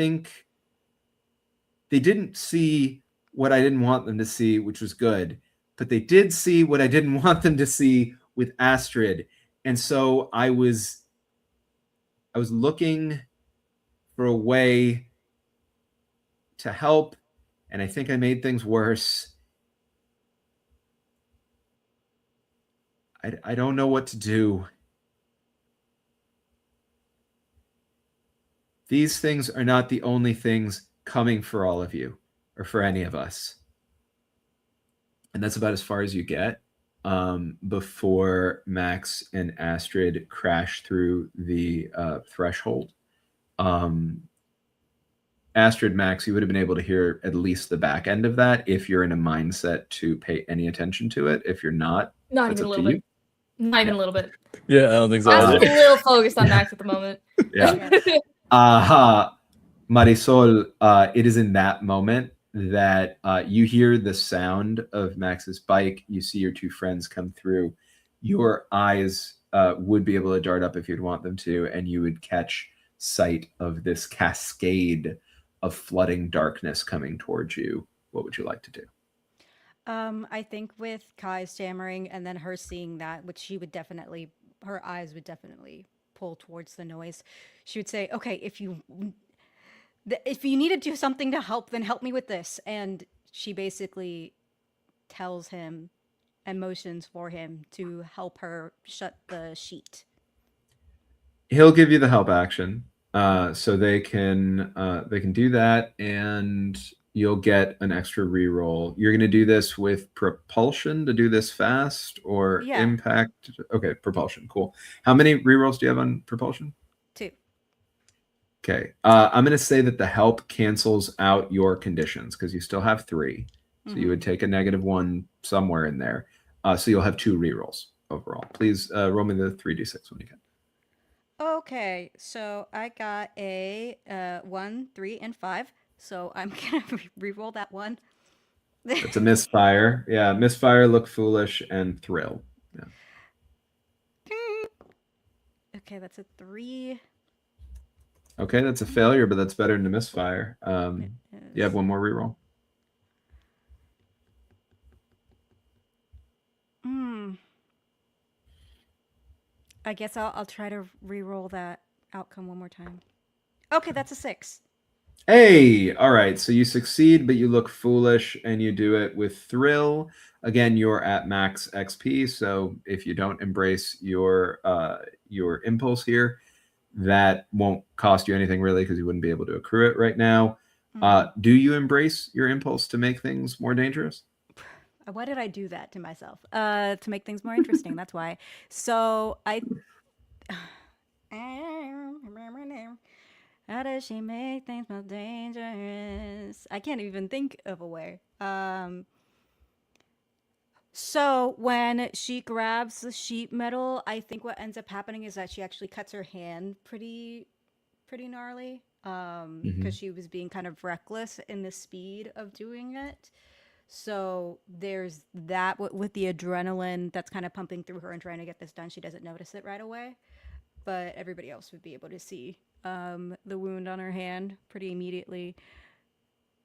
see what I didn't want them to see, which was good, but they did see what I didn't want them to see with Astrid. And so I was looking for a way to help, and I think I made things worse. I don't know what to do. These things are not the only things coming for all of you or for any of us. And that's about as far as you get before Max and Astrid crash through the threshold. Astrid, Max, you would have been able to hear at least the back end of that if you're in a mindset to pay any attention to it. If you're not, Not that's even a up to little you. bit. Not even a little bit. Yeah, I don't think so. I'm either. a little focused on Max at the moment. Yeah. Marisol, it is in that moment that you hear the sound of Max's bike. You see your two friends come through. Your eyes would be able to dart up if you'd want them to, and you would catch sight of this cascade of flooding darkness coming towards you. What would you like to do? I think with Kai stammering and then her seeing that, which her eyes would definitely pull towards the noise. She would say, "Okay, if you need to do something to help, then help me with this." And she basically tells him and motions for him to help her shut the sheet. He'll give you the help action, so they can do that, and you'll get an extra reroll. You're going to do this with propulsion to do this fast, or Yeah. impact. Okay, propulsion, cool. How many rerolls do you have on propulsion? 2. Okay, I'm going to say that the help cancels out your conditions because you still have 3, so you would take a -1 somewhere in there. So you'll have 2 rerolls overall. Please roll me the 3d6 when you can. Okay, so I got a 1, 3, and 5. So I'm gonna re-roll that one. It's a misfire. Yeah, misfire, look foolish, and thrill. Yeah. Okay, that's a 3. Okay, that's a failure, but that's better than a misfire. It You have is- one more reroll. I guess I'll try to re-roll that outcome one more time. Okay, that's a 6. Hey, all right. So you succeed, but you look foolish, and you do it with thrill. Again, you're at max XP. So if you don't embrace your impulse here, that won't cost you anything really because you wouldn't be able to accrue it right now. Do you embrace your impulse to make things more dangerous? Why did I do that to myself? To make things more interesting. That's why. So I. How does she make things more dangerous? I can't even think of a way. So when she grabs the sheet metal, I think what ends up happening is that she actually cuts her hand pretty gnarly. Because she was being kind of reckless in the speed of doing it. So there's that with the adrenaline that's kind of pumping through her and trying to get this done. She doesn't notice it right away, but everybody else would be able to see the wound on her hand pretty immediately.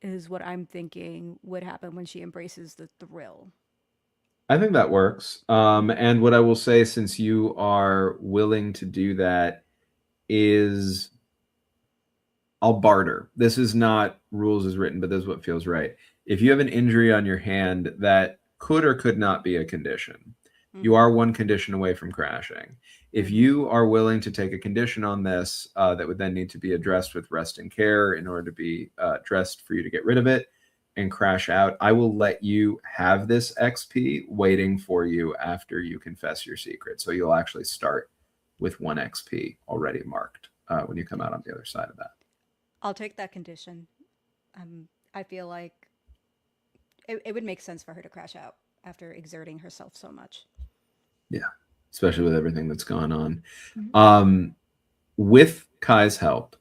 Is what I'm thinking would happen when she embraces the thrill. I think that works. And what I will say, since you are willing to do that, is I'll barter. This is not rules as written, but this is what feels right. If you have an injury on your hand that could or could not be a condition, you are one condition away from crashing. If you are willing to take a condition on this that would then need to be addressed with rest and care in order to be addressed for you to get rid of it and crash out, I will let you have this XP waiting for you after you confess your secret. So you'll actually start with 1 XP already marked when you come out on the other side of that. I'll take that condition. I feel like it would make sense for her to crash out after exerting herself so much. Yeah, especially with everything that's gone on. With Kai's help,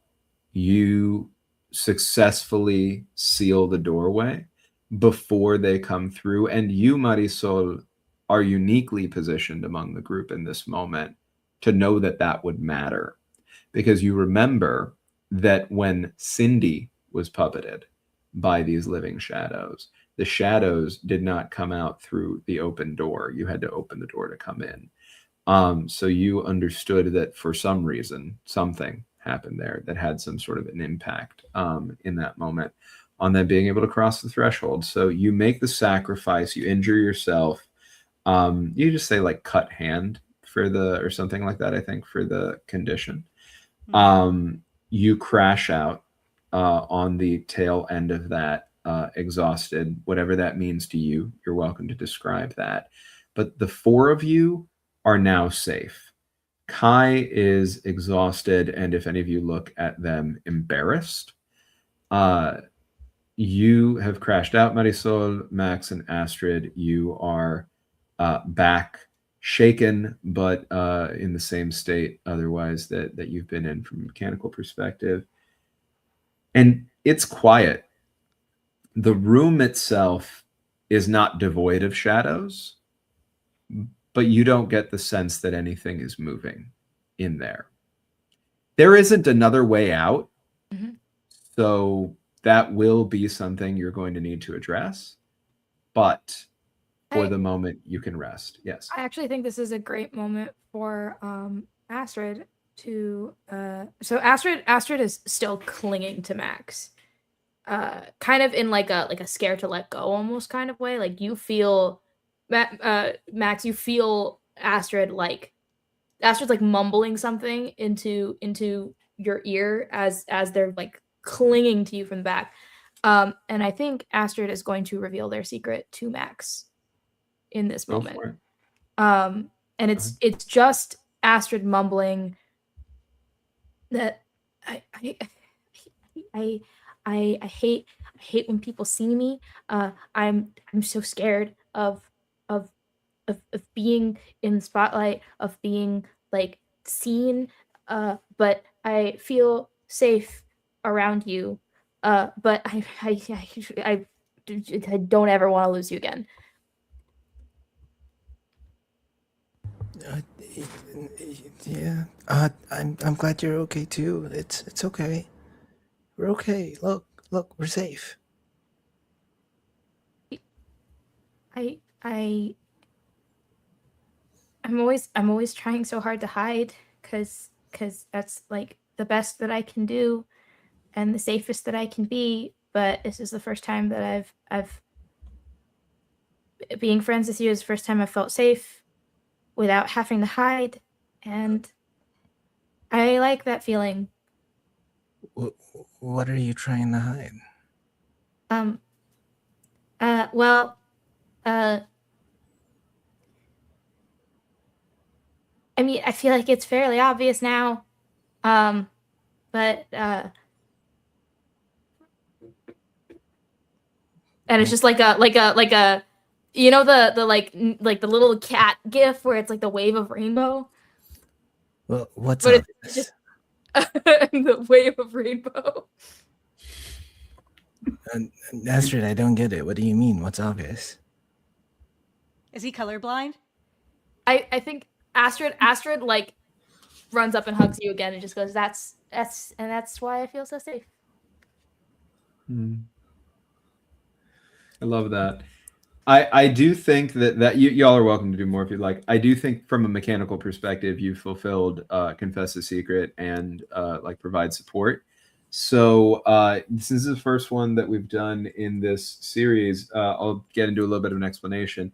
you successfully seal the doorway before they come through, and you, Marisol, are uniquely positioned among the group in this moment to know that that would matter, because you remember that when Cindy was puppeted by these living shadows, the shadows did not come out through the open door. You had to open the door to come in. So you understood that for some reason, something happened there that had some sort of an impact in that moment on them being able to cross the threshold. So you make the sacrifice, you injure yourself. You just say like cut hand for or something like that, I think, for the condition. You crash out on the tail end of that, exhausted, whatever that means to you. You're welcome to describe that. But the 4 of you are now safe. Kai is exhausted, and if any of you look at them, embarrassed. You have crashed out, Marisol, Max, and Astrid. You are back, shaken, but in the same state otherwise that you've been in from a mechanical perspective. And it's quiet. The room itself is not devoid of shadows, but you don't get the sense that anything is moving in there. There isn't another way out. So that will be something you're going to need to address. But for the moment, you can rest. Yes. I actually think this is a great moment for Astrid to so Astrid is still clinging to Max. Kind of in like a scared to let go almost kind of way. Like you feel Max, you feel Astrid's like mumbling something into your ear as they're like clinging to you from the back. And I think Astrid is going to reveal their secret to Max in this moment. And it's just Astrid mumbling that I hate when people see me. I'm so scared of being in the spotlight, of being like seen. But I feel safe around you. But I don't ever want to lose you again. Yeah. I'm glad you're okay too. It's okay. We're okay. Look, we're safe. I'm always trying so hard to hide because that's like the best that I can do and the safest that I can be. But this is the first time that I've being friends with you is the first time I felt safe without having to hide, and I like that feeling. What are you trying to hide? Well, I mean, I feel like it's fairly obvious now. But and it's just like a you know the like the little cat gif where it's like the wave of rainbow. Well, what's but up? It's just the wave of rainbow. Astrid, I don't get it. What do you mean? What's obvious? Is he colorblind? I think Astrid like runs up and hugs you again and just goes, that's why I feel so safe. I love that. I do think that y'all are welcome to do more if you'd like. I do think from a mechanical perspective, you've fulfilled confess a secret and like provide support. So this is the first one that we've done in this series. I'll get into a little bit of an explanation.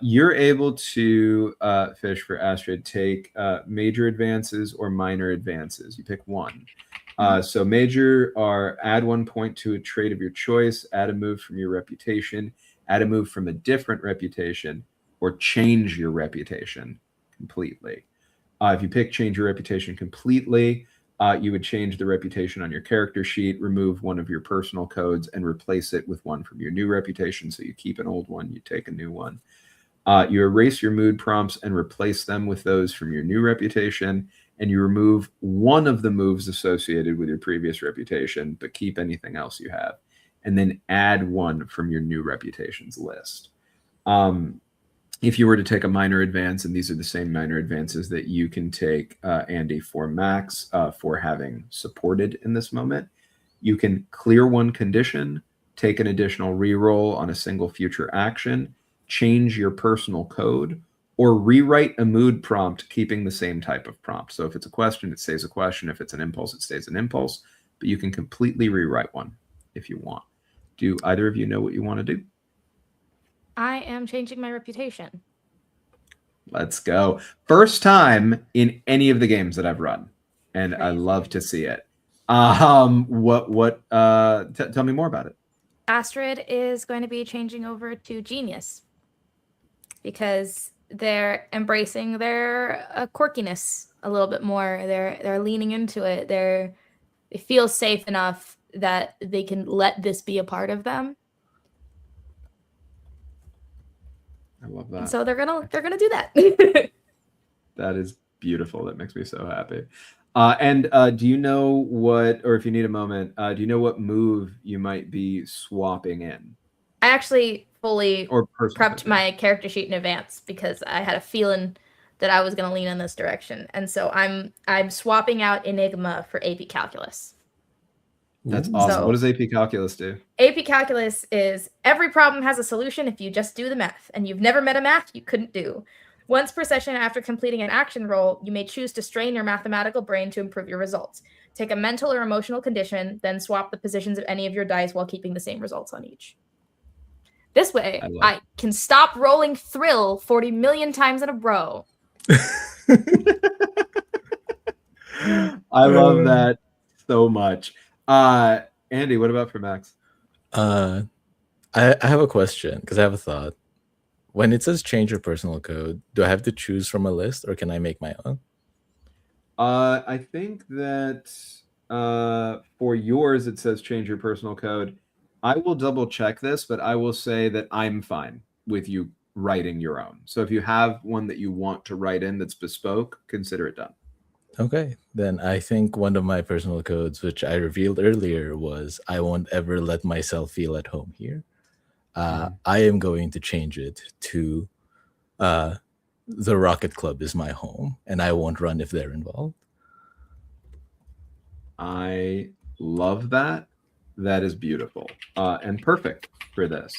You're able to Fish for Astrid take major advances or minor advances. You pick one. So major are add 1 point to a trait of your choice, add a move from your reputation, add a move from a different reputation, or change your reputation completely. If you pick change your reputation completely, you would change the reputation on your character sheet, remove one of your personal codes, and replace it with one from your new reputation. So you keep an old one, you take a new one. You erase your mood prompts and replace them with those from your new reputation, and you remove one of the moves associated with your previous reputation, but keep anything else you have, and then add one from your new reputations list. If you were to take a minor advance, and these are the same minor advances that you can take, Andy, for Max, for having supported in this moment, you can clear one condition, take an additional reroll on a single future action, change your personal code, or rewrite a mood prompt keeping the same type of prompt. So if it's a question, it stays a question. If it's an impulse, it stays an impulse. But you can completely rewrite one if you want. Do either of you know what you want to do? I am changing my reputation. Let's go. First time in any of the games that I've run, and I Crazy. love to see it. Tell me more about it. Astrid is going to be changing over to Genius because they're embracing their quirkiness a little bit more. They're leaning into it. They feel safe enough that they can let this be a part of them. I love that. And so they're gonna do that. That is beautiful. That makes me so happy. And do you know what, or if you need a moment, do you know what move you might be swapping in? I actually fully Or prepped my character sheet in advance because I had a feeling that I was going to lean in this direction, and so I'm swapping out Enigma for AP Calculus. That's Ooh. awesome. So- What does AP Calculus do? AP Calculus is every problem has a solution if you just do the math, and you've never met a math you couldn't do. Once per session after completing an action roll, you may choose to strain your mathematical brain to improve your results. Take a mental or emotional condition, then swap the positions of any of your dice while keeping the same results on each. This way, I can stop rolling Thrill 40 million times in a row. I love that so much. Andy, what about for Max? I have a question because I have a thought. When it says change your personal code, do I have to choose from a list or can I make my own? I think that for yours it says change your personal code. I will double check this, but I will say that I'm fine with you writing your own. So if you have one that you want to write in that's bespoke, consider it done. Okay, then I think one of my personal codes, which I revealed earlier, was I won't ever let myself feel at home here. I am going to change it to the Rocket Club is my home, and I won't run if they're involved. I love that. That is beautiful and perfect for this.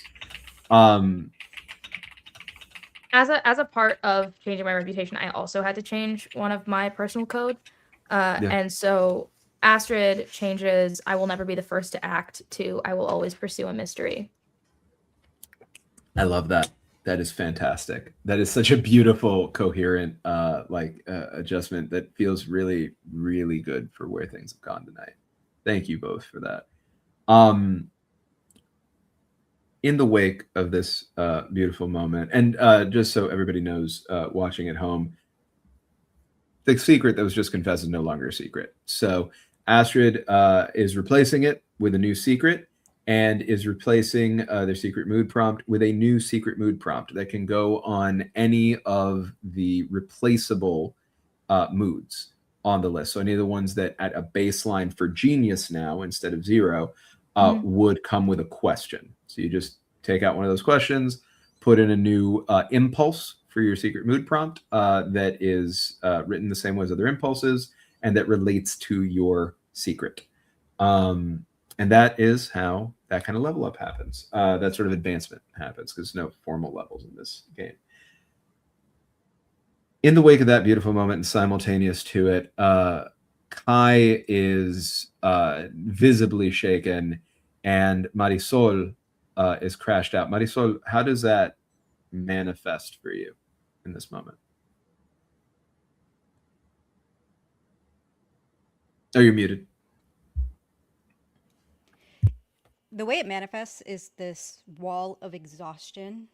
As a part of changing my reputation, I also had to change one of my personal code. And so Astrid changes, I will never be the first to act, to I will always pursue a mystery. I love that. That is fantastic. That is such a beautiful, coherent adjustment that feels really, really good for where things have gone tonight. Thank you both for that. In the wake of this beautiful moment, and just so everybody knows, watching at home, the secret that was just confessed is no longer a secret. So Astrid is replacing it with a new secret and is replacing their secret mood prompt with a new secret mood prompt that can go on any of the replaceable moods on the list. So any of the ones that at a baseline for Genius now instead of 0 would come with a question. So you just take out one of those questions, put in a new impulse for your secret mood prompt that is written the same way as other impulses and that relates to your secret. And that is how that kind of level up happens. That sort of advancement happens because no formal levels in this game. In the wake of that beautiful moment and simultaneous to it, Kai is visibly shaken, and Marisol is crashed out. Marisol, how does that manifest for you in this moment? Oh, you're muted. The way it manifests is this wall of exhaustion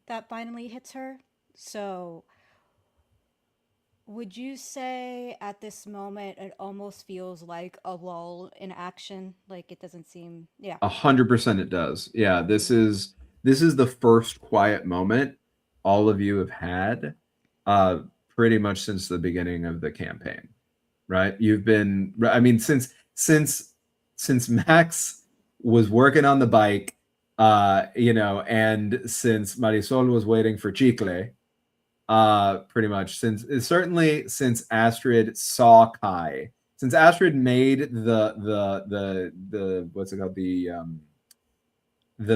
that finally hits her. So, would you say at this moment it almost feels like a lull in action? Like it doesn't seem, yeah. 100% it does. Yeah, this is the first quiet moment all of you have had pretty much since the beginning of the campaign, right? You've been, I mean, since Max was working on the bike, and since Marisol was waiting for Chicle, pretty much since Astrid saw Kai, since Astrid made the what's it called, the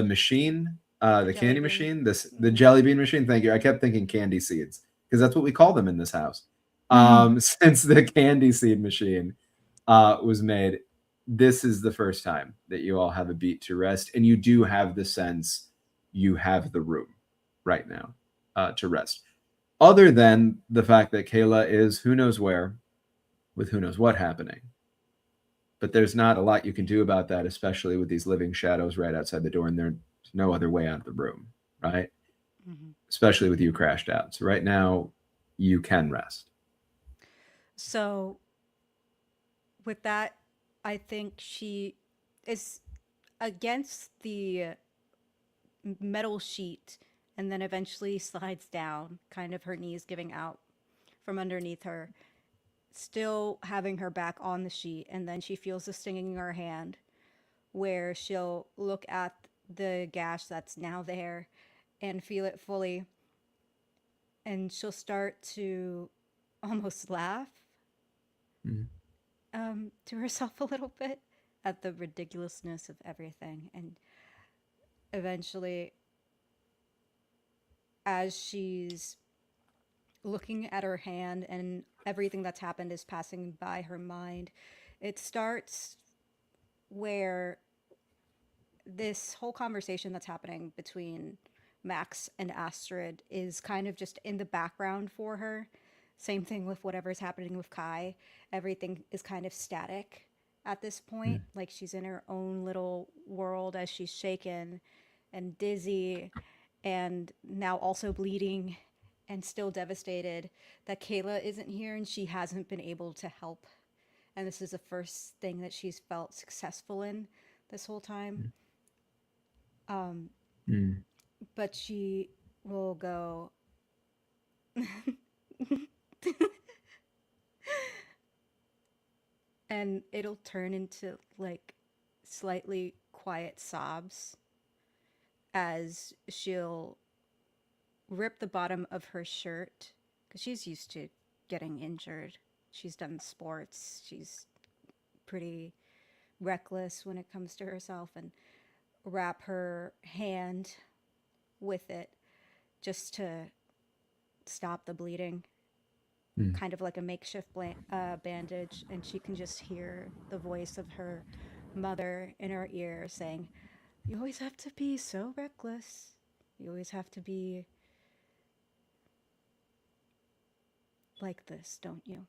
machine, the Jelly candy bean. machine, the jelly bean machine. Thank you. I kept thinking candy seeds because that's what we call them in this house. Since the candy seed machine was made, this is the first time that you all have a beat to rest, and you do have the sense you have the room right now to rest. Other than the fact that Kayla is who knows where with who knows what happening. But there's not a lot you can do about that, especially with these living shadows right outside the door, and there's no other way out of the room, right? Especially with you crashed out. So right now, you can rest. So, with that, I think she is against the metal sheet and then eventually slides down, kind of her knees giving out from underneath her, still having her back on the sheet. And then she feels the stinging in her hand, where she'll look at the gash that's now there and feel it fully. And she'll start to almost laugh to herself a little bit at the ridiculousness of everything. And eventually, as she's looking at her hand and everything that's happened is passing by her mind, it starts where this whole conversation that's happening between Max and Astrid is kind of just in the background for her. Same thing with whatever's happening with Kai. Everything is kind of static at this point. Like she's in her own little world as she's shaken and dizzy and now also bleeding and still devastated that Kayla isn't here and she hasn't been able to help. And this is the first thing that she's felt successful in this whole time. But she will go. And it'll turn into like slightly quiet sobs as she'll rip the bottom of her shirt because she's used to getting injured. She's done sports. She's pretty reckless when it comes to herself, and wrap her hand with it just to stop the bleeding. Kind of like a makeshift bandage, and she can just hear the voice of her mother in her ear saying, "You always have to be so reckless. You always have to be like this, don't you?"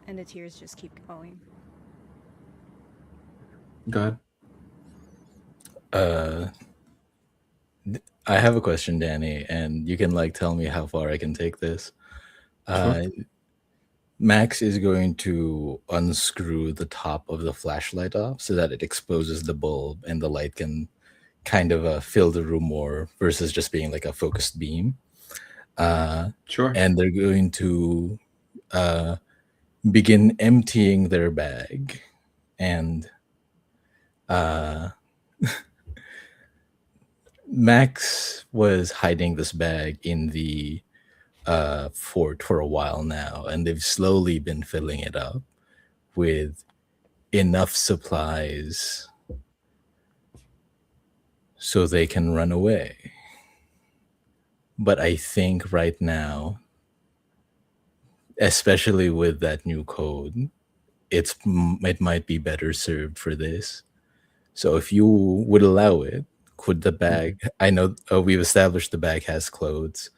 And the tears just keep going. Go ahead. I have a question, Danny, and you can like tell me how far I can take this. Sure. Max is going to unscrew the top of the flashlight off so that it exposes the bulb and the light can kind of fill the room more versus just being like a focused beam. Sure. And they're going to begin emptying their bag. And Max was hiding this bag in the fort for a while now, and they've slowly been filling it up. with enough supplies so they can run away. But I think right now, especially with that new code, it might be better served for this. So if you would allow it, could the bag? I know we've established the bag has clothes.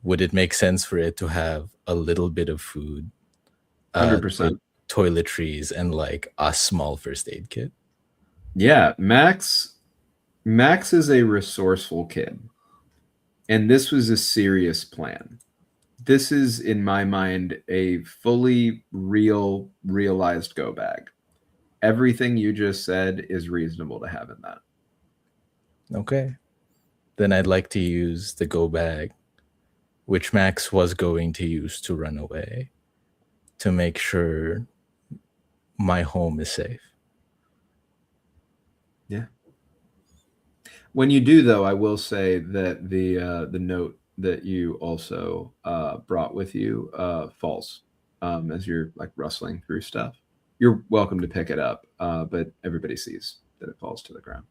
Would it make sense for it to have a little bit of food, 100%. toiletries, and like a small first aid kit? Yeah, Max is a resourceful kid. And this was a serious plan. This is, in my mind, a fully realized go bag. Everything you just said is reasonable to have in that. Okay. Then I'd like to use the go bag, which Max was going to use to run away, to make sure my home is safe. Yeah. When you do, though, I will say that the note that you also brought with you falls as you're like rustling through stuff. You're welcome to pick it up, but everybody sees that it falls to the ground.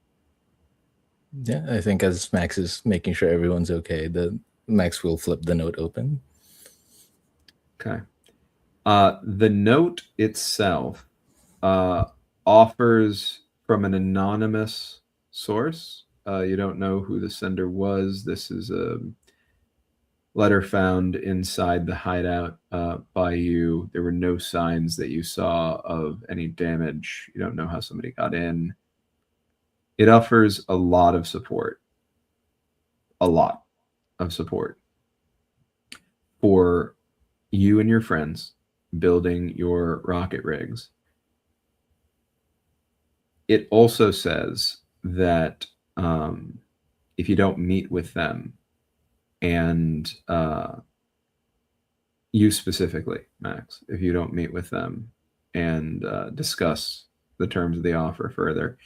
Yeah, I think as Max is making sure everyone's okay, the Max will flip the note open. Okay. The note itself offers from an anonymous source. You don't know who the sender was. This is a letter found inside the hideout by you. There were no signs that you saw of any damage. You don't know how somebody got in. It offers a lot of support. A lot of support for you and your friends building your rocket rigs. It also says that if you don't meet with them, and you specifically, Max, if you don't meet with them and discuss the terms of the offer further,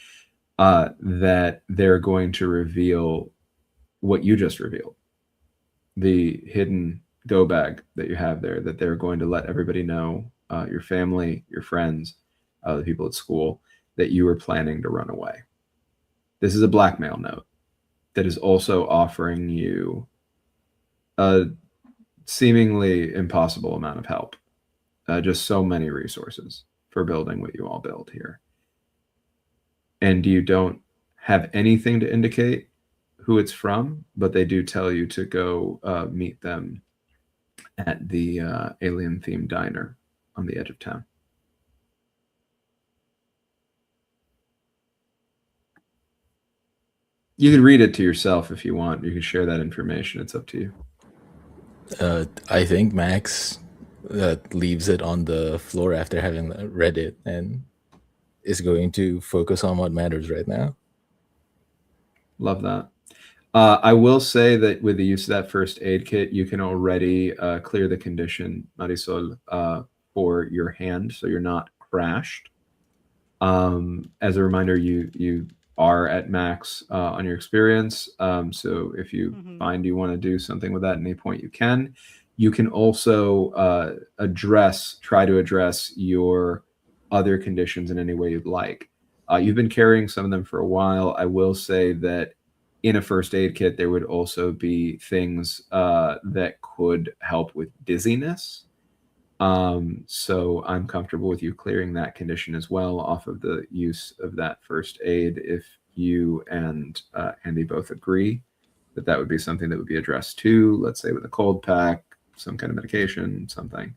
that they're going to reveal what you just revealed, the hidden go bag that you have there, that they're going to let everybody know, your family, your friends, the people at school, that you were planning to run away. This is a blackmail note that is also offering you a seemingly impossible amount of help. Just so many resources for building what you all build here. And you don't have anything to indicate who it's from, but they do tell you to go meet them at the alien-themed diner on the edge of town. You could read it to yourself if you want. You can share that information. It's up to you. I think Max leaves it on the floor after having read it and is going to focus on what matters right now. Love that. I will say that with the use of that first aid kit, you can already clear the condition, Marisol, for your hand, so you're not crashed. As a reminder, you are at max on your experience. So if you find you want to do something with that at any point, you can. You can also try to address your other conditions in any way you'd like. You've been carrying some of them for a while. I will say that in a first aid kit, there would also be things that could help with dizziness. So I'm comfortable with you clearing that condition as well off of the use of that first aid if you and Andy both agree that that would be something that would be addressed too, let's say with a cold pack, some kind of medication, something.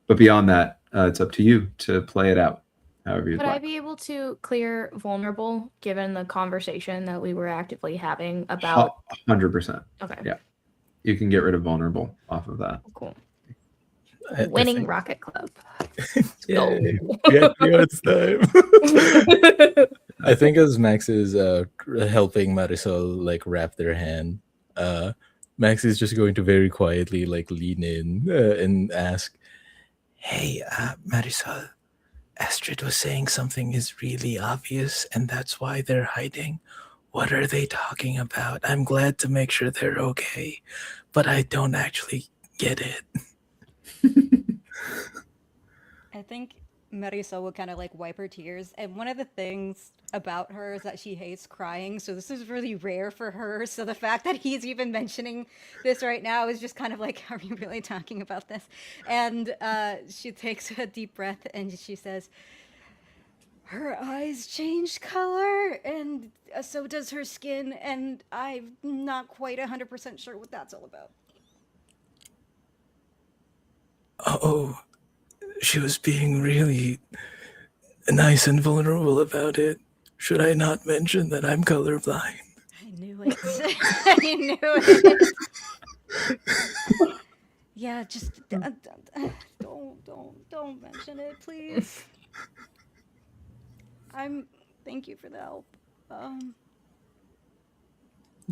But beyond that, it's up to you to play it out however you'd Would like. I be able to clear vulnerable given the conversation that we were actively having about 100%. Okay. Yeah. You can get rid of vulnerable off of that. Cool. I Winning think- Rocket Club. Yeah, Go. it's time. I think as Max is helping Marisol like wrap their hand, Max is just going to very quietly like lean in and ask, "Hey, Marisol, Astrid was saying something is really obvious, and that's why they're hiding. What are they talking about? I'm glad to make sure they're okay, but I don't actually get it." I think Marisol will kind of like wipe her tears. And one of the things about her is that she hates crying. So this is really rare for her. So the fact that he's even mentioning this right now is just kind of like, are we really talking about this? And she takes a deep breath and she says, her eyes change color, and so does her skin. And I'm not quite 100% sure what that's all about. Oh, she was being really nice and vulnerable about it. Should I not mention that I'm colorblind? I knew it. I knew it. Yeah, just don't mention it, please. Thank you for the help.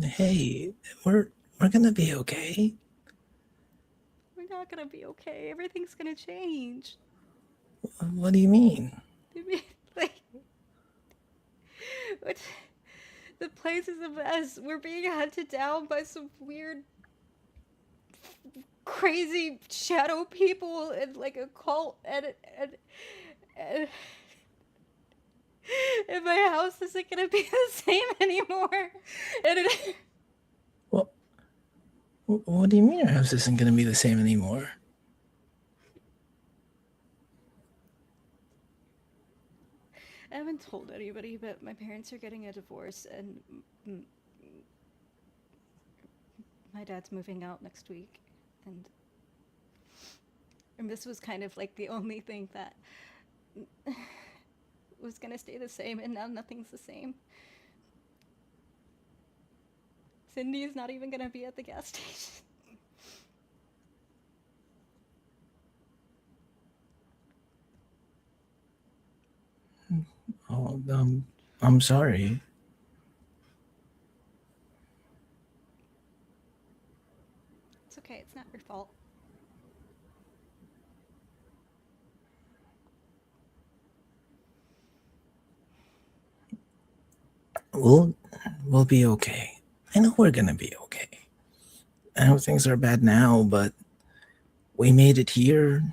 Hey, we're gonna be okay. We're not gonna be okay. Everything's gonna change. What do you mean? Like, what? The place is a mess. We're being hunted down by some weird, crazy shadow people and like a cult, and and my house isn't gonna be the same anymore. And Well, what do you mean our house isn't gonna be the same anymore? I haven't told anybody, but my parents are getting a divorce, and my dad's moving out next week, and this was kind of like the only thing that was gonna stay the same, and now nothing's the same. Cindy's not even gonna be at the gas station. Oh, I'm sorry. It's okay, it's not your fault. We'll be okay. I know we're gonna be okay. I know things are bad now, but we made it here.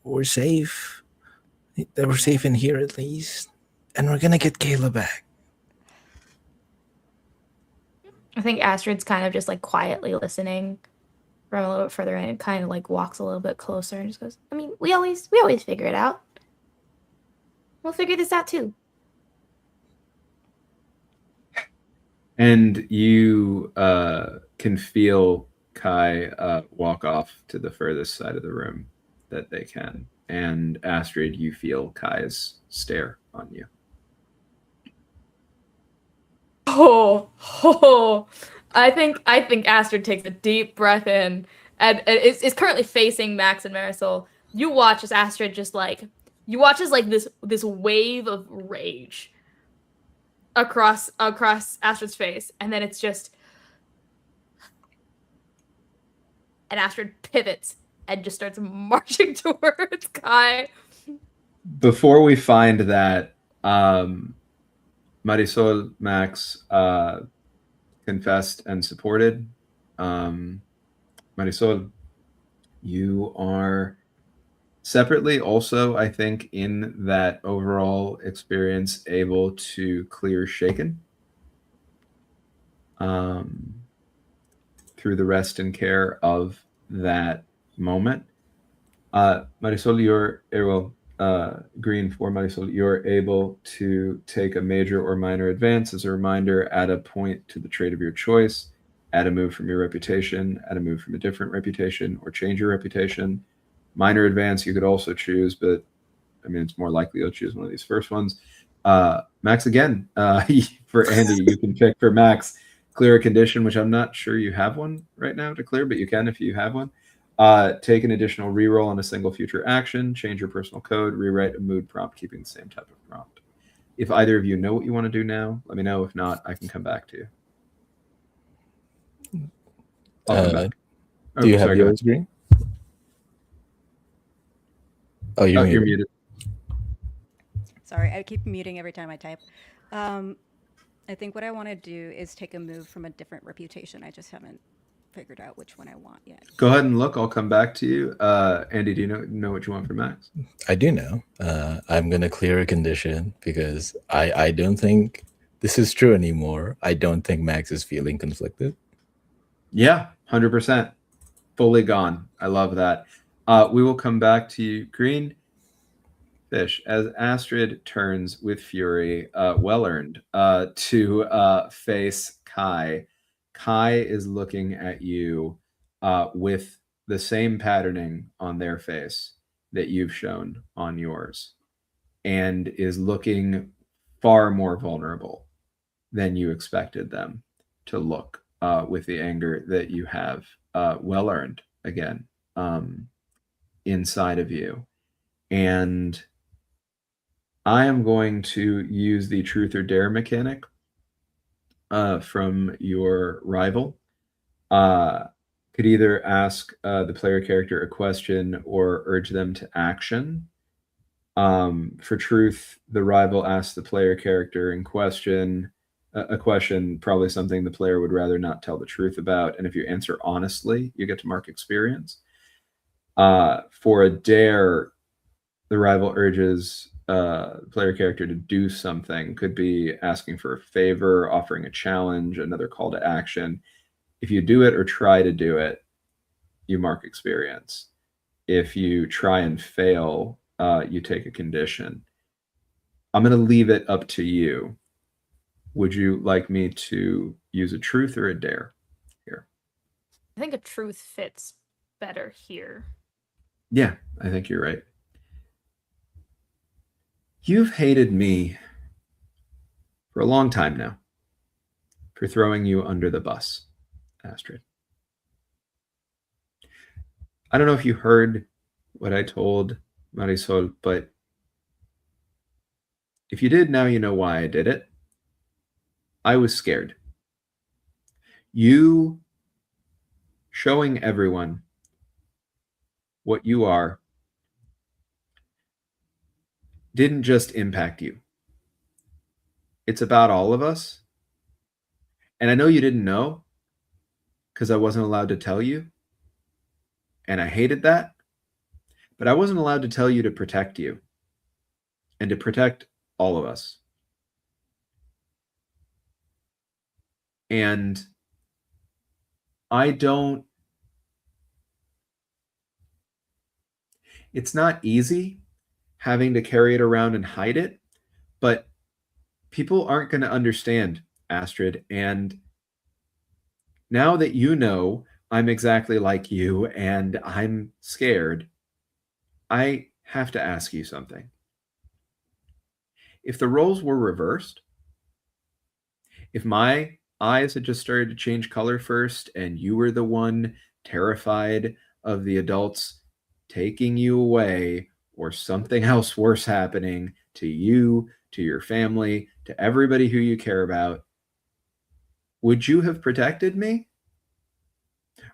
We're safe. We're safe in here at least. And we're gonna get Kayla back. I think Astrid's kind of just like quietly listening from a little bit further in. It kind of like walks a little bit closer and just goes, I mean, we always figure it out. We'll figure this out too. And you can feel Kai walk off to the furthest side of the room that they can. And Astrid, you feel Kai's stare on you. Oh. I think Astrid takes a deep breath in and is currently facing Max and Marisol. You watch as Astrid just like this wave of rage across Astrid's face, and then it's just, and Astrid pivots and just starts marching towards Kai. Before we find that, Marisol, Max confessed and supported. Marisol, you are separately also, I think, in that overall experience, able to clear Shaken through the rest and care of that moment. Marisol, Green for Marisol, you're able to take a major or minor advance. As a reminder, add a point to the trait of your choice, add a move from your reputation, add a move from a different reputation, or change your reputation. Minor advance you could also choose, but I mean, it's more likely you'll choose one of these first ones. Max, again, for Andy, you can pick for Max, clear a condition, which I'm not sure you have one right now to clear, but you can if you have one. Take an additional reroll on a single future action, change your personal code, rewrite a mood prompt, keeping the same type of prompt. If either of you know what you want to do now, let me know. If not, I can come back to you. I'll come back. Do you have yours, Green? Oh, you're muted. Sorry, I keep muting every time I type. I think what I want to do is take a move from a different reputation. I just haven't figured out which one I want yet. Go ahead and look. I'll come back to you. Andy, do you know what you want from Max? I do know. I'm going to clear a condition because I don't think this is true anymore. I don't think Max is feeling conflicted. Yeah, 100%. Fully gone. I love that. We will come back to you, Green. Fish, as Astrid turns with fury, well earned, to face Kai. Kai is looking at you with the same patterning on their face that you've shown on yours, and is looking far more vulnerable than you expected them to look, with the anger that you have well earned again inside of you. And I am going to use the truth or dare mechanic from your rival. Could either ask the player character a question or urge them to action. For truth, the rival asks the player character in question a question, probably something the player would rather not tell the truth about. And if you answer honestly, you get to mark experience. For a dare, the rival urges player character to do something. Could be asking for a favor, offering a challenge, another call to action. If you do it or try to do it, you mark experience. If you try and fail, you take a condition. I'm going to leave it up to you. Would you like me to use a truth or a dare here? I think a truth fits better here. Yeah, I think you're right. You've hated me for a long time now for throwing you under the bus, Astrid. I don't know if you heard what I told Marisol, but if you did, now you know why I did it. I was scared. You showing everyone what you are didn't just impact you. It's about all of us. And I know you didn't know because I wasn't allowed to tell you. And I hated that. But I wasn't allowed to tell you to protect you and to protect all of us. And it's not easy having to carry it around and hide it, but people aren't going to understand, Astrid. And now that you know I'm exactly like you and I'm scared, I have to ask you something. If the roles were reversed, if my eyes had just started to change color first and you were the one terrified of the adults taking you away or something else worse happening to you, to your family, to everybody who you care about, would you have protected me?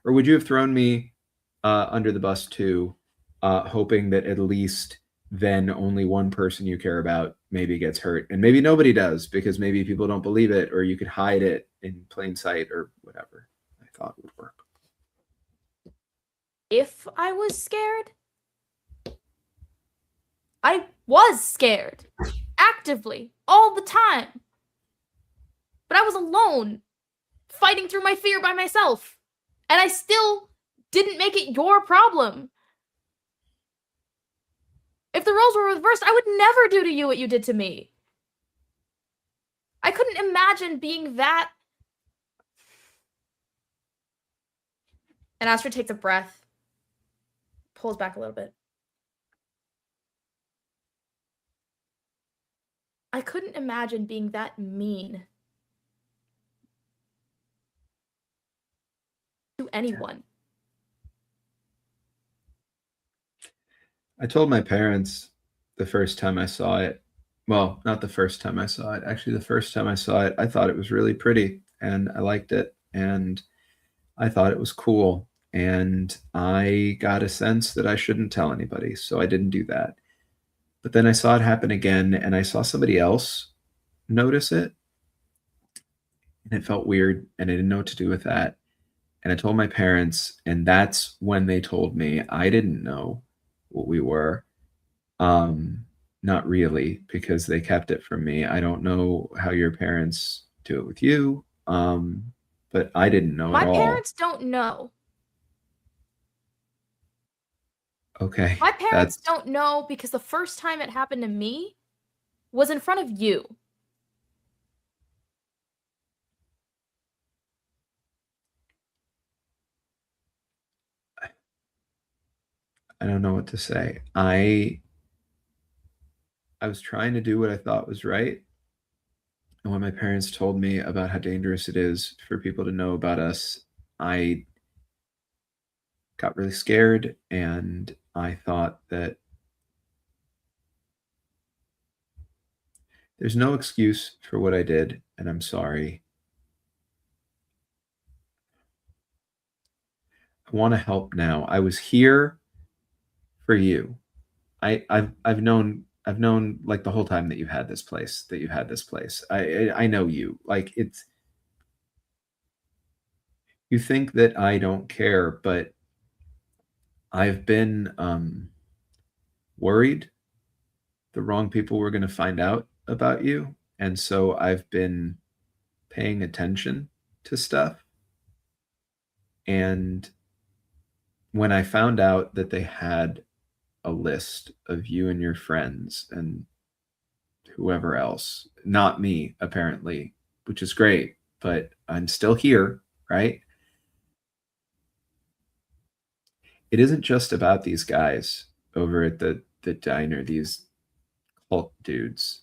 Or would you have thrown me under the bus too, hoping that at least then only one person you care about maybe gets hurt, and maybe nobody does because maybe people don't believe it, or you could hide it in plain sight or whatever I thought would work. If I was scared, I was scared actively all the time. But I was alone, fighting through my fear by myself. And I still didn't make it your problem. If the roles were reversed, I would never do to you what you did to me. I couldn't imagine being that. And Astrid takes a breath, pulls back a little bit. I couldn't imagine being that mean to anyone. I told my parents the first time I saw it. Well, not the first time I saw it. Actually, the first time I saw it, I thought it was really pretty and I liked it and I thought it was cool. And I got a sense that I shouldn't tell anybody, so I didn't do that. But then I saw it happen again and I saw somebody else notice it. And it felt weird and I didn't know what to do with that. And I told my parents, and that's when they told me I didn't know what we were. Not really, because they kept it from me. I don't know how your parents do it with you, but I didn't know at My all. parents don't know. Okay, My parents that's don't know because the first time it happened to me was in front of you. I don't know what to say. I was trying to do what I thought was right. And when my parents told me about how dangerous it is for people to know about us, I got really scared and I thought that there's no excuse for what I did, and I'm sorry. I want to help now. I was here for you. I've known like the whole time that you had this place. I know you. Like it's you think that I don't care, but I've been worried the wrong people were going to find out about you, and so I've been paying attention to stuff. And when I found out that they had a list of you and your friends and whoever else, not me, apparently, which is great, but I'm still here, right? It isn't just about these guys over at the diner, these cult dudes.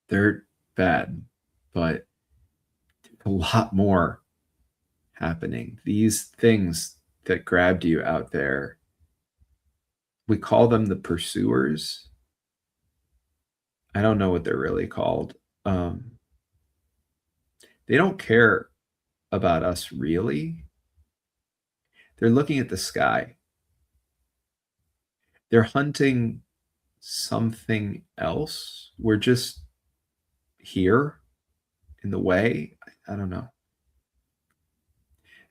They're bad, but a lot more happening. These things that grabbed you out there, we call them the pursuers. I don't know what they're really called. They don't care about us really. They're looking at the sky. They're hunting something else. We're just here in the way. I don't know.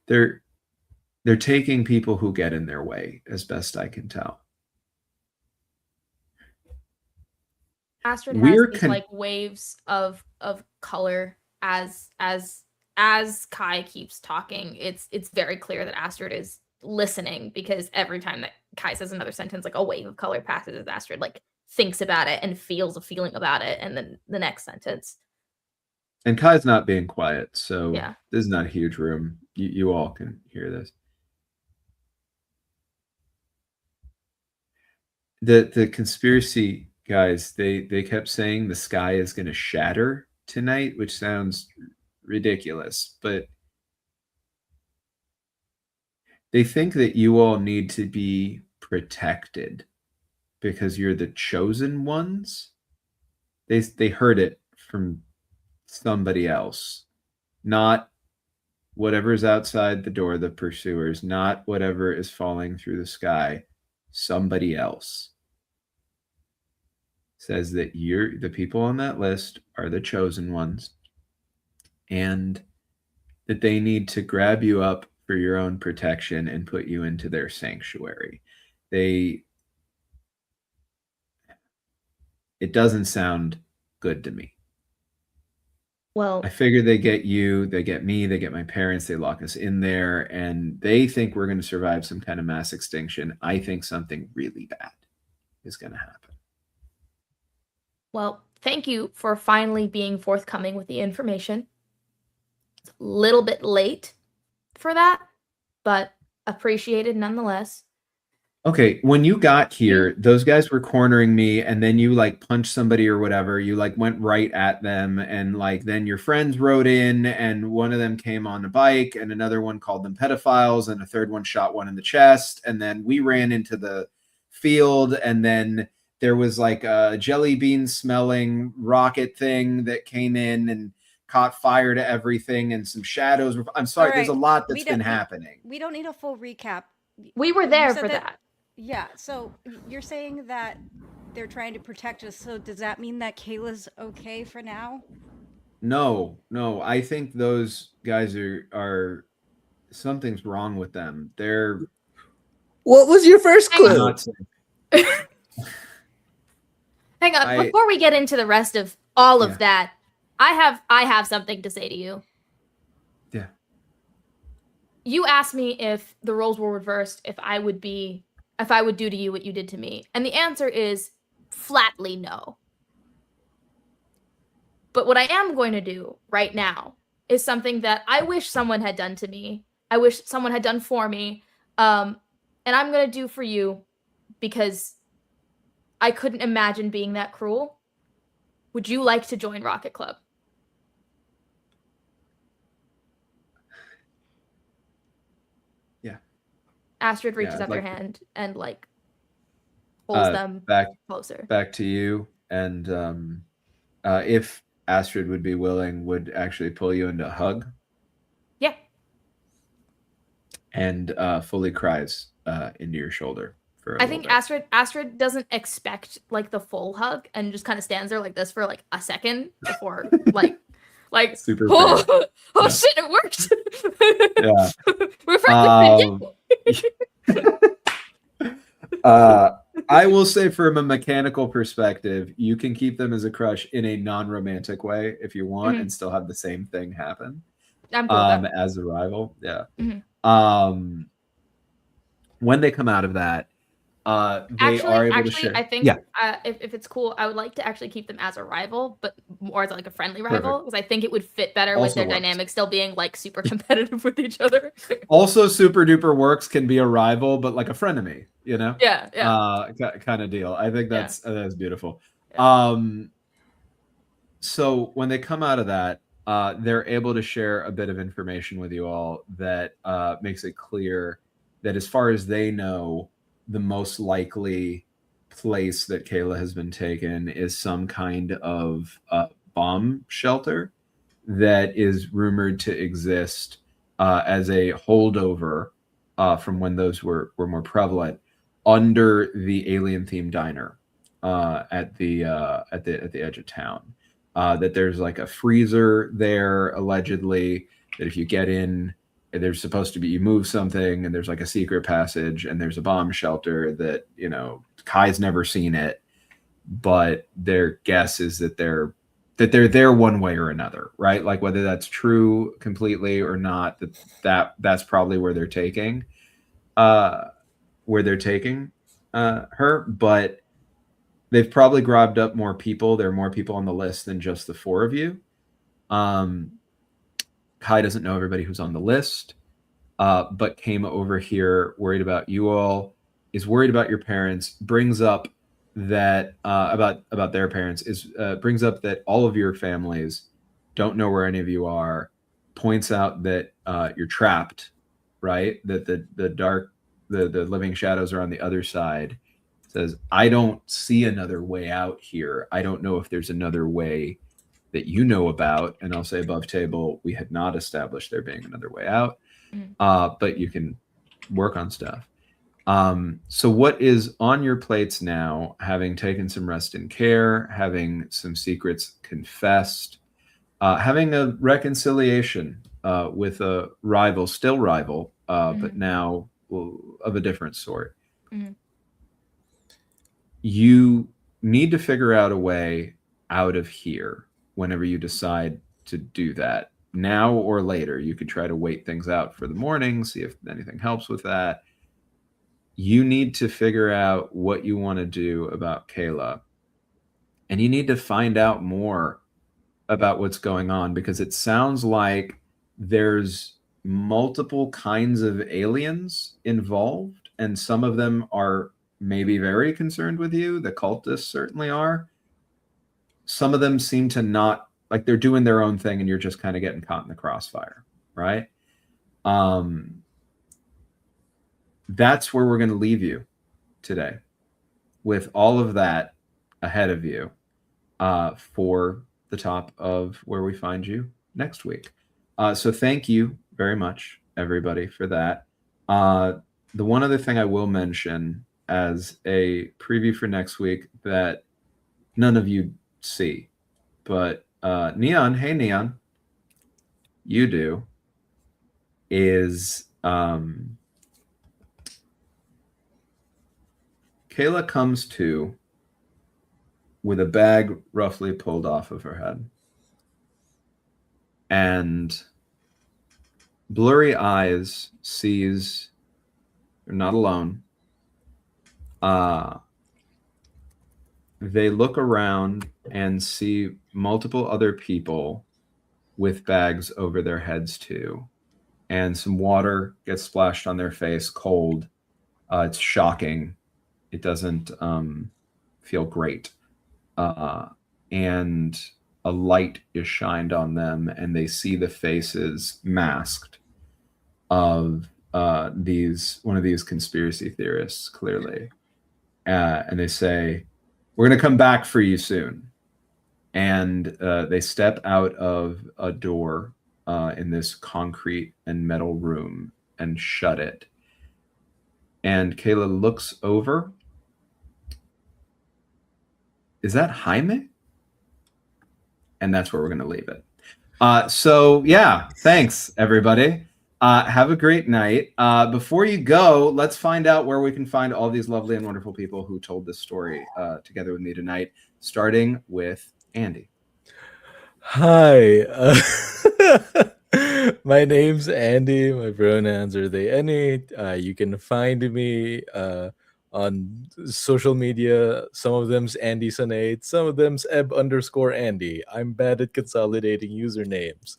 They're they're taking people who get in their way, as best I can tell. Astrid has We're these con- like waves of color as Kai keeps talking. It's very clear that Astrid is listening because every time that Kai says another sentence, like a wave of color passes as Astrid like thinks about it and feels a feeling about it, and then the next sentence. and Kai's not being quiet, so Yeah. this is not a huge room. You all can hear this. The conspiracy guys, they kept saying the sky is going to shatter tonight, which sounds ridiculous, but they think that you all need to be protected because you're the chosen ones. They heard it from somebody else, not whatever's outside the door, the pursuers, not whatever is falling through the sky. Somebody else says that you're the people on that list are the chosen ones and that they need to grab you up for your own protection and put you into their sanctuary. It doesn't sound good to me. Well, I figure they get you, they get me, they get my parents, they lock us in there, and they think we're going to survive some kind of mass extinction. I think something really bad is going to happen. well, thank you for finally being forthcoming with the information. It's a little bit late for that, but appreciated nonetheless. Okay, when you got here, those guys were cornering me, and then you like punched somebody or whatever. You like went right at them, and like then your friends rode in, and one of them came on a bike, and another one called them pedophiles, and a third one shot one in the chest, and then we ran into the field, and then there was like a jelly bean smelling rocket thing that came in and caught fire to everything, and some shadows. I'm sorry, All there's a right, lot we that's don't been happening. we don't need a full recap. We were You there said for that- that. Yeah, so you're saying that they're trying to protect us. So does that mean that Kayla's okay for now? No, I think those guys are something's wrong with them. They're What was your first Hang on. clue? not safe. Hang on, I- before we get into the rest of all Yeah. of that, I have something to say to you. Yeah. You asked me if the roles were reversed, if I would do to you what you did to me. And the answer is flatly no. But what I am going to do right now is something that I wish someone had done to me. I wish someone had done for me. And I'm going to do for you because I couldn't imagine being that cruel. Would you like to join Rocket Club? Yeah. Astrid reaches I'd out like their to. hand and like pulls them Back closer. to you, and if Astrid would be willing, would actually pull you into a hug Yeah. and fully cries into your shoulder for a I little think bit. Astrid doesn't expect like the full hug and just kind of stands there like this for like a second before like Super oh, fair. oh Yeah. shit, it worked. Yeah. We're friends again. I will say from a mechanical perspective, you can keep them as a crush in a non-romantic way if you want, and still have the same thing happen I'm cool with that. as a rival. Yeah. Mhm. When they come out of that, they are able to share. I think Yeah. if it's cool, I would like to actually keep them as a rival, but more as like a friendly Perfect. rival, because I think it would fit better with Also their works. dynamic still being like super competitive with each other. Also, super duper works can be a rival, but like a frenemy, you know? Yeah. Kind of deal. I think Yeah. that's beautiful. Yeah. So when they come out of that, they're able to share a bit of information with you all that makes it clear that as far as they know, the most likely place that Kayla has been taken is some kind of bomb shelter that is rumored to exist as a holdover from when those were more prevalent under the alien themed diner at the edge of town. That there's like a freezer there allegedly, that if you get in, there's supposed to be, you move something and there's like a secret passage, and there's a bomb shelter that, you know, Kai's never seen it, but their guess is that they're there one way or another, right? Like whether that's true completely or not, that's probably where they're taking her, but they've probably grabbed up more people. There are more people on the list than just the four of you. Kai doesn't know everybody who's on the list, but came over here worried about you all, is worried about your parents, brings up that about their parents, is brings up that all of your families don't know where any of you are, points out that you're trapped, right? That the living shadows are on the other side. Says, I don't see another way out here. I don't know if there's another way that you know about. And I'll say above table, we had not established there being another way out, but you can work on stuff. So what is on your plates now, having taken some rest and care, having some secrets confessed, having a reconciliation with a rival, still rival, but now of a different sort. You need to figure out a way out of here whenever you decide to do that. Now or later, you could try to wait things out for the morning, see if anything helps with that. You need to figure out what you want to do about Kayla. And you need to find out more about what's going on, because it sounds like there's multiple kinds of aliens involved, and some of them are maybe very concerned with you. The cultists certainly are. Some of them seem to not, like they're doing their own thing and you're just kind of getting caught in the crossfire, right? That's where we're going to leave you today, with all of that ahead of you, for the top of where we find you next week. So thank you very much, everybody, for that. The one other thing I will mention as a preview for next week that none of you see, but Neon, hey Neon, you do, is Kayla comes to with a bag roughly pulled off of her head. And blurry eyes sees they're not alone. They look around and see multiple other people with bags over their heads too. And some water gets splashed on their face, cold. It's shocking. It doesn't feel great. And a light is shined on them, and they see the faces masked of one of these conspiracy theorists, clearly. And they say, "We're going to come back for you soon." And they step out of a door in this concrete and metal room and shut it. And Kayla looks over. Is that Jaime? And that's where we're going to leave it. So yeah, thanks everybody. Have a great night. Before you go, let's find out where we can find all these lovely and wonderful people who told this story together with me tonight, starting with Andy. Hi. My name's Andy. My pronouns are they, any. You can find me on social media. Some of them's Andy8, some of them's eb_Andy. I'm bad at consolidating usernames.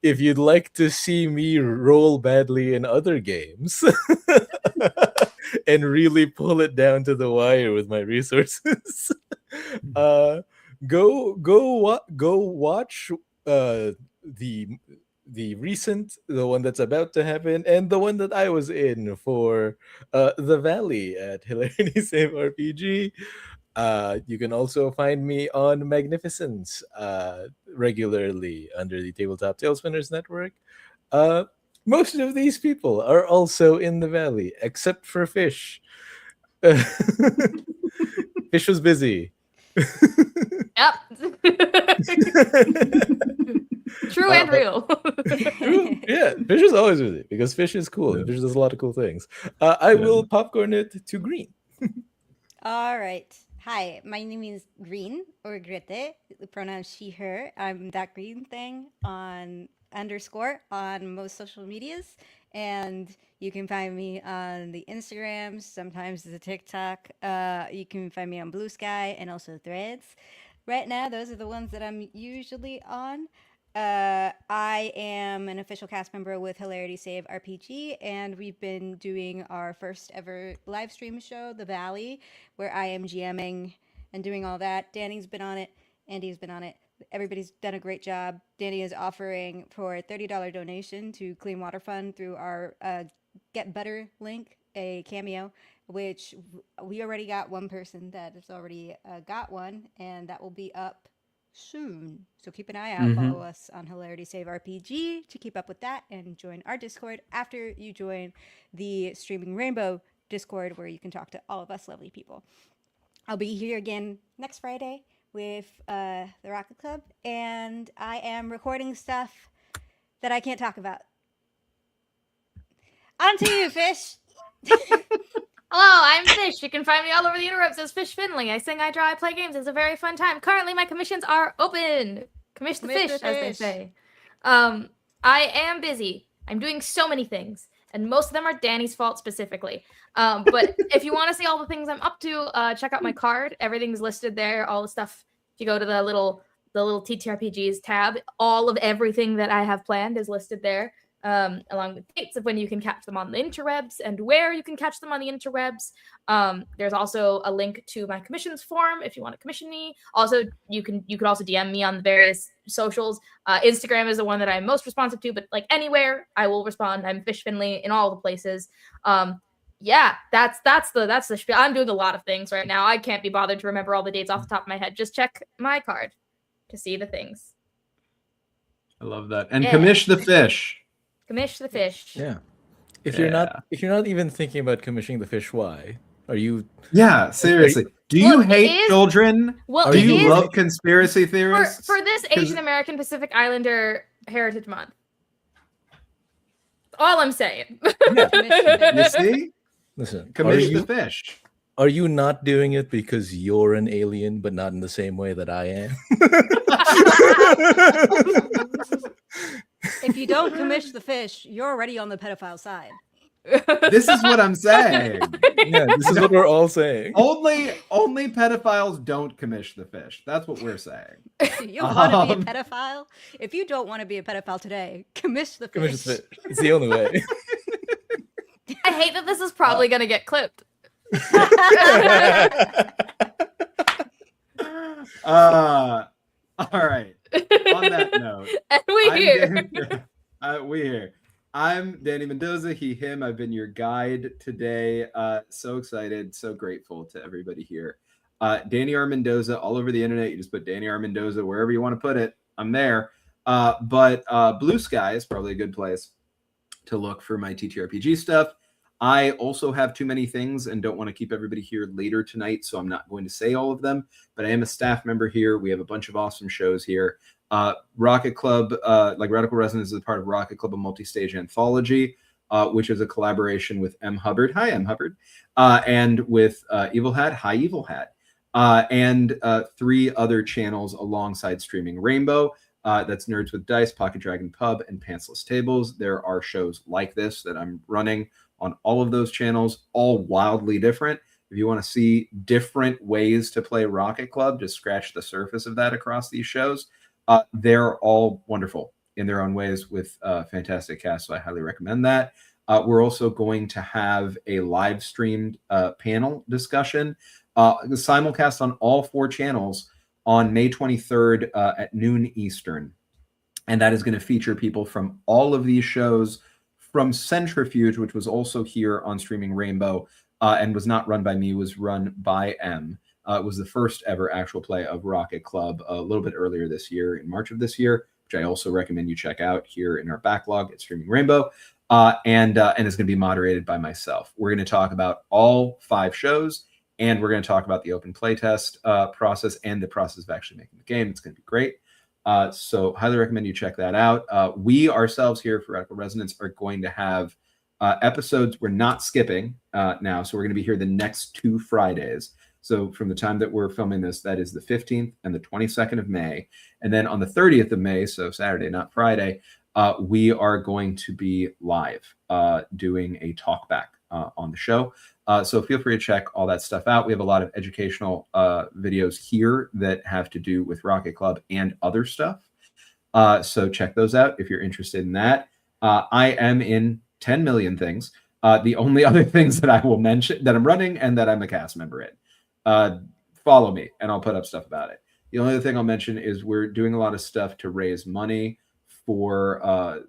If you'd like to see me roll badly in other games and really pull it down to the wire with my resources, go watch the one that's about to happen and the one that I was in for The Valley at Hilarity Save RPG. You can also find me on Magnificence regularly under the Tabletop Tailspinners Network. Most of these people are also in the Valley, except for Fish. Fish was busy. Yep. True and real. True. Yeah, Fish is always with it because Fish is cool. And Fish does a lot of cool things. I will popcorn it to Green. All right. Hi, my name is Green or Grete. The pronoun she, her. I'm that green thing on _ on most social medias. And you can find me on the Instagrams, sometimes the TikTok. You can find me on Blue Sky and also Threads. Right now, those are the ones that I'm usually on. I am an official cast member with Hilarity Save RPG, and we've been doing our first ever live stream show, The Valley, where I am GMing and doing all that. Danny's been on it. Andy's been on it. Everybody's done a great job. Danny is offering for a $30 donation to Clean Water Fund through our Get Better link, a cameo, which we already got one person that has already got one, and that will be up soon. So keep an eye out. Follow us on Hilarity Save RPG to keep up with that and join our Discord after you join the Streaming Rainbow Discord, where you can talk to all of us lovely people. I'll be here again next Friday with the Rocket Club, and I am recording stuff that I can't talk about. On to you, Fish. Hello, I'm Fish. You can find me all over the interwebs as Fish Finley. I sing, I draw, I play games. It's a very fun time. Currently, my commissions are open. Commission the fish, as they say. I am busy. I'm doing so many things, and most of them are Danny's fault specifically. But if you want to see all the things I'm up to, check out my card. Everything's listed there. All the stuff. If you go to the little TTRPGs tab, all of everything that I have planned is listed there. Along with dates of when you can catch them on the interwebs and where you can catch them on the interwebs. There's also a link to my commissions form if you want to commission me. Also, you could also DM me on the various socials. Instagram is the one that I'm most responsive to, but like anywhere I will respond. I'm Fish Finley in all the places. Yeah, that's the spiel. I'm doing a lot of things right now. I can't be bothered to remember all the dates off the top of my head. Just check my card to see the things. I love that. And commission the fish. Commish the fish. Yeah. If you're not even thinking about commissioning the fish, why are you? Yeah, seriously. Do you hate children? Well, do you love conspiracy theorists? For this Asian American Pacific Islander Heritage Month. all I'm saying. Yeah. You see? Listen, Commish the fish. are you not doing it because you're an alien, but not in the same way that I am? If you don't commish the fish, you're already on the pedophile side. This is what I'm saying. Yeah, this is what we're all saying. Only pedophiles don't commish the fish. That's what we're saying. Do you want to be a pedophile? If you don't want to be a pedophile today, commish the fish. Commission fish. It's the only way. I hate that this is probably going to get clipped. All right. On that note, And we here. I'm Danny Mendoza, he, him. I've been your guide today. So excited, so grateful to everybody here. Danny R. Mendoza, all over the internet. You just put Danny R. Mendoza wherever you want to put it. I'm there. But Blue Sky is probably a good place to look for my TTRPG stuff. I also have too many things and don't want to keep everybody here later tonight, so I'm not going to say all of them, but I am a staff member here. We have a bunch of awesome shows here. Rocket Club, like Radical Resonance, is a part of Rocket Club, a multi-stage anthology, which is a collaboration with M. Hubbard. Hi, M. Hubbard. And with Evil Hat. Hi, Evil Hat. And 3 other channels alongside Streaming Rainbow. That's Nerds with Dice, Pocket Dragon Pub, and Pantsless Tables. There are shows like this that I'm running on all of those channels, all wildly different. If you want to see different ways to play Rocket Club, just scratch the surface of that across these shows. They're all wonderful in their own ways with fantastic casts, so I highly recommend that. We're also going to have a live streamed panel discussion, simulcast on all 4 channels on May 23rd at noon Eastern. And that is going to feature people from all of these shows, from Centrifuge, which was also here on Streaming Rainbow and was not run by me, was run by M. It was the first ever actual play of Rocket Club a little bit earlier this year, in March of this year, which I also recommend you check out here in our backlog at Streaming Rainbow. And it's going to be moderated by myself. We're going to talk about all 5 shows, and we're going to talk about the open playtest process and the process of actually making the game. It's going to be great. So highly recommend you check that out. We ourselves here for Radical Resonance are going to have episodes. We're not skipping now, so we're going to be here the next 2 Fridays. So from the time that we're filming this, that is the 15th and the 22nd of May. And then on the 30th of May, so Saturday, not Friday, we are going to be live doing a talkback on the show. So feel free to check all that stuff out. We have a lot of educational videos here that have to do with Rocket Club and other stuff. So check those out if you're interested in that. I am in 10 million things. The only other things that I will mention that I'm running and that I'm a cast member in. Follow me and I'll put up stuff about it. The only other thing I'll mention is we're doing a lot of stuff to raise money for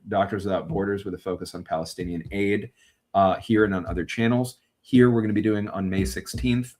Doctors Without Borders with a focus on Palestinian aid. Here and on other channels. Here we're going to be doing on May 16th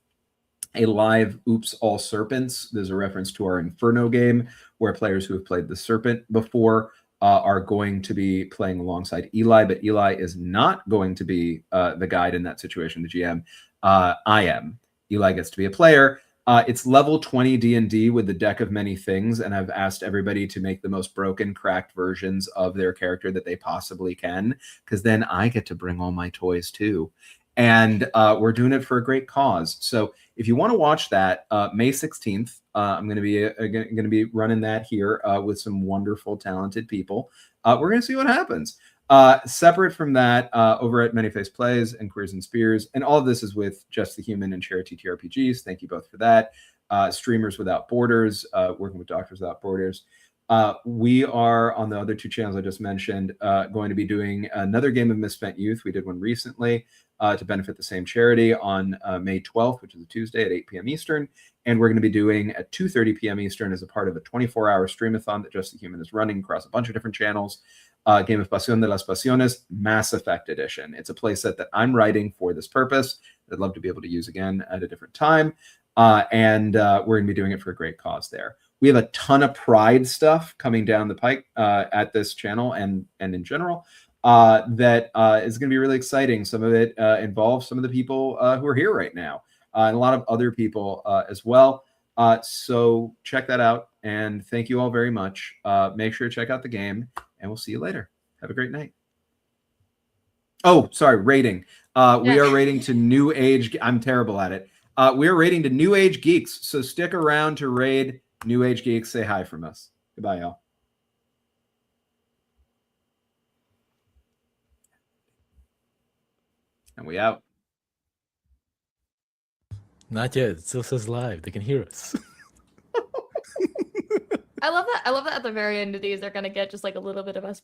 a live Oops All Serpents. There's a reference to our Inferno game where players who have played the Serpent before are going to be playing alongside Eli, but Eli is not going to be the guide in that situation, the GM. I am. Eli gets to be a player. It's level 20 D&D with the deck of many things, and I've asked everybody to make the most broken, cracked versions of their character that they possibly can, because then I get to bring all my toys too. And we're doing it for a great cause. So if you want to watch that, May 16th, I'm going to be running that here with some wonderful, talented people. We're going to see what happens. Separate from that, over at Many Face Plays and Queers and Spears, and all of this is with Just the Human and Charity TRPGs. Thank you both for that. Streamers Without Borders, working with Doctors Without Borders. We are on the other 2 channels I just mentioned, going to be doing another game of Misspent Youth. We did one recently to benefit the same charity on May 12th, which is a Tuesday at 8 p.m. Eastern. And we're going to be doing at 2:30 p.m. Eastern as a part of a 24-hour streamathon that Just the Human is running across a bunch of different channels. Game of Pasión de las Pasiones, Mass Effect Edition. It's a playset that I'm writing for this purpose. I'd love to be able to use again at a different time. And we're going to be doing it for a great cause there. We have a ton of Pride stuff coming down the pike at this channel and in general that is going to be really exciting. Some of it involves some of the people who are here right now and a lot of other people as well. So check that out. And thank you all very much. Make sure to check out the game. And we'll see you later. Have a great night. Oh, sorry, rating. We Yeah. are rating to new age. I'm terrible at it. We are rating to new age geeks. So stick around to raid new age geeks. Say hi from us. Goodbye, y'all. And we out. Not yet. It still says live. They can hear us. I love that. I love that at the very end of these, they're gonna get just like a little bit of us